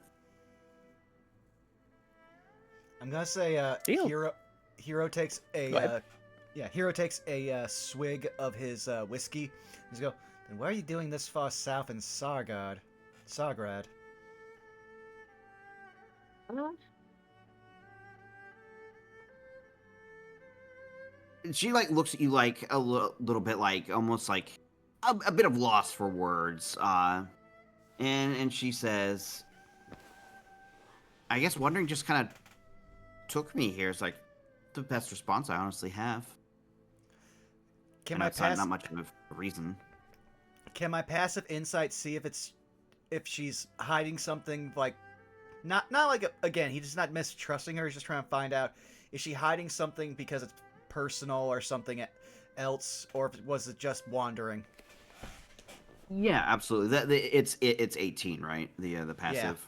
I'm gonna say Deal. Hero takes Go ahead. Hero takes a swig of his whiskey. He's go. Then why are you doing this far south in Sargrad? She like looks at you like a little bit like almost like a bit of loss for words. And she says, I guess wondering just kind of took me here. It's like the best response I honestly have. Can Not much of a reason. Can my passive insight see if she's hiding something, like not like again, he's just not mistrusting her, he's just trying to find out, is she hiding something because it's personal or something else, or was it just wandering? Yeah, absolutely. It's 18, right? The passive.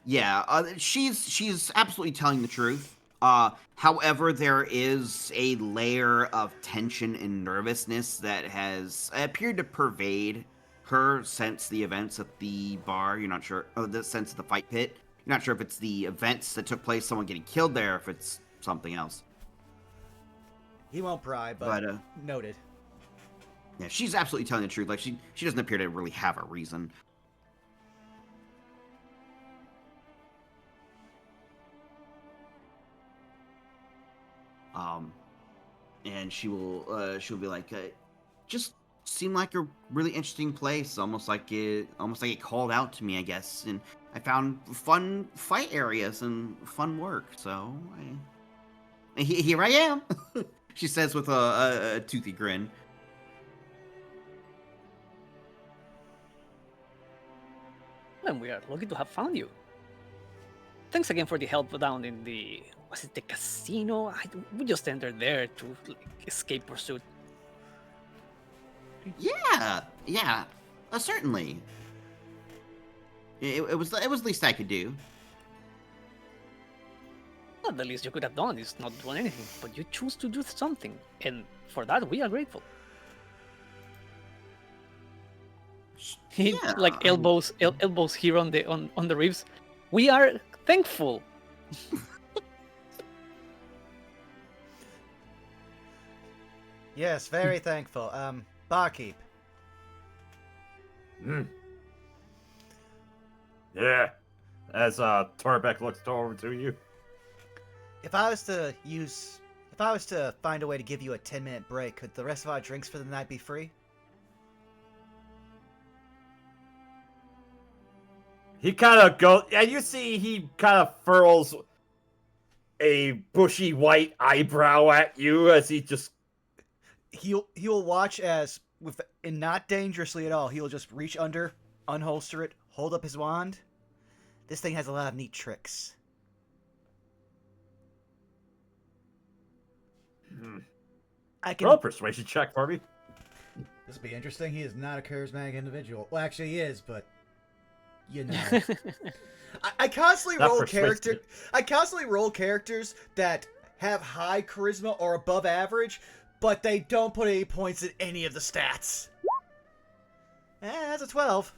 Yeah, she's absolutely telling the truth. However, there is a layer of tension and nervousness that has appeared to pervade her since the events at the bar. You're not sure, since the fight pit. You're not sure if it's the events that took place, someone getting killed there, if it's something else. He won't pry, But noted. yeah, she's absolutely telling the truth. Like she doesn't appear to really have a reason. And she'll be like, just seemed like a really interesting place, almost like it called out to me, I guess. And I found fun fight areas and fun work, so here I am. She says with a toothy grin. And we are lucky to have found you. Thanks again for the help down in the... Was it the casino? We just entered there to escape pursuit. Yeah, certainly. It was the least I could do. Well, the least you could have done is not do anything, but you choose to do something, and for that we are grateful. He elbows here on the ribs. We are thankful. Yes, very thankful. Barkeep. Yeah. As Torbeck looks over to you. If I was to find a way to give you a 10-minute break, could the rest of our drinks for the night be free? He kind of goes, and you see he kind of furls a bushy white eyebrow at you as he just... He'll watch as, and not dangerously at all, he'll just reach under, unholster it, hold up his wand. This thing has a lot of neat tricks. I can... Roll a persuasion check for me. This will be interesting. He is not a charismatic individual. Well, actually he is, but... You know. I constantly roll characters. I constantly roll characters that have high charisma or above average, but they don't put any points in any of the stats. That's a 12.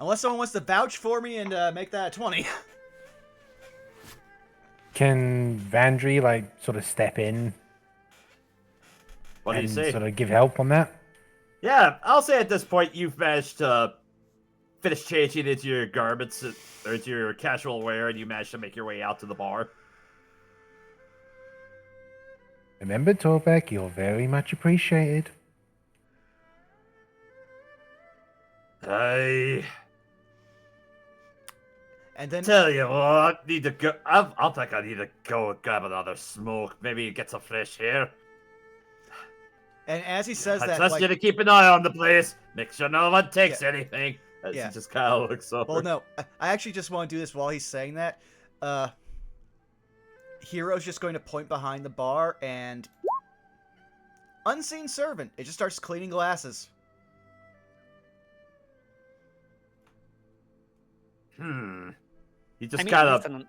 Unless someone wants to vouch for me and make that a 20. Can Vandry sort of step in? What do you say? Sort of give help on that? Yeah, I'll say at this point you've managed to finish changing into your garments or into your casual wear, and you managed to make your way out to the bar. Remember, Torbeck, you're very much appreciated. I And then tell you what, need to go. I'll think I need to go and grab another smoke. Maybe get some fresh air. And as he says I that, trust you to keep an eye on the place. Make sure no one takes anything. As Yeah. he just kind of looks over. well, no, I actually just want to do this while he's saying that. Hero's just going to point behind the bar and unseen servant. It just starts cleaning glasses. He just kind of.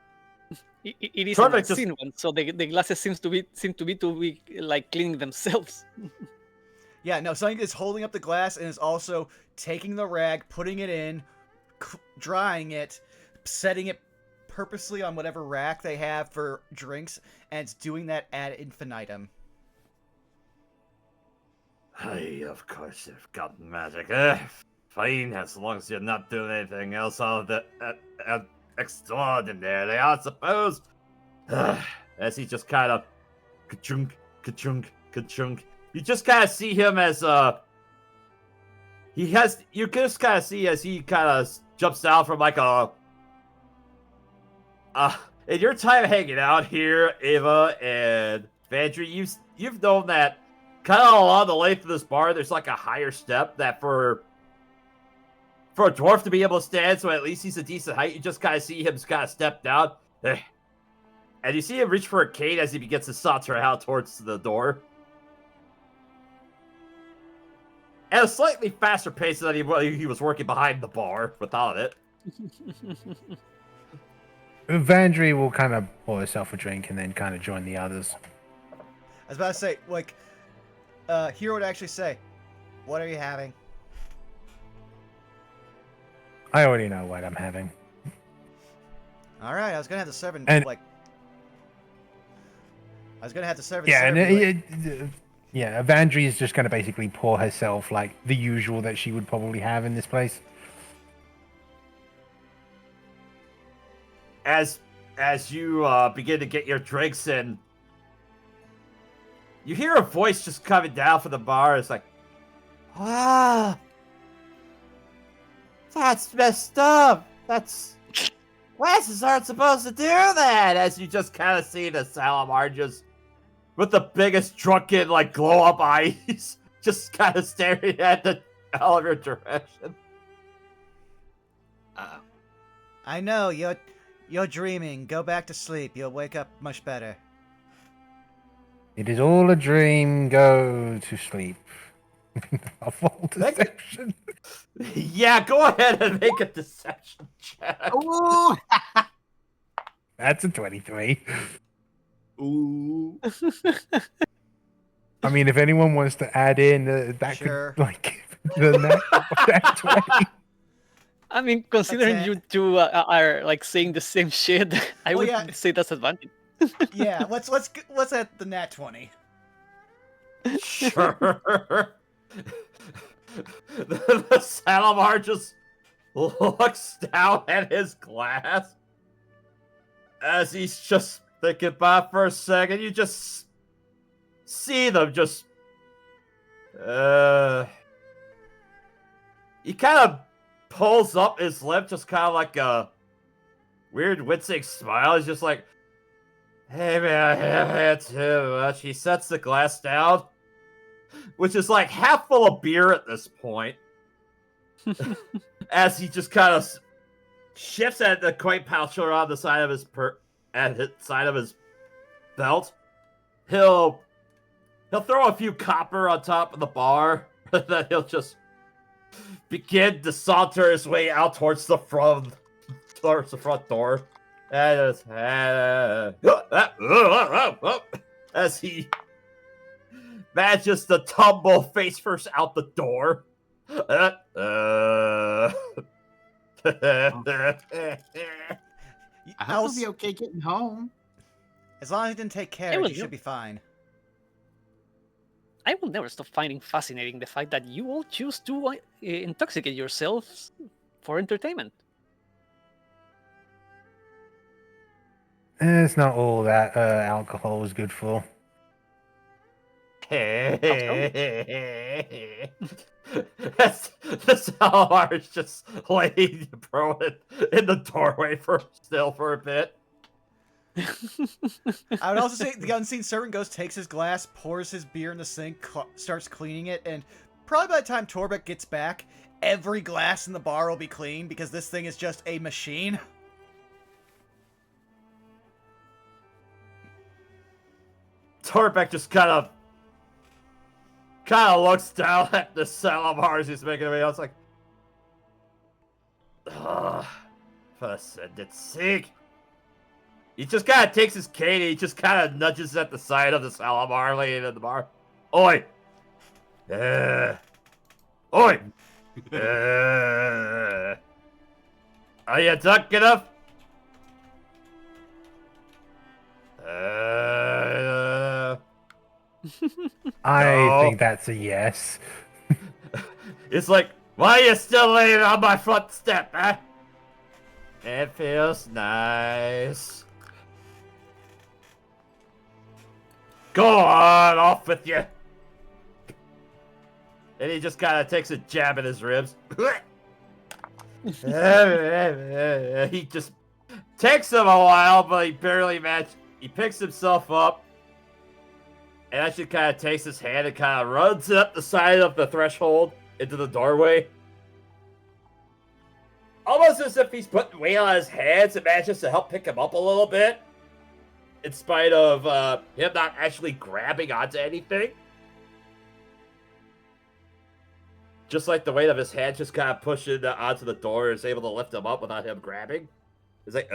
It is Torbeck an just- unseen one, so the glasses seem to be like cleaning themselves. Yeah, no, something is holding up the glass and is also taking the rag, putting it in, drying it, setting it purposely on whatever rack they have for drinks, and it's doing that ad infinitum. Hey, of course you've got magic. Fine, as long as you're not doing anything else all that extraordinary, I suppose. As he just kind of ka-chunk, ka-chunk, ka-chunk. You just kind of see him as you just kind of see as he kind of jumps out from like in your time hanging out here, Ava and Vandry, you've known that kind of along the length of this bar, there's like a higher step that for a dwarf to be able to stand, so at least he's a decent height, you just kind of see him kind of step down. And you see him reach for a cane as he begins to saunter out towards the door. At a slightly faster pace than he was working behind the bar without it. Vandry will kind of pour herself a drink and then kind of join the others. I was about to say, like, Hero would actually say, "What are you having?" I already know what I'm having. All right, I was gonna have the servant And- like. I was gonna have the servant. Yeah, serve and you, like- yeah, Vandry is just going to basically pour herself like the usual that she would probably have in this place. As you begin to get your drinks in, you hear a voice just coming down from the bar. It's like, ah, that's messed up. That's glasses aren't supposed to do that. As you just kind of see the Salamar just with the biggest drunken like glow up eyes, just kind of staring at the all of your direction. I know you're dreaming. Go back to sleep. You'll wake up much better. It is all a dream. Go to sleep. A full deception. Yeah, go ahead and make a deception check. Ooh. That's a 23. Ooh. I mean, if anyone wants to add in, that Sure. could like the that 20. I mean, considering Okay. you two are like saying the same shit, I Well, would yeah. say that's advantage. Yeah, let's at the nat 20. Sure. the Salamar just looks down at his glass as he's just thinking about it for a second. You just see them just. He kind of pulls up his lip, just kind of like a weird wincing smile. He's just like, "Hey man, I have had too much." He sets the glass down, which is like half full of beer at this point. As he just kind of shifts at the coin pouch around the side of his side of his belt. He'll throw a few copper on top of the bar, and then he'll just begin to saunter his way out towards the front door. And just, as he manages to tumble face first out the door. I hope he'll be okay getting home. As long as he didn't take care, It he was should be fine. I will never stop finding fascinating the fact that you all choose to intoxicate yourselves for entertainment. It's not all that alcohol is good for. The Salamar is just laying prone in the doorway for a bit. I would also say the unseen servant ghost takes his glass, pours his beer in the sink, starts cleaning it, and probably by the time Torbeck gets back, every glass in the bar will be clean because this thing is just a machine. Torbeck just kind of looks down at the Salamar as he's making away. I was like, for ascendant's sake. He just kind of takes his cane and he just kind of nudges at the side of the Salamar laying in the bar. Oi! Oi! Are you drunk enough? I No. think that's a yes. It's like, why are you still laying on my front step, huh? It feels nice. Go on, off with you. And he just kind of takes a jab at his ribs. He just takes him a while, but he barely matches. He picks himself up and actually kind of takes his hand and kind of runs it up the side of the threshold into the doorway. Almost as if he's putting weight on his hands and manages to help pick him up a little bit. In spite of him not actually grabbing onto anything. just like the weight of his hand just kind of pushing onto the door is able to lift him up without him grabbing. It's like,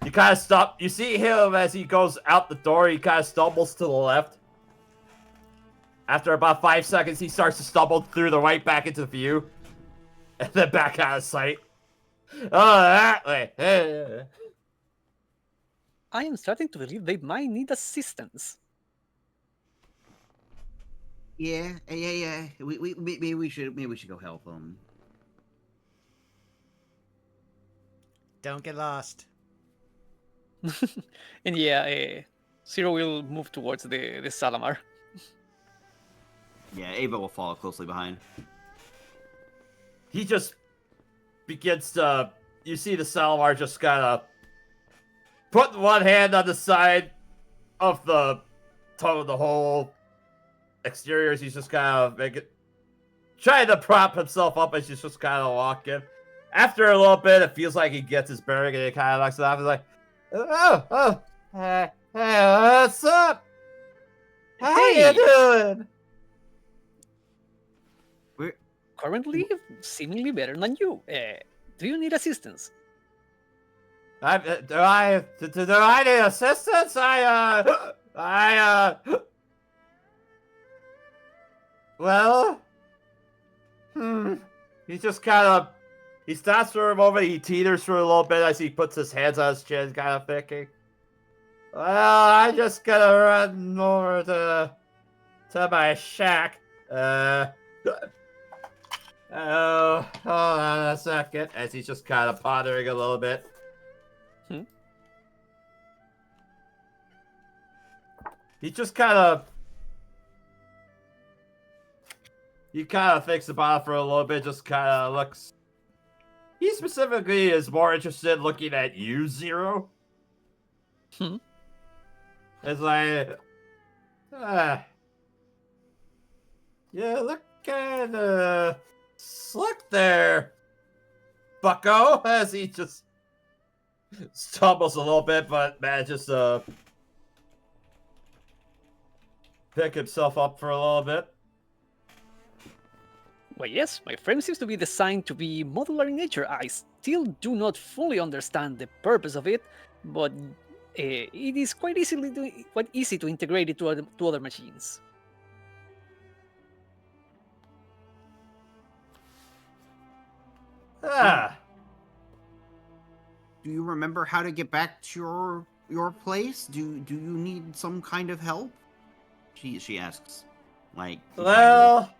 you kind of stop. You see him as he goes out the door. He kind of stumbles to the left. After about 5 seconds, he starts to stumble through the right back into view, and then back out of sight. Oh, that way. I am starting to believe they might need assistance. Yeah. Maybe we should go help them. Don't get lost. And yeah, Zero will move towards the Salamar. Yeah, Ava will follow closely behind. He just begins to. You see the Salamar just kind of put one hand on the side of the whole exterior. He's just kind of trying to prop himself up as he's just kind of walking. After a little bit, it feels like he gets his bearing and he kind of knocks it off. He's like, hey, what's up? How you doing? Currently, seemingly better than you. Do you need assistance? Do I need assistance? Well, he just kind of, he stops for a moment, he teeters for a little bit as he puts his hands on his chin, kind of thinking, well, I just gotta run over to my shack. Oh, hold on a second, as he's just kind of pondering a little bit. He just kind of thinks about it for a little bit, just kind of looks. He specifically is more interested in looking at you, Zero. It's like, you look kind of slick there, bucko, as he just stumbles a little bit, but manages to pick himself up for a little bit. Well, yes, my frame seems to be designed to be modular in nature. I still do not fully understand the purpose of it, but it is quite easy to integrate it to other machines. Do you remember how to get back to your place? Do you need some kind of help? She asks. Like, well,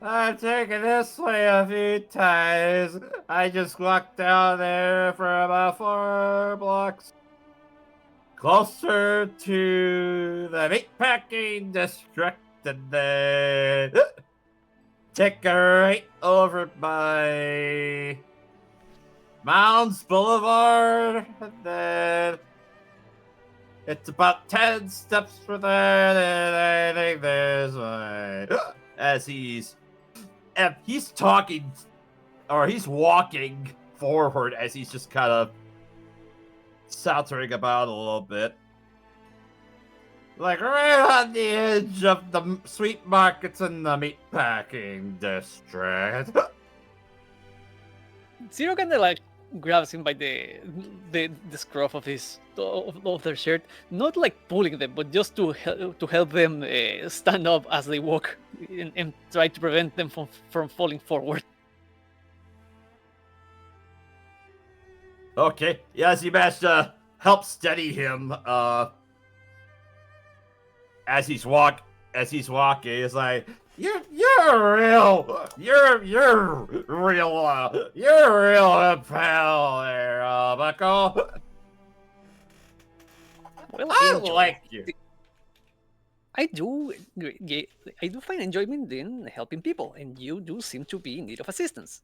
I've taken this way a few times. I just walked down there for about 4 blocks. Closer to the meatpacking district, and then take a right over by Mounds Boulevard, and then it's about 10 steps from there, and I think there's my... As he's talking, or he's walking forward as he's just kind of sauntering about a little bit. Like right on the edge of the sweet markets and the meatpacking district. Zero kind of like grabs him by the scruff of of their shirt, not like pulling them, but just to help them stand up as they walk and try to prevent them from falling forward. Okay, yes, you managed to help steady him as he's walking. It's like, you're real pal there, bucko. Well, I enjoy. like you. I do find enjoyment in helping people, and you do seem to be in need of assistance.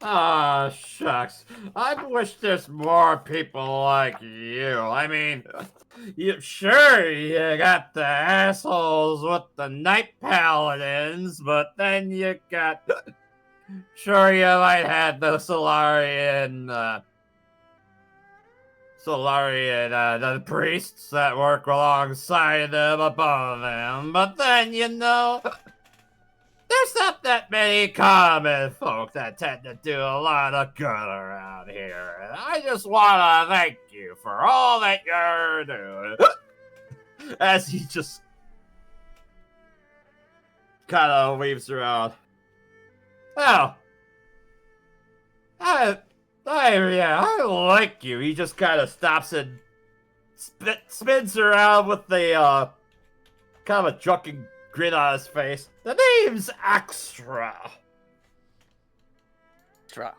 Ah, shucks. I wish there's more people like you. I mean, you got the assholes with the night paladins, but then you got... Sure, you might have the Solarian Solari and the priests that work alongside them above them. But then, you know, there's not that many common folk that tend to do a lot of good around here. And I just want to thank you for all that you're doing. As he just kind of waves around. Oh. I like you. He just kind of stops and spins around with the kind of a drunken grin on his face. The name's Extra. Tra.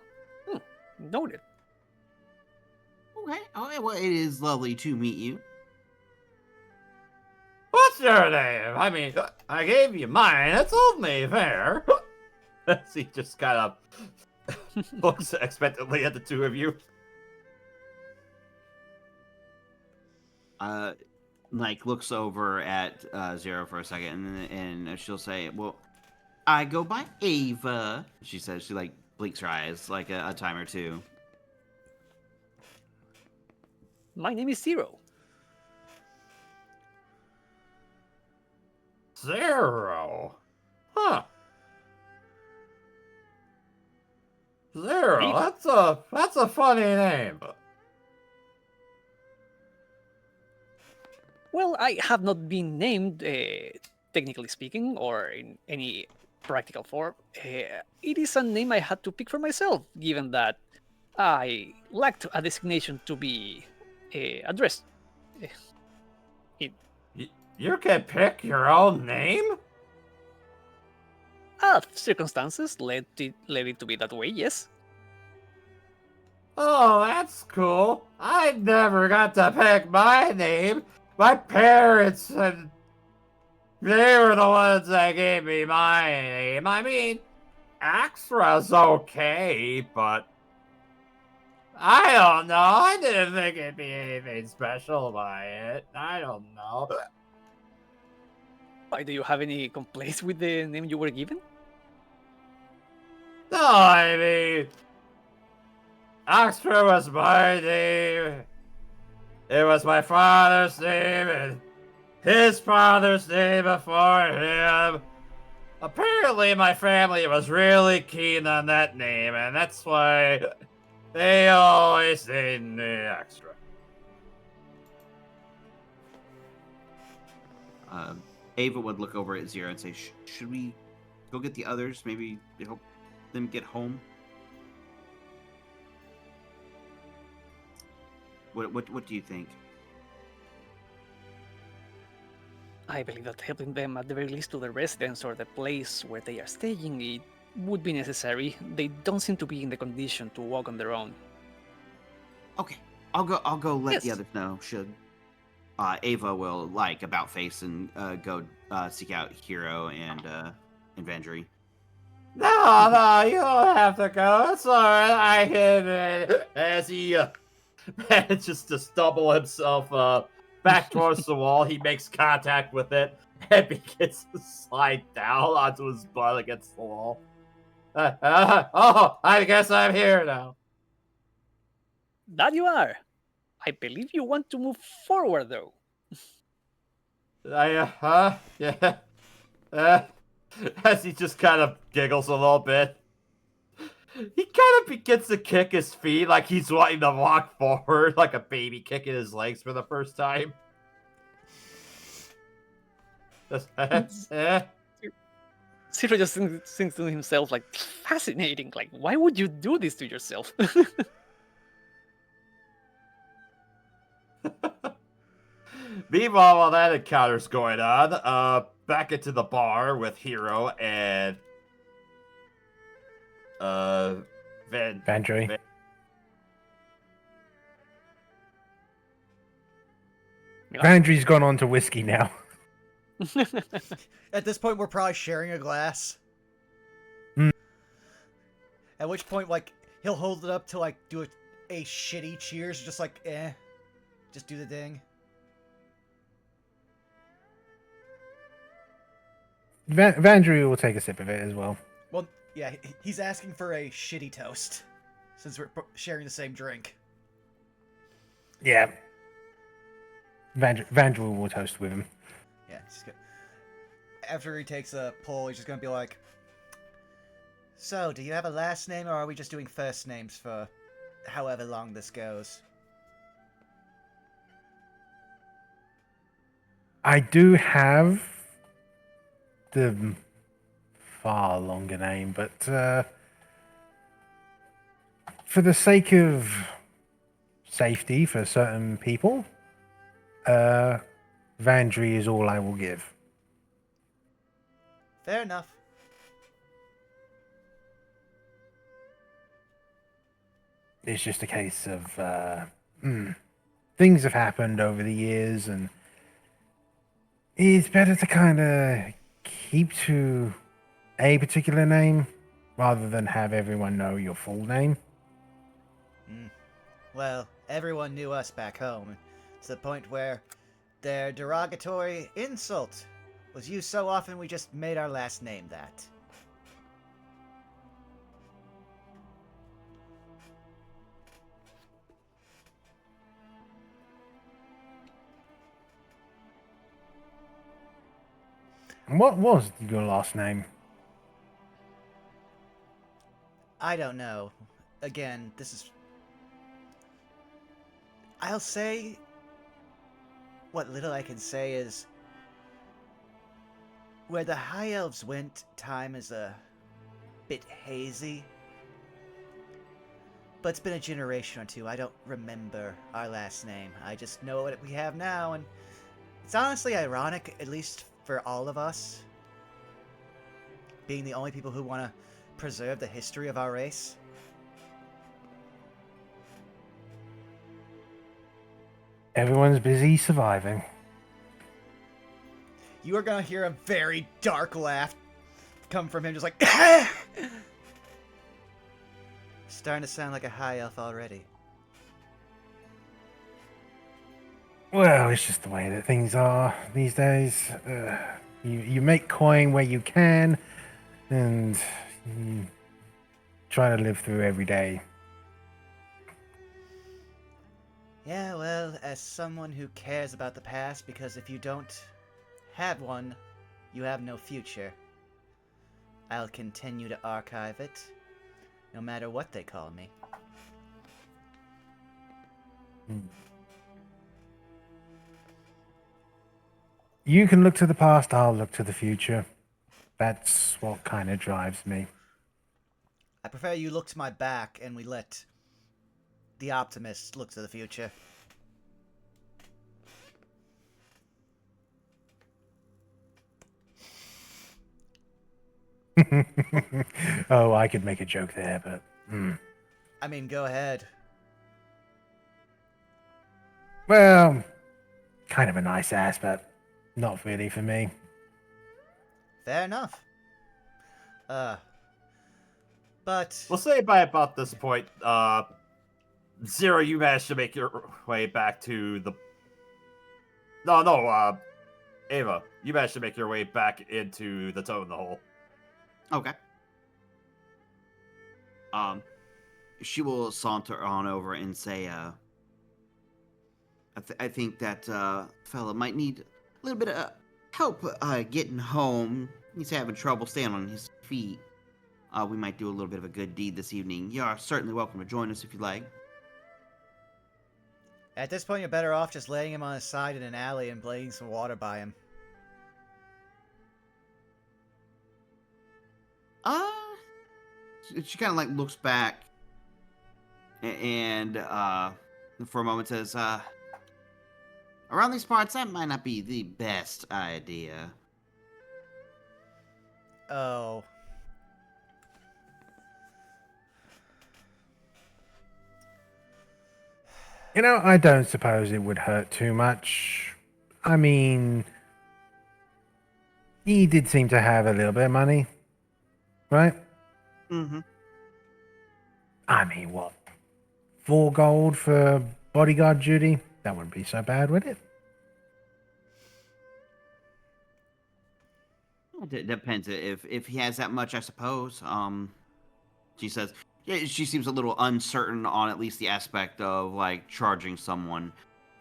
Noted. Okay. Oh, well, it is lovely to meet you. What's your name? I mean, I gave you mine. It's only fair. As he just kind of looks expectantly at the two of you. Like looks over at Zero for a second, and she'll say, "Well, I go by Ava." She says she like blinks her eyes like a time or two. My name is Zero. Zero. Huh. Zero. Me? That's a funny name. Well, I have not been named, technically speaking, or in any practical form. It is a name I had to pick for myself, given that I lacked a designation to be addressed. You can pick your own name? Circumstances led it to be that way, yes. Oh, that's cool. I never got to pick my name. My parents and they were the ones that gave me my name. I mean, Extra's okay, but I don't know. I didn't think it'd be anything special by it. I don't know. Why, do you have any complaints with the name you were given? No, I mean, Extra was my name. It was my father's name and his father's name before him. Apparently, my family was really keen on that name, and that's why they always named me Extra. Ava would look over at Zero and say, "Should we go get the others? Maybe help them get home." What do you think? I believe that helping them at the very least to the residence or the place where they are staying, it would be necessary. They don't seem to be in the condition to walk on their own. Okay, I'll go let the Yes. others know. Should Ava will like about face and go seek out Hero and Vandry. No, you don't have to go. It's alright. I can. As he manages to stumble himself back towards the wall, he makes contact with it and begins to slide down onto his butt against the wall. Oh, I guess I'm here now. That you are. I believe you want to move forward, though. Yeah. As he just kind of giggles a little bit. He kind of begins to kick his feet like he's wanting to walk forward, like a baby kicking his legs for the first time. Zero just thinks to himself, like, fascinating. Like, why would you do this to yourself? Meanwhile, while that encounter's going on, back into the bar with Hero and Vandry. Vandry's gone on to whiskey now. At this point, we're probably sharing a glass. Hmm. At which point, like, he'll hold it up to, like, do a shitty cheers, just like, just do the thing. Vandry will take a sip of it as well. Well, yeah, he's asking for a shitty toast, since we're sharing the same drink. Yeah. Vandal will toast with him. Yeah. After he takes a pull, he's just gonna be like, "So, do you have a last name, or are we just doing first names for however long this goes?" I do have the far longer name, but for the sake of safety for certain people, Vandry is all I will give. Fair enough. It's just a case of things have happened over the years, and it's better to kind of keep to a particular name rather than have everyone know your full name. Well, everyone knew us back home, to the point where their derogatory insult was used so often we just made our last name that. What was your last name? I don't know. Again, this is... I'll say... What little I can say is... Where the High Elves went, time is a bit hazy. But it's been a generation or two. I don't remember our last name. I just know what we have now, and it's honestly ironic, at least for all of us, being the only people who want to preserve the history of our race. Everyone's busy surviving. You are gonna hear a very dark laugh come from him, just like starting to sound like a high elf already. Well, it's just the way that things are these days. You make coin where you can, and you try to live through every day. Yeah, well, as someone who cares about the past, because if you don't have one, you have no future, I'll continue to archive it, no matter what they call me. You can look to the past, I'll look to the future. That's what kind of drives me. I prefer you look to my back and we let the optimists look to the future. Oh, I could make a joke there, but... I mean, go ahead. Well, kind of a nice ass, but not really for me. Fair enough. But... We'll say by about this point, Zero, you managed to make your way back to the... No, Ava, you managed to make your way back into the toe in the hole. Okay. She will saunter on over and say, I think that fella might need a little bit of help getting home. He's having trouble staying on his feet. We might do a little bit of a good deed this evening. You are certainly welcome to join us if you'd like. At this point, you're better off just laying him on his side in an alley and blading some water by him. She kind of like looks back and for a moment says, around these parts, that might not be the best idea. Oh. You know, I don't suppose it would hurt too much. I mean, he did seem to have a little bit of money, right? Mm-hmm. I mean, what? 4 gold for bodyguard duty? That wouldn't be so bad, would it? It depends if he has that much, I suppose. She says, Yeah, she seems a little uncertain on at least the aspect of like charging someone.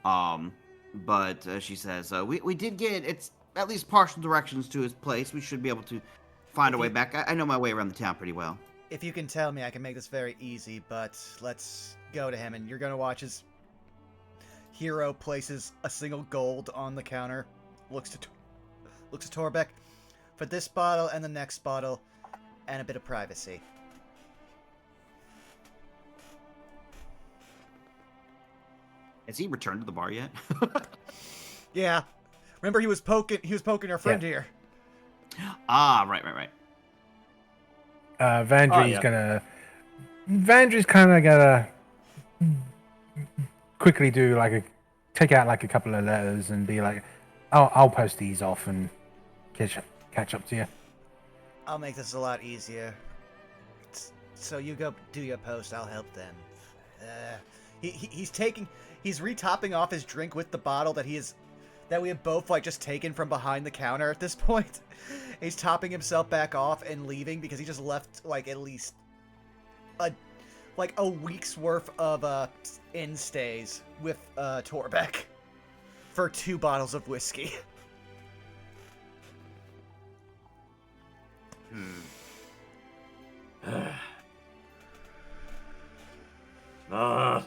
But she says we did get it's at least partial directions to his place. We should be able to find If a way you- back. I know my way around the town pretty well. If you can tell me, I can make this very easy, but let's go to him, and you're gonna watch as Hero places a single gold on the counter, looks to Torbeck for this bottle and the next bottle, and a bit of privacy. Has he returned to the bar yet? Yeah, remember he was poking our friend here. Ah, right. Vandry's yeah. Vandry's kind of gonna quickly take out like a couple of letters and be like, I'll post these off and catch up to you. I'll make this a lot easier. So you go do your post. I'll help them. He's retopping off his drink with the bottle that we have both like just taken from behind the counter at this point. He's topping himself back off and leaving because he just left like at least a week's worth of inn stays with Torbeck for 2 bottles of whiskey. I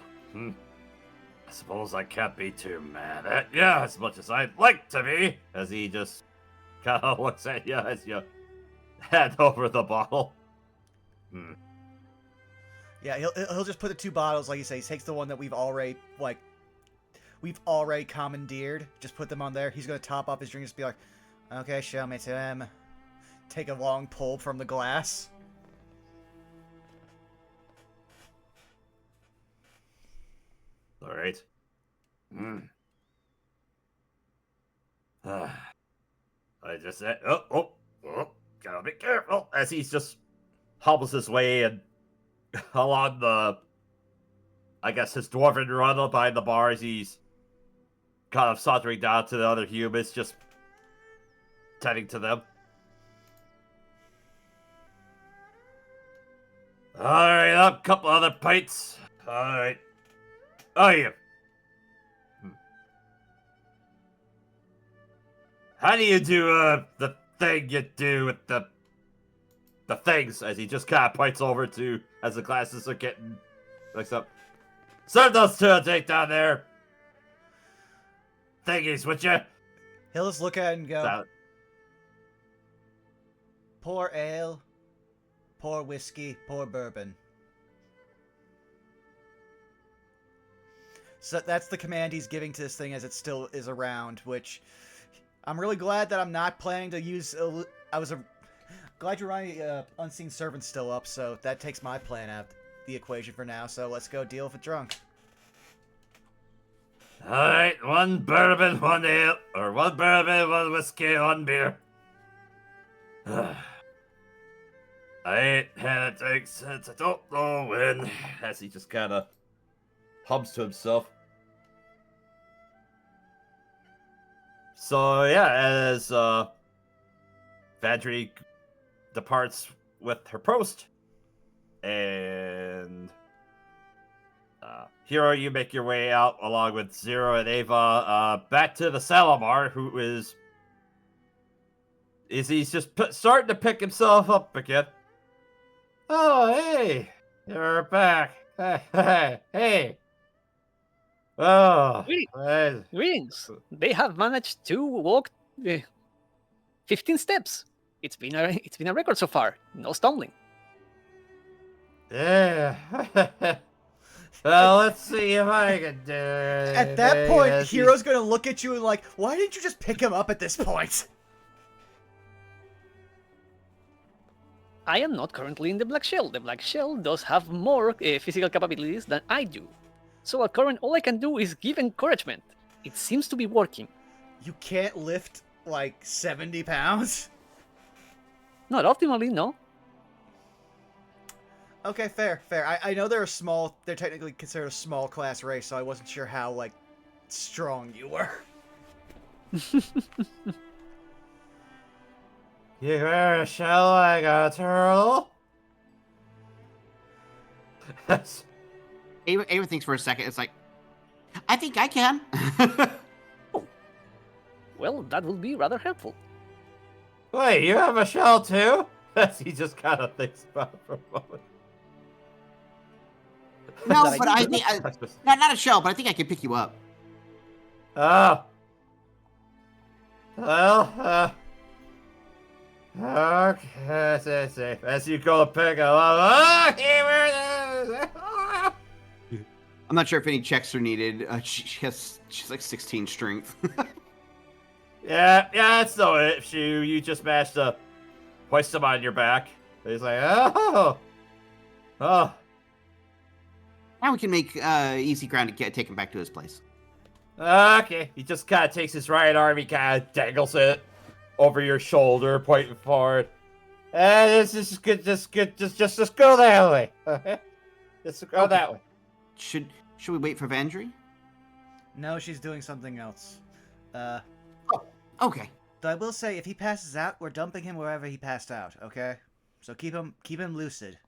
suppose I can't be too mad at you as much as I'd like to be. As he just kind of looks at you as you hand over the bottle. Yeah, he'll just put the 2 bottles, like you say. He takes the one that we've already commandeered. Just put them on there. He's gonna top off his drink and just be like, "Okay, show me to him." Take a long pull from the glass. All right. I just said, oh, gotta be careful as he's just hobbles his way and along I guess his dwarven run up behind the bars. He's kind of sauntering down to the other humans, just tending to them. All right, a couple other pints. All right. Oh, yeah. How do you do the thing you do with the things? As he just kind of points over to as the glasses are getting mixed up. Serve those 2 take down there. Thingies, would you? He'll just look at it and go, So, "Pour ale, pour whiskey, pour bourbon." So that's the command he's giving to this thing as it still is around, which I'm really glad that I'm not planning to use. Glad you're running Unseen Servant's still up, so that takes my plan out of the equation for now. So let's go deal with a drunk. all right, 1 bourbon, 1 ale, or 1 bourbon, 1 whiskey, 1 beer. I ain't had a drink since I don't know when. As he just kind of hums to himself. So yeah, as Vadri departs with her post, and Hero, you make your way out along with Zero and Ava back to the Salamar, who he's just starting to pick himself up again. Oh, hey, you're back. Hey. Oh, Greetings. They have managed to walk 15 steps. It's been a record so far. No stumbling. yeah. Well, let's see if I can do it. At that point, Hero's gonna look at you and like, "Why didn't you just pick him up at this point?" I am not currently in the Black Shell. The Black Shell does have more physical capabilities than I do. So at current, all I can do is give encouragement. It seems to be working. You can't lift like 70 pounds. Not optimally, no. Okay, fair. I know they're technically considered a small class race, so I wasn't sure how like strong you were. You wear a shell like a turtle? Ava thinks for a second. It's like, I think I can. Well, that would be rather helpful. Wait, you have a shell too? He just kind of thinks about it for a moment. No, That but I I do. think not a shell, but I think I can pick you up. Oh. Well, okay, as you go to pick it up. I'm not sure if any checks are needed. She's like 16 strength. Yeah, that's no issue. You just managed to hoist him on your back. He's like, oh. Now we can make easy ground to take him back to his place. Okay. He just kind of takes his right arm, he kind of dangles it over your shoulder, pointing forward. This is good. Just go that way. Okay? Just go that way. Should we wait for Vandry? No, she's doing something else. Okay. Though I will say, if he passes out, we're dumping him wherever he passed out. Okay, so keep him lucid.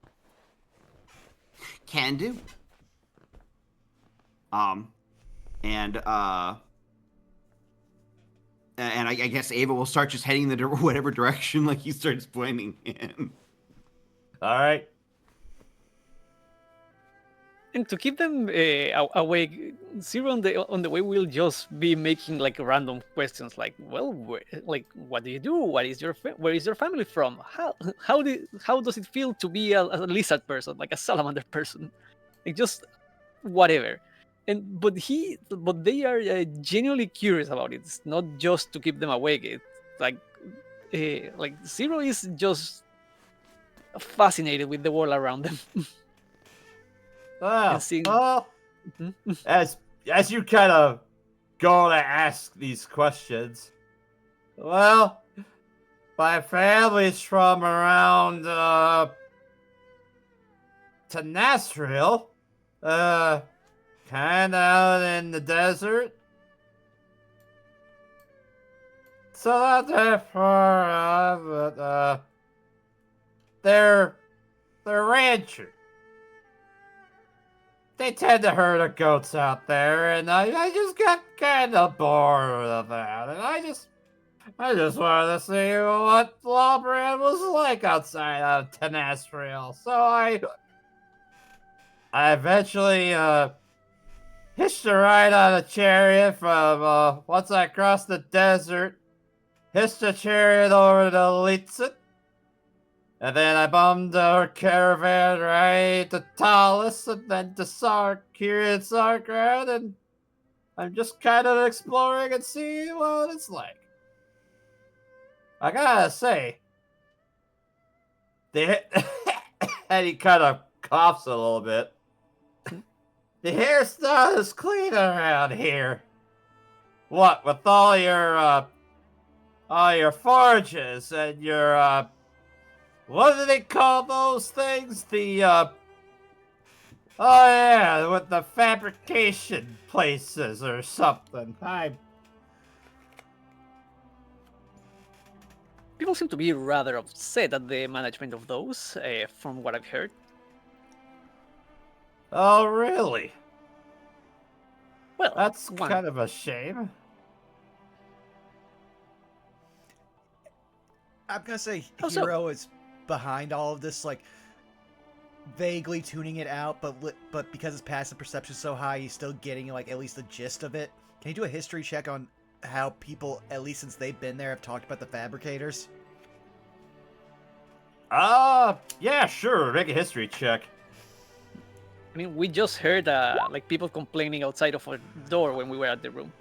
Can do. And I guess Ava will start just heading the whatever direction like he starts pointing in. All right. And to keep them awake, Zero on the way will just be making like random questions, like, well, what do you do? Where is your family from? How does it feel to be a lizard person, like a salamander person? Like just whatever. But they are genuinely curious about it. It's not just to keep them awake. It's like Zero is just fascinated with the world around them. Well, seeing- Mhm. as you kind of go to ask these questions, well, my family's from around Tenasriel, kind of out in the desert. So not that far, but they're ranchers. They tend to herd of goats out there, and I just got kind of bored of that, and I just wanted to see what Lawbrand was like outside of Tenasriel. So I eventually hitched a ride on a chariot from once I crossed the desert, hitched a chariot over to Litzen. And then I bummed our caravan right to Talus and then to here in Sargrad, and I'm just kind of exploring and seeing what it's like. I gotta say, and he kind of coughs a little bit. The hair's not as clean around here. What, with all your forges and your what do they call those things? The with the fabrication places or something. People seem to be rather upset at the management of those, from what I've heard. Oh, really? Well, That's one. kind of a shame. I'm gonna say Also- Hero is behind all of this, like vaguely tuning it out, but because his passive perception is so high, he's still getting like at least the gist of it. Can you do a history check on how people, at least since they've been there, have talked about the fabricators? Yeah, sure. Make a history check. I mean, we just heard like people complaining outside of our door when we were at the room.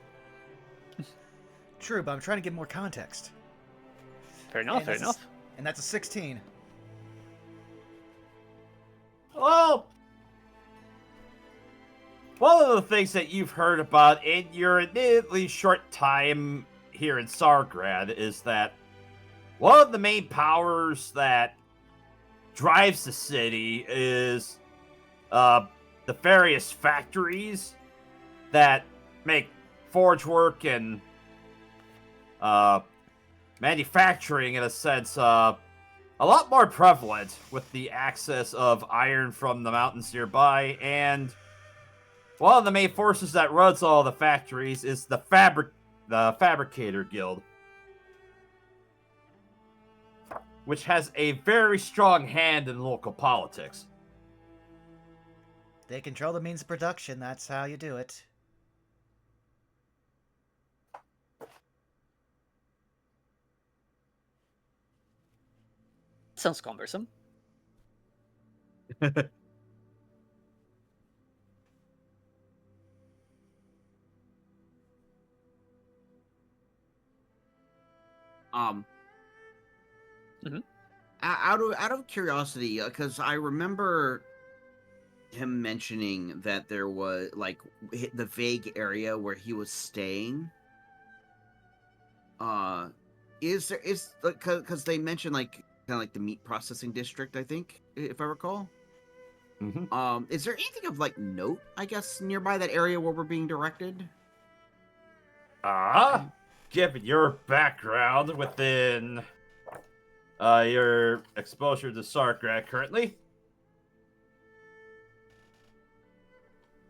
True, but I'm trying to get more context. Fair enough. Fair enough. And that's a 16. Well, one of the things that you've heard about in your admittedly short time here in Sargrad is that one of the main powers that drives the city is the various factories that make forge work and manufacturing, in a sense, a lot more prevalent with the access of iron from the mountains nearby, and one of the main forces that runs all the factories is the Fabricator Guild, which has a very strong hand in local politics. They control the means of production. That's how you do it. Sounds cumbersome. Um, Mhm. out of curiosity, because I remember him mentioning that there was like the vague area where he was staying. Is because they mentioned like kind of like the meat processing district, I think, if I recall. Mm-hmm. Is there anything of like note, I guess, nearby that area where we're being directed? Given your background within your exposure to Sarkrat currently,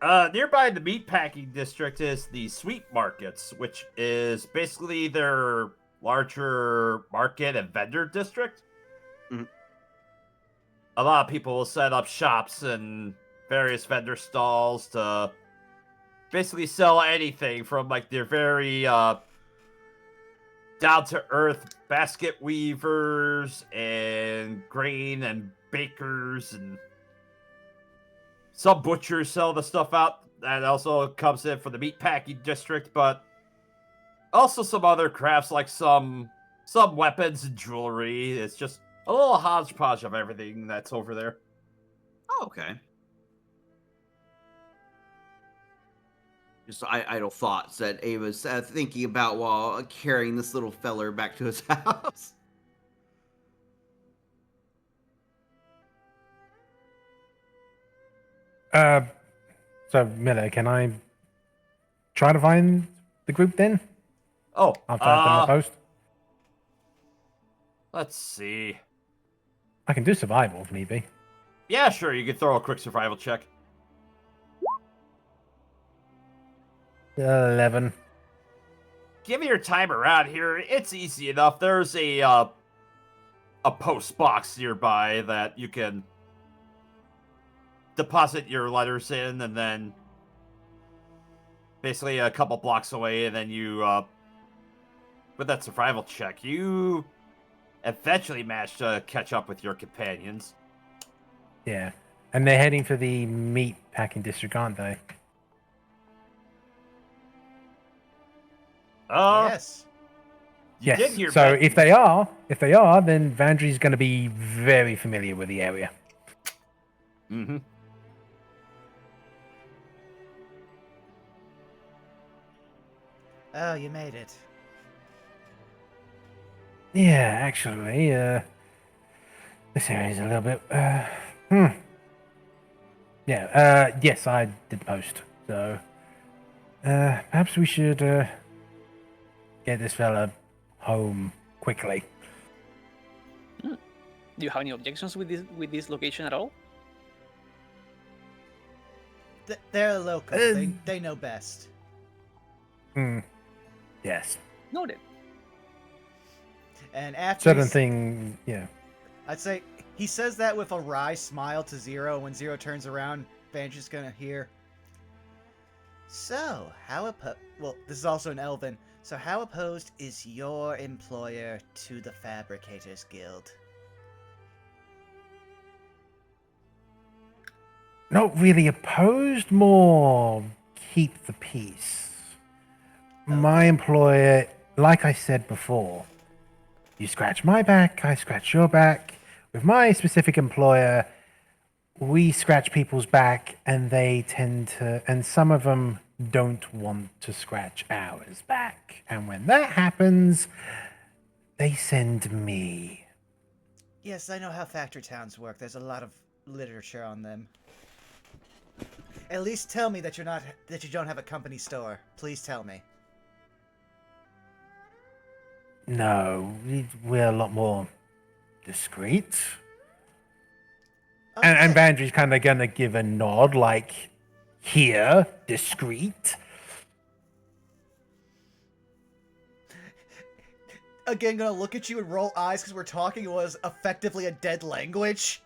nearby the meatpacking district is the sweet markets, which is basically their larger market and vendor district. Mhm. A lot of people will set up shops and various vendor stalls to basically sell anything from like their very down to earth basket weavers and grain and bakers, and some butchers sell the stuff out that also comes in for the meatpacking district, but also some other crafts like some weapons and jewelry. It's just a little hodgepodge of everything that's over there. Oh, okay. Just idle thoughts that Ava's thinking about while carrying this little feller back to his house. So Miller, can I try to find the group then? Oh, After I've done my post? let's see. I can do survival if need be. Yeah, sure, you can throw a quick survival check. 11. Give me your time around here. It's easy enough. There's a post box nearby that you can deposit your letters in, and then basically a couple blocks away, and then you with that survival check, you eventually manage to catch up with your companions. Yeah. And they're heading for the meat packing district, aren't they? Yes. You did Yes. hear So back- if they are, then Vandry's going to be very familiar with the area. Mm-hmm. Oh, you made it. Yeah, actually, this area is a little bit. Yeah. Yes, I did post. So, perhaps we should get this fella home quickly. Do you have any objections with this location at all? They're local. They know best. Yes. Noted. And after Certain he's- thing. Yeah. I'd say he says that with a wry smile to Zero. When Zero turns around, Banjo's gonna hear. So, well, this is also an Elven. So, how opposed is your employer to the Fabricators Guild? Not really opposed, more keep the peace. My employer, like I said before, you scratch my back, I scratch your back. With my specific employer, we scratch people's back and they tend to, and some of them don't want to scratch ours back. And when that happens, they send me. Yes, I know how factory towns work. There's a lot of literature on them. At least tell me that you don't have a company store. Please tell me. No, we're a lot more discreet. And Okay. Vandry's kind of gonna give a nod, like, here, discreet. Again, gonna look at you and roll eyes because we're talking was effectively a dead language.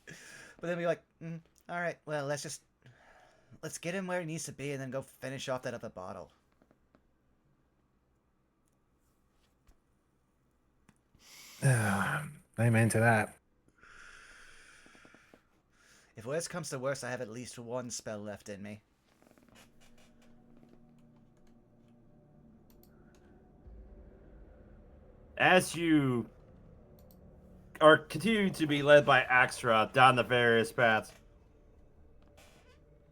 But then be like, all right, well, let's get him where he needs to be and then go finish off that other bottle. Amen to that. If worst comes to worst, I have at least one spell left in me. As you are continuing to be led by Axra down the various paths,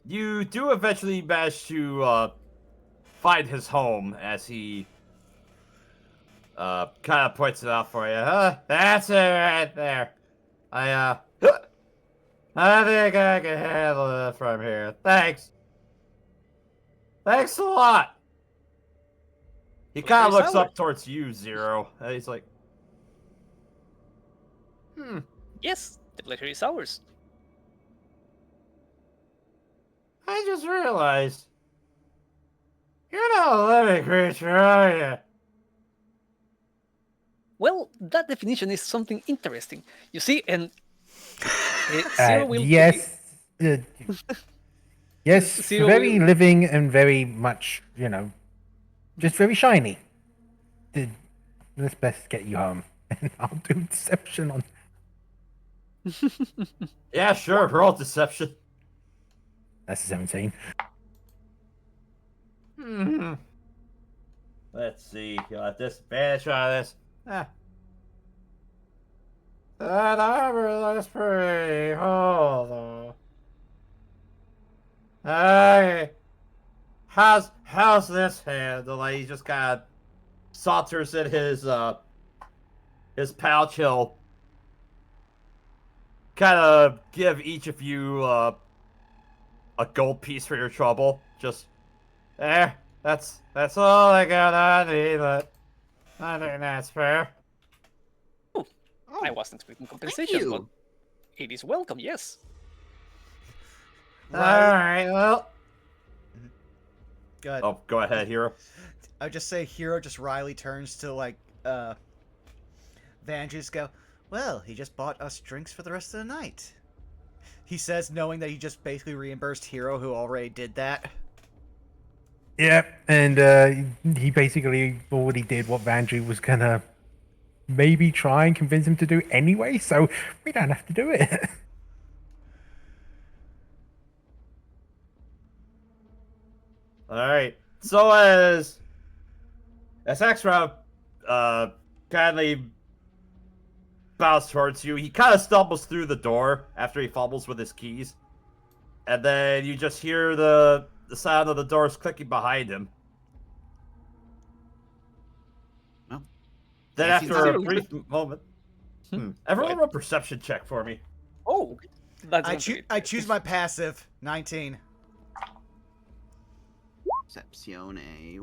you do eventually manage to find his home as he kind of points it out for you. That's it right there. I think I can handle it from here. Thanks. Thanks a lot. He kind of looks up towards you, Zero. And he's like, Yes, the pleasure is ours. I just realized you're not a living creature, are you? Well, that definition is something interesting. You see, and Zero will Yes. Yes, Zero very will- living and very much, just very shiny. Let's best get you home. And I'll do deception on. Yeah, sure. Roll deception. That's a 17. Let's see. You'll have disadvantage on this. That armor looks pretty. Hold on. Hey, how's this handle? Like, he just kind of saunters in his pouch. He'll kind of give each of you a gold piece for your trouble. Just that's all I got on me, but I think that's fair. I wasn't expecting compensation, but it is welcome, yes. Alright, well. Go ahead. Oh, go ahead, Hero. I would just say Hero just wryly turns to, like, Vanjus go, well, he just bought us drinks for the rest of the night. He says, knowing that he just basically reimbursed Hero, who already did that. Yep, and he basically already did what Vandry was gonna maybe try and convince him to do anyway, so we don't have to do it. Alright. So as Axra kindly bows towards you, he kind of stumbles through the door after he fumbles with his keys. And then you just hear the sound of the doors clicking behind him. Well, Then I see after a that. brief moment, everyone roll a perception check for me. Oh, that's I choose my passive, 19. Percepzione.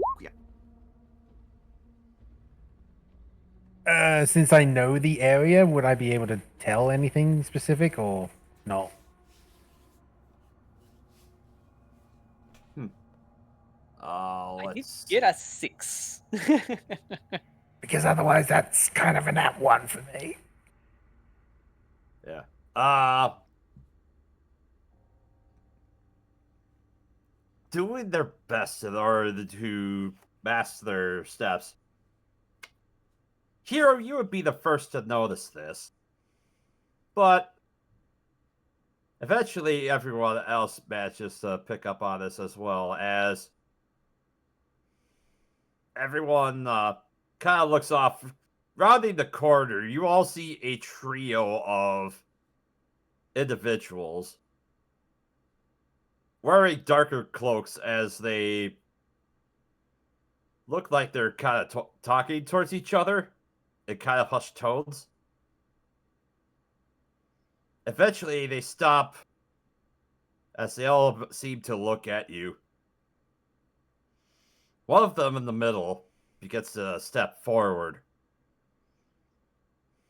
Yeah. Since I know the area, would I be able to tell anything specific or no? I did Let's get a 6. Because otherwise that's kind of an at one for me. Yeah. Doing their best in order to master their steps. Hero, you would be the first to notice this. But eventually everyone else manages to pick up on this as well, as everyone kind of looks off. Rounding the corner, you all see a trio of individuals wearing darker cloaks as they look like they're kind of talking towards each other in kind of hushed tones. Eventually, they stop as they all seem to look at you. One of them in the middle begins to step forward.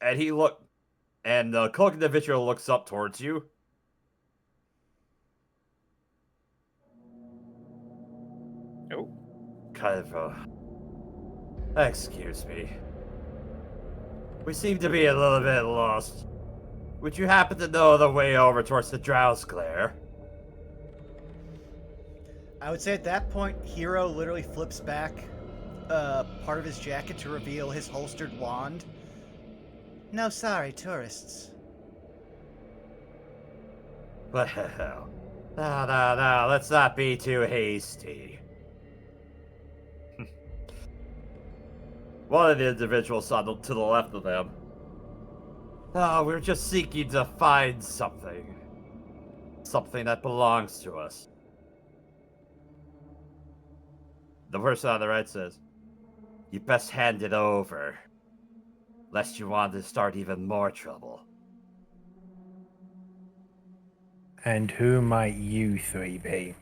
And the cloaked individual looks up towards you. Oh. Kind of, excuse me. We seem to be a little bit lost. Would you happen to know the way over towards the Drow's Glare? I would say at that point, Hero literally flips back part of his jacket to reveal his holstered wand. No, sorry, tourists. Well, no, let's not be too hasty. One of the individuals to the left of them. No, we're just seeking to find something. Something that belongs to us. The person on the right says, you best hand it over, lest you want to start even more trouble. And who might you three be?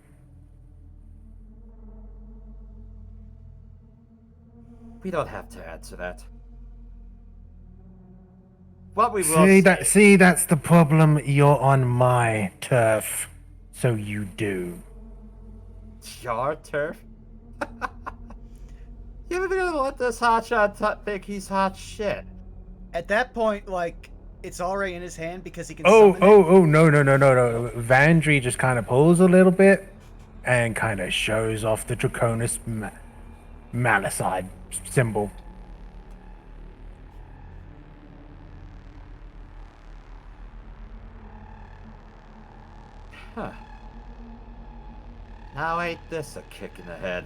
We don't have to answer that. What we will See, that's the problem. You're on my turf, so you do. Your turf? You're gonna let this hotshot think he's hot shit. At that point, like, it's already in his hand because he can Oh, summon it. no. Vandry just kind of pulls a little bit and kind of shows off the Draconis Malicide symbol. Huh. Now ain't this a kick in the head?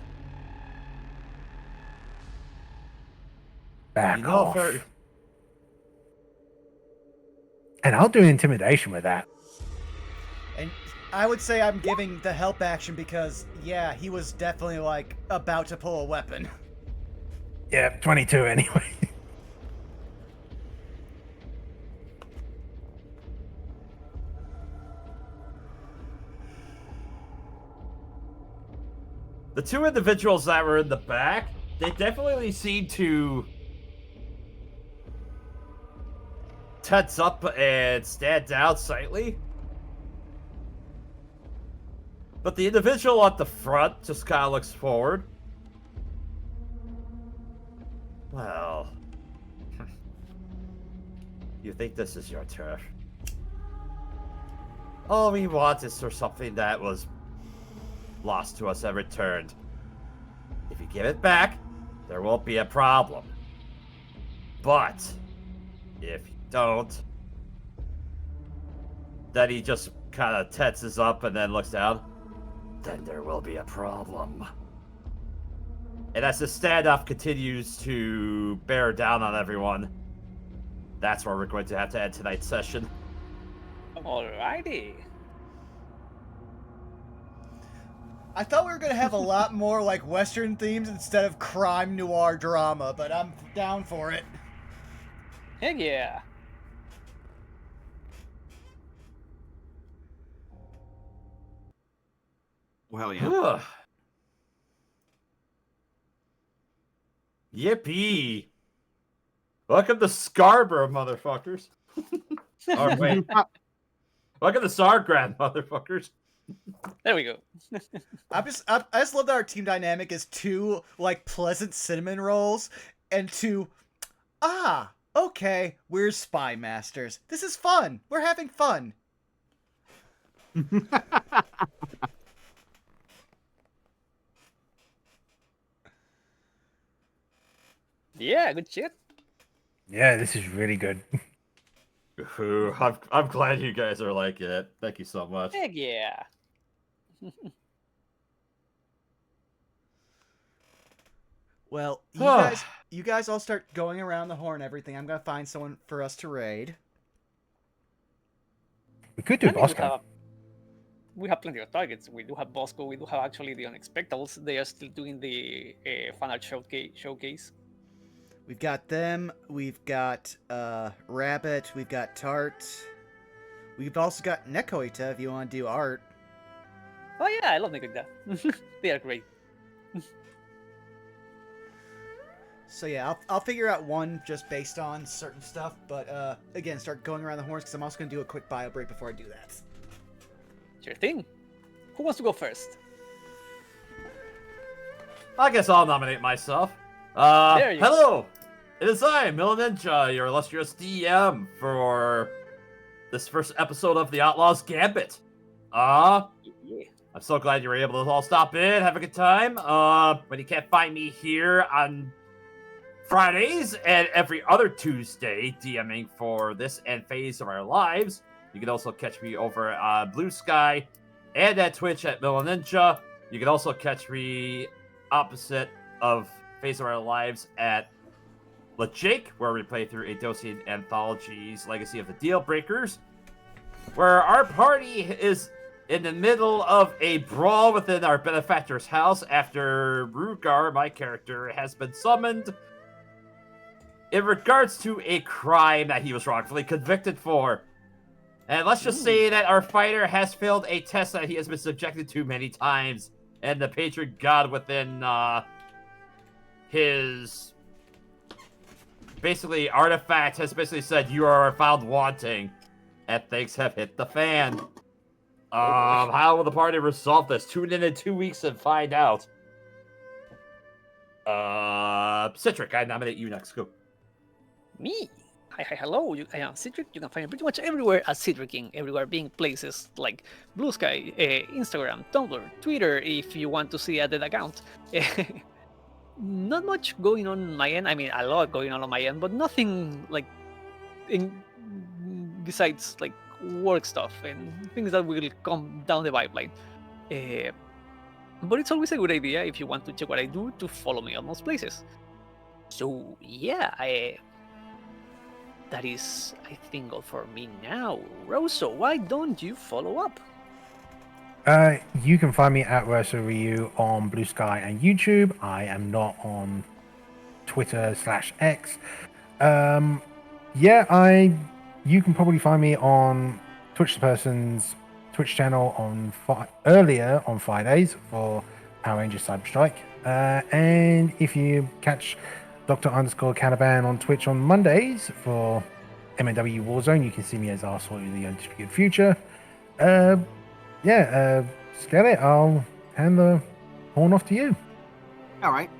Back You know, off. And I'll do intimidation with that. And I would say I'm giving the help action because, yeah, he was definitely, like, about to pull a weapon. Yeah, 22 anyway. The two individuals that were in the back, they definitely seem to tense up and stand down slightly. But the individual at the front just kind of looks forward. Well, you think this is your turf? All we want is for something that was lost to us and returned. If you give it back, there won't be a problem. But if you don't, then he just kind of tenses up and then looks down. Then there will be a problem. And as the standoff continues to bear down on everyone, that's where we're going to have to end tonight's session. Alrighty. I thought we were going to have a lot more, like, Western themes instead of crime noir drama, but I'm down for it. Heck yeah. Well, yeah. Yippee! Welcome to Scarborough, motherfuckers. Or wait. Welcome to Sargrad, motherfuckers. There we go. I just love that our team dynamic is two, like, pleasant cinnamon rolls and two, okay, we're spy masters. This is fun. We're having fun. Yeah, good shit. Yeah, this is really good. Ooh, I'm glad you guys are liking it. Thank you so much. Heck yeah. Well, you guys all start going around the horn and everything. I'm gonna find someone for us to raid. We could do I think Bosco. we have plenty of targets. We do have Bosco. We do have actually the Unexpectables. They are still doing the fan art showcase. We've got them. We've got Rabbit. We've got Tart. We've also got Nekoita if you want to do art. Oh yeah, I love Nick like that. They are great. So yeah, I'll figure out one just based on certain stuff, but again, start going around the horns because I'm also going to do a quick bio break before I do that. Sure thing. Who wants to go first? I guess I'll nominate myself. There you go. Hello! It is I, Ninja, your illustrious DM for this first episode of the Outlaws Gambit. Yeah. I'm so glad you were able to all stop in, have a good time. But you can't find me here on Fridays and every other Tuesday DMing for this and phase of our lives. You can also catch me over on Blue Sky and at Twitch at Ninja. You can also catch me opposite of Phase of Our Lives at Let Jake, where we play through Adosian Anthology's Legacy of the Deal Breakers, where our party is in the middle of a brawl within our benefactor's house after Rugar, my character, has been summoned in regards to a crime that he was wrongfully convicted for. And let's just say that our fighter has failed a test that he has been subjected to many times, and the patron god within his basically artifact has basically said you are found wanting, and things have hit the fan. How will the party resolve this? Tune in 2 weeks and find out. Citric, I nominate you next. Go. Me. Hi, hello. I am Citric. You can find me pretty much everywhere at Citricing. Everywhere being places like Blue Sky, Instagram, Tumblr, Twitter, if you want to see a dead account. Not much going on my end. I mean, a lot going on my end, but nothing like besides like work stuff and things that will come down the pipeline. But it's always a good idea if you want to check what I do to follow me on most places. So yeah, that is, I think, all for me now. Rosso, why don't you follow up? You can find me at Rosso Ryu on Blue Sky and YouTube. I am not on Twitter/X. You can probably find me on Twitch the Person's Twitch channel on earlier on Fridays for Power Rangers Cyber Strike. And if you catch Dr_Canaban on Twitch on Mondays for MNW Warzone, you can see me as Arsoy the Undisputed Future. Skelly, I'll hand the horn off to you. All right.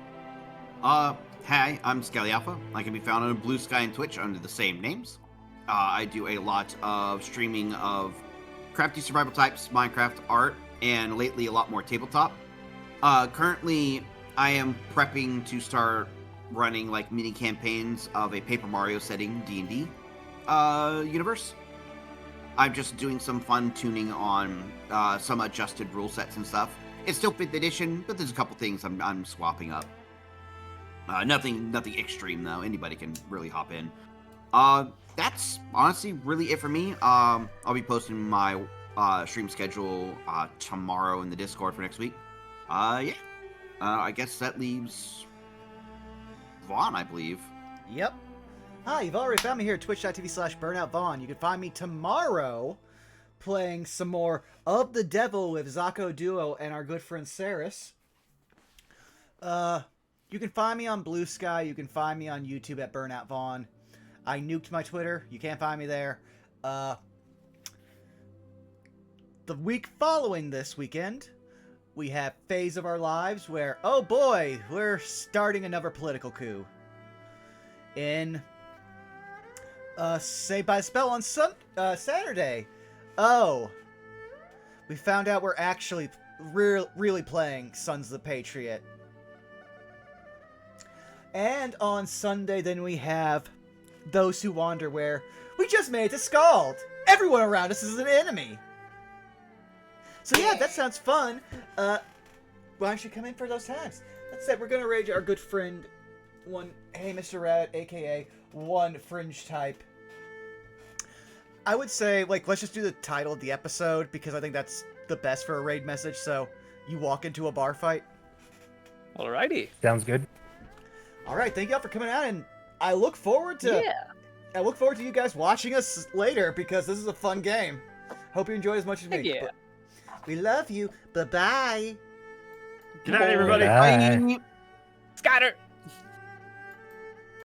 Hi, I'm Skelly Alpha. I can be found on Blue Sky and Twitch under the same names. I do a lot of streaming of crafty survival types, Minecraft art, and lately a lot more tabletop. Currently, I am prepping to start running like mini campaigns of a Paper Mario setting D&D universe. I'm just doing some fun tuning on some adjusted rule sets and stuff. It's still 5th edition, but there's a couple things I'm swapping up. Nothing extreme though. Anybody can really hop in. That's honestly really it for me. I'll be posting my stream schedule tomorrow in the Discord for next week. I guess that leaves Vaughn, I believe. Yep. Hi, you've already found me here at twitch.tv/BurnoutVaughn. You can find me tomorrow playing some more of the Devil with Zako Duo and our good friend Saris. You can find me on Blue Sky. You can find me on YouTube at BurnoutVaughn. I nuked my Twitter. You can't find me there. The week following this weekend, we have Phase of Our Lives where, oh boy, we're starting another political coup. In Saved by the Spell on Saturday. Oh, we found out we're actually really playing Sons of the Patriot. And on Sunday, then we have Those Who Wander, where we just made it to Scald. Everyone around us is an enemy. So yeah, that sounds fun. Why don't you come in for those times? That said, we're gonna rage our good friend, Hey Mr. Rat, aka one Fringe type. I would say, let's just do the title of the episode, because I think that's the best for a raid message, so you walk into a bar fight. Alrighty. Sounds good. Alright, thank y'all for coming out, and I look forward to you guys watching us later, because this is a fun game. Hope you enjoy as much as me. Yeah. But we love you. Bye-bye. Good night, everybody. Bye. Scatter.